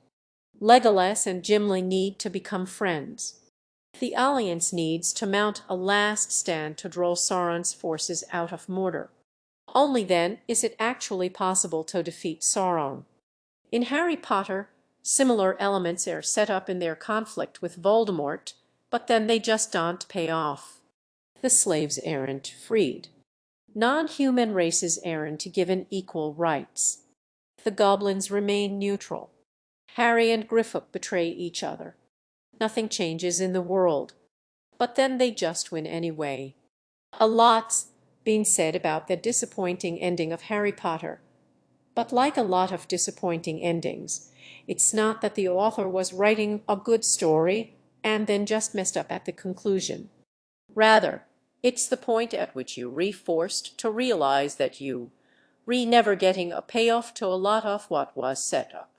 Legolas and Gimli need to become friends. The Alliance needs to mount a last stand to draw Sauron's forces out of Mordor. Only then is it actually possible to defeat Sauron. In Harry Potter, similar elements are set up in their conflict with Voldemort, but then they just don't pay off. The slaves aren't freed. Non-human races aren't given equal rights. The goblins remain neutral. Harry and Gryffindor betray each other. Nothing changes in the world. But then they just win anyway. A lot's been said about the disappointing ending of Harry Potter. But like a lot of disappointing endings, it's not that the author was writing a good story and then just messed up at the conclusion. Rather, it's the point at which you forced to realize that you never getting a payoff to a lot of what was set up.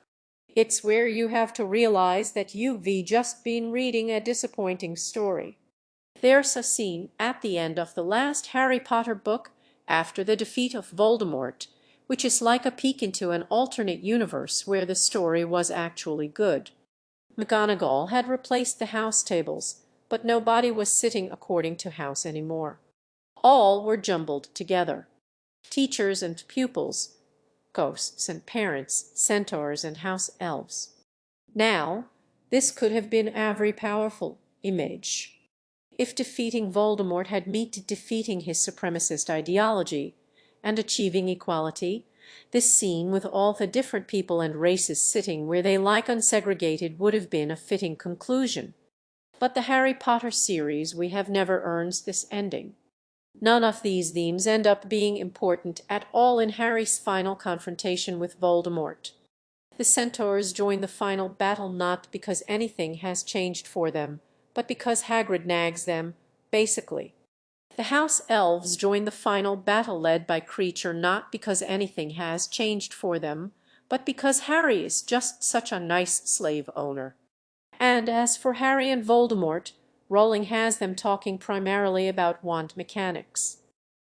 It's where you have to realize that you've just been reading a disappointing story. There's a scene at the end of the last Harry Potter book after the defeat of Voldemort, which is like a peek into an alternate universe where the story was actually good. McGonagall had replaced the house tables, but nobody was sitting according to house anymore. All were jumbled together. Teachers and pupils, ghosts and parents, centaurs and house elves. Now, this could have been a very powerful image. If defeating Voldemort had meant defeating his supremacist ideology and achieving equality, this scene with all the different people and races sitting where they like unsegregated would have been a fitting conclusion. But the Harry Potter series we have never earned this ending. None of these themes end up being important at all in Harry's final confrontation with Voldemort. The centaurs join the final battle not because anything has changed for them, but because Hagrid nags them, basically. The house elves join the final battle led by Creature not because anything has changed for them, but because Harry is just such a nice slave owner. And as for Harry and Voldemort, Rowling has them talking primarily about wand mechanics.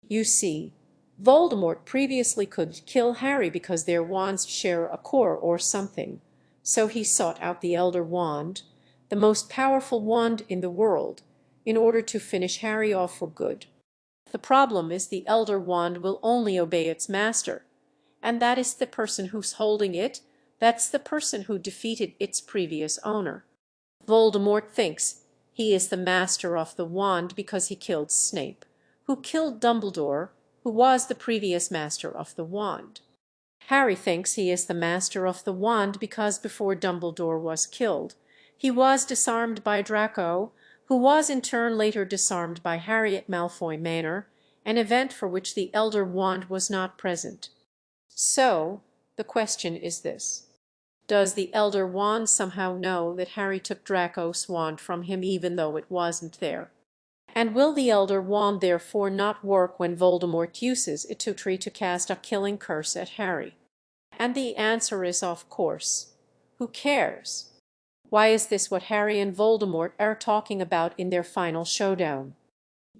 You see, Voldemort previously could kill Harry because their wands share a core or something, so he sought out the Elder Wand, the most powerful wand in the world, in order to finish Harry off for good. The problem is the Elder Wand will only obey its master, and that is the person who's holding it, that's the person who defeated its previous owner. Voldemort thinks he is the master of the wand because he killed Snape, who killed Dumbledore, who was the previous master of the wand. Harry thinks he is the master of the wand because before Dumbledore was killed, he was disarmed by Draco, who was in turn later disarmed by Harry at Malfoy Manor, an event for which the Elder Wand was not present. So, the question is this. Does the Elder Wand somehow know that Harry took Draco's wand from him even though it wasn't there? And will the Elder Wand therefore not work when Voldemort uses it to cast a killing curse at Harry? And the answer is of course. Who cares? Why is this what Harry and Voldemort are talking about in their final showdown?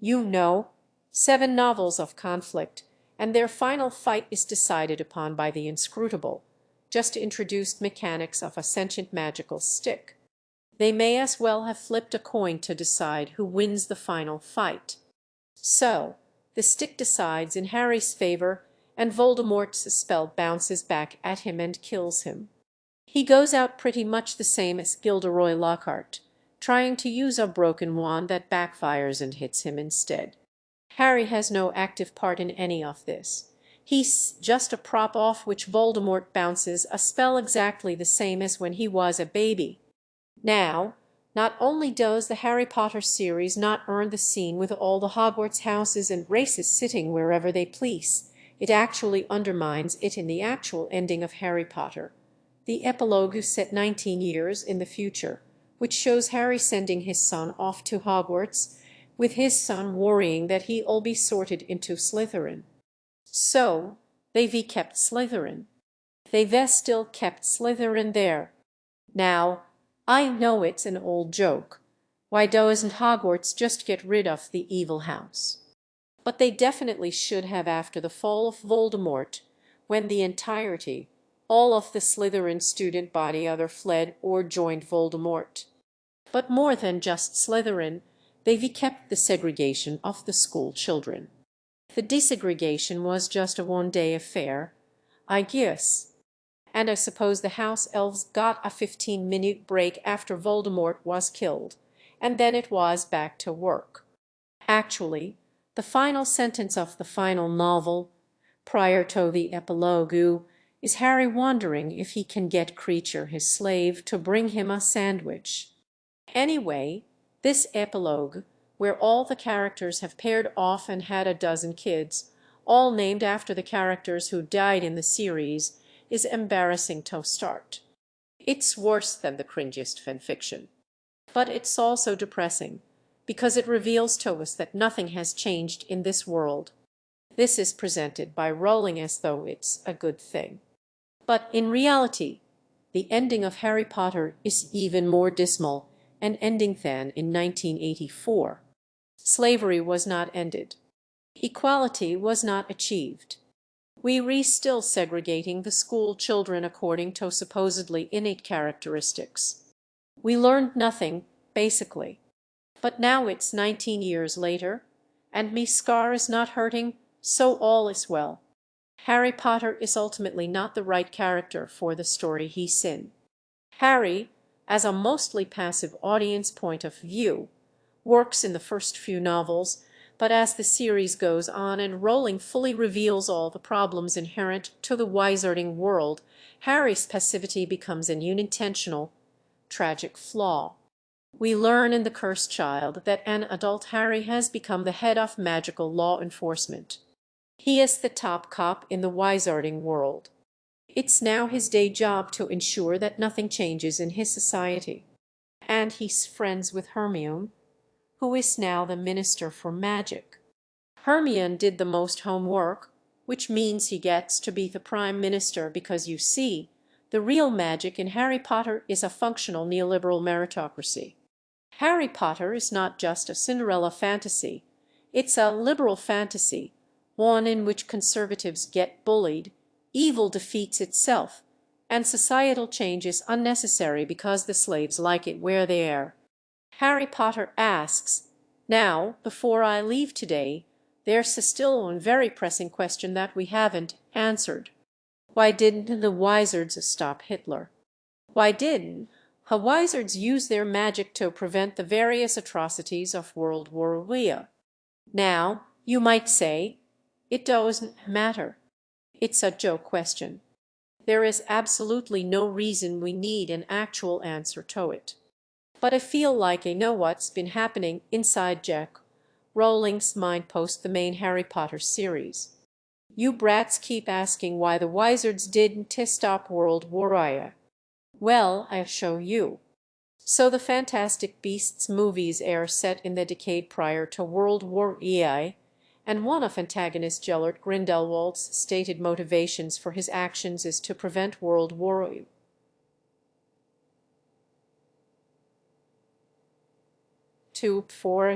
You know, 7 novels of conflict, and their final fight is decided upon by the inscrutable, just introduced mechanics of a sentient magical stick. They may as well have flipped a coin to decide who wins the final fight. So, the stick decides in Harry's favor, and Voldemort's spell bounces back at him and kills him. He goes out pretty much the same as Gilderoy Lockhart, trying to use a broken wand that backfires and hits him instead. Harry has no active part in any of this. He's just a prop off which Voldemort bounces a spell exactly the same as when he was a baby. Now, not only does the Harry Potter series not earn the scene with all the Hogwarts houses and races sitting wherever they please, it actually undermines it in the actual ending of Harry Potter. The epilogue is set 19 years in the future, which shows Harry sending his son off to Hogwarts, with his son worrying that he'll be sorted into Slytherin. So, they've kept Slytherin. They've still kept Slytherin there. Now, I know it's an old joke. Why doesn't Hogwarts just get rid of the evil house? But they definitely should have after the fall of Voldemort, when the entirety, all of the Slytherin student body either fled or joined Voldemort. But more than just Slytherin, they've kept the segregation of the school children. The desegregation was just a one-day affair, I guess. And I suppose the house elves got a 15-minute break after Voldemort was killed, and then it was back to work. Actually, the final sentence of the final novel, prior to the epilogue, is Harry wondering if he can get Creature, his slave, to bring him a sandwich. Anyway, this epilogue, where all the characters have paired off and had a dozen kids, all named after the characters who died in the series, is embarrassing to start. It's worse than the cringiest fanfiction. But it's also depressing, because it reveals to us that nothing has changed in this world. This is presented by Rowling as though it's a good thing. But in reality, the ending of Harry Potter is even more dismal an ending than in 1984. Slavery was not ended. Equality was not achieved. We're still segregating the school children according to supposedly innate characteristics. We learned nothing, basically. But now it's 19 years later, and me scar is not hurting, so all is well. Harry Potter is ultimately not the right character for the story he's in. Harry, as a mostly passive audience point of view, works in the first few novels, but as the series goes on and Rowling fully reveals all the problems inherent to the wizarding world, Harry's passivity becomes an unintentional, tragic flaw. We learn in The Cursed Child that an adult Harry has become the head of magical law enforcement. He is the top cop in the wizarding world. It's now his day job to ensure that nothing changes in his society. and he's friends with Hermione, who is now the Minister for Magic. Hermione did the most homework, which means he gets to be the Prime Minister because you see, the real magic in Harry Potter is a functional neoliberal meritocracy. Harry Potter is not just a Cinderella fantasy, it's a liberal fantasy, one in which conservatives get bullied, evil defeats itself, and societal change is unnecessary because the slaves like it where they are. Harry Potter asks, now, before I leave today, there's still one very pressing question that we haven't answered. Why didn't the wizards stop Hitler? Why didn't the wizards use their magic to prevent the various atrocities of World War I? Now, you might say, it doesn't matter. It's a joke question. There is absolutely no reason we need an actual answer to it. But I feel like I know what's been happening inside Jack Rowling's mind post the main Harry Potter series. You brats keep asking why the wizards didn't stop World War I. Well, I'll show you. So the Fantastic Beasts movies are set in the decade prior to World War I, and one of antagonist Gellert Grindelwald's stated motivations for his actions is to prevent World War I.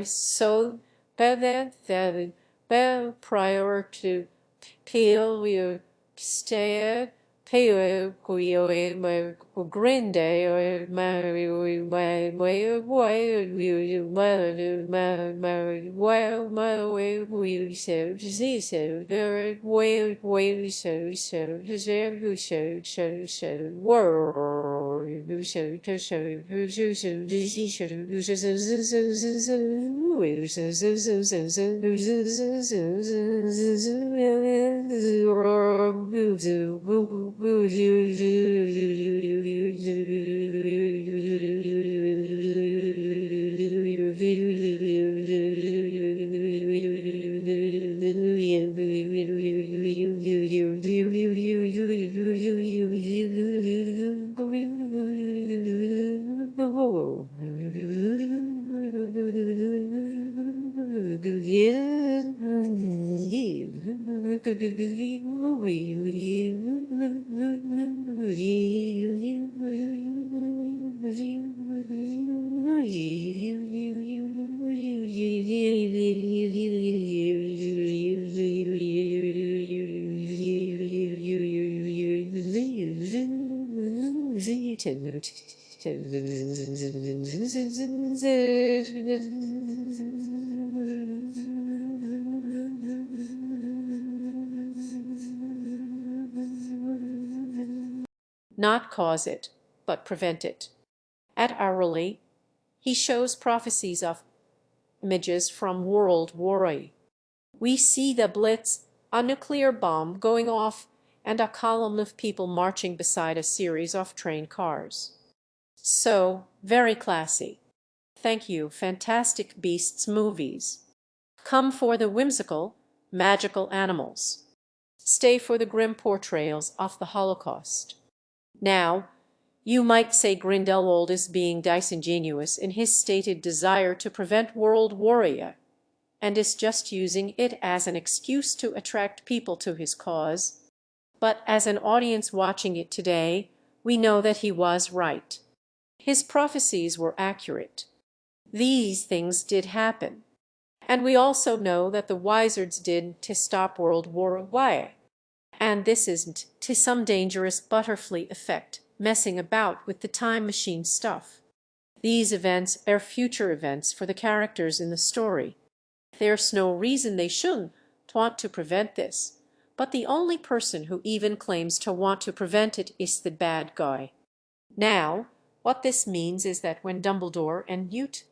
So prior to pale stay pale grinde not cause it, but prevent it. At Hourly, he shows prophecies of images from World War I. We see the Blitz, a nuclear bomb going off, and a column of people marching beside a series of train cars. So, very classy. Thank you, Fantastic Beasts movies. Come for the whimsical, magical animals. Stay for the grim portrayals of the Holocaust. Now, you might say Grindelwald is being disingenuous in his stated desire to prevent World War I, and is just using it as an excuse to attract people to his cause. But as an audience watching it today, we know that he was right. His prophecies were accurate. These things did happen. And we also know that the wizards did to stop World War I. And this isn't to some dangerous Butterfly effect, messing about with the time machine stuff. These events are future events for the characters in the story. There's no reason they shouldn't want to prevent this, but the only person who even claims to want to prevent it is the bad guy. Now, what this means is that when Dumbledore and Newt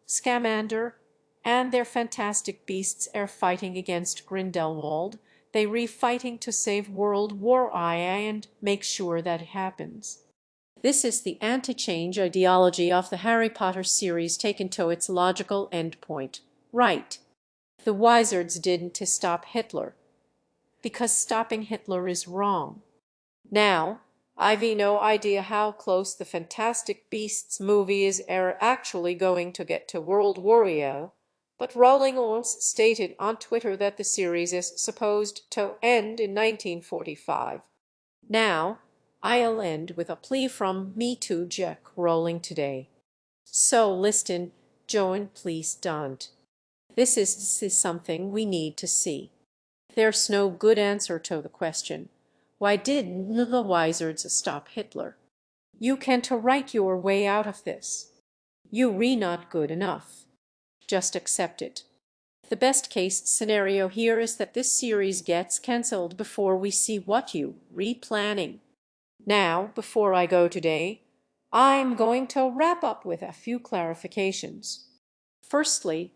Scamander and their Fantastic Beasts are fighting against Grindelwald, they re-fighting to save World War I and make sure that it happens. This is the anti-change ideology of the Harry Potter series taken to its logical endpoint. Right. The wizards didn't to stop Hitler, because stopping Hitler is wrong. Now, I've no idea how close the Fantastic Beasts movies are actually going to get to World Warrior, but Rowling once stated on Twitter that the series is supposed to end in 1945. Now, I'll end with a plea from me to Jack Rowling today. So listen, Joan, please don't. This is something we need to see. There's no good answer to the question, why did the wizards stop Hitler? You can't write your way out of this. You're not good enough. Just accept it. The best case scenario here is that this series gets cancelled before we see what you replanning. Now, before I go today, I'm going to wrap up with a few clarifications. Firstly,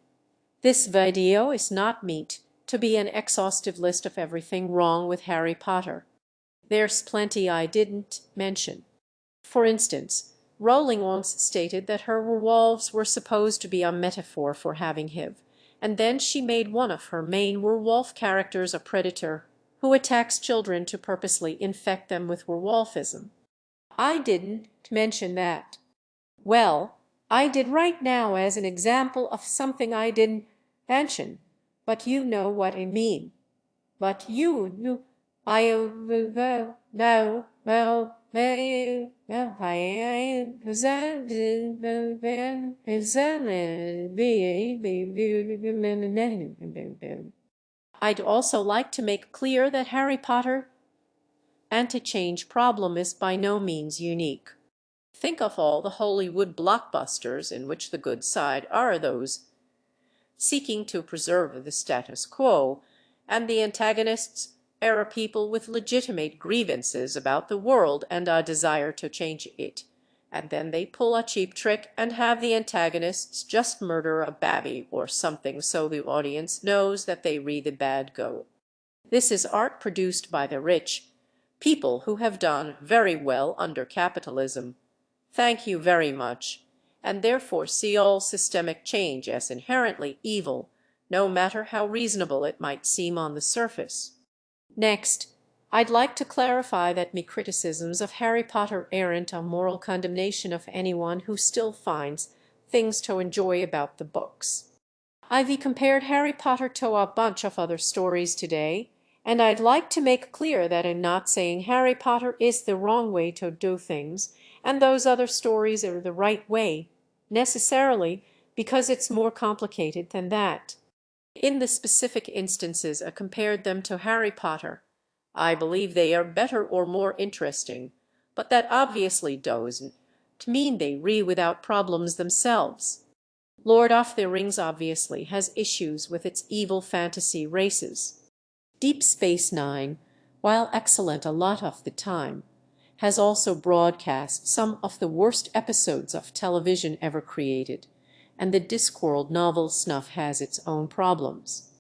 this video is not meant to be an exhaustive list of everything wrong with Harry Potter. There's plenty I didn't mention. For instance, Rowling once stated that her werewolves were supposed to be a metaphor for having HIV, and then she made one of her main werewolf characters a predator who attacks children to purposely infect them with werewolfism. I didn't mention that. Well, I did right now as an example of something I didn't mention, but you know what I mean. But I, no, well, I'd also like to make clear that Harry Potter anti-change problem is by no means unique. Think of all the Hollywood blockbusters in which the good side are those seeking to preserve the status quo, and the antagonists are people with legitimate grievances about the world and a desire to change it. And then they pull a cheap trick and have the antagonists just murder a babby or something so the audience knows that they really bad go. This is art produced by the rich, people who have done very well under capitalism. Thank you very much, and therefore see all systemic change as inherently evil, no matter how reasonable it might seem on the surface. Next, I'd like to clarify that my criticisms of Harry Potter aren't a moral condemnation of anyone who still finds things to enjoy about the books. I've compared Harry Potter to a bunch of other stories today, and I'd like to make clear that I'm not saying Harry Potter is the wrong way to do things, and those other stories are the right way, necessarily, because it's more complicated than that. In the specific instances I compared them to Harry Potter, I believe they are better or more interesting, but that obviously doesn't mean they read without problems themselves. Lord of the Rings obviously has issues with its evil fantasy races. Deep Space Nine, while excellent a lot of the time, has also broadcast some of the worst episodes of television ever created, and the Discworld novel snuff has its own problems.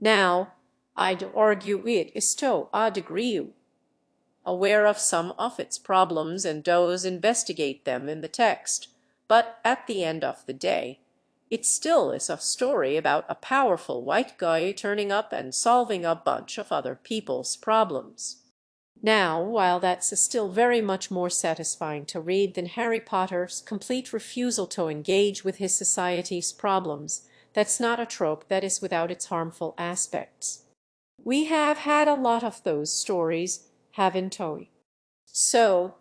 Now, I'd argue it is to a degree aware of some of its problems and does investigate them in the text, but at the end of the day, it still is a story about a powerful white guy turning up and solving a bunch of other people's problems. Now, while that's still very much more satisfying to read than Harry Potter's complete refusal to engage with his society's problems, that's not a trope that is without its harmful aspects. We have had a lot of those stories, haven't we? So,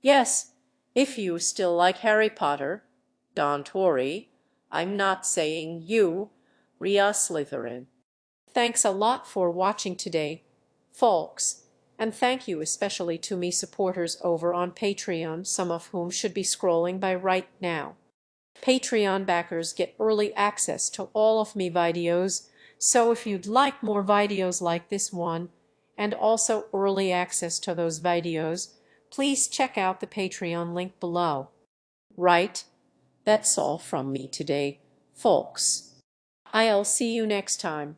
yes, if you still like Harry Potter, don't worry, I'm not saying you, Rhea Slytherin. Thanks a lot for watching today, folks, and thank you especially to me supporters over on Patreon, some of whom should be scrolling by right now. Patreon backers get early access to all of me videos, so if you'd like more videos like this one, and also early access to those videos, please check out the Patreon link below. Right? That's all from me today, folks. I'll see you next time.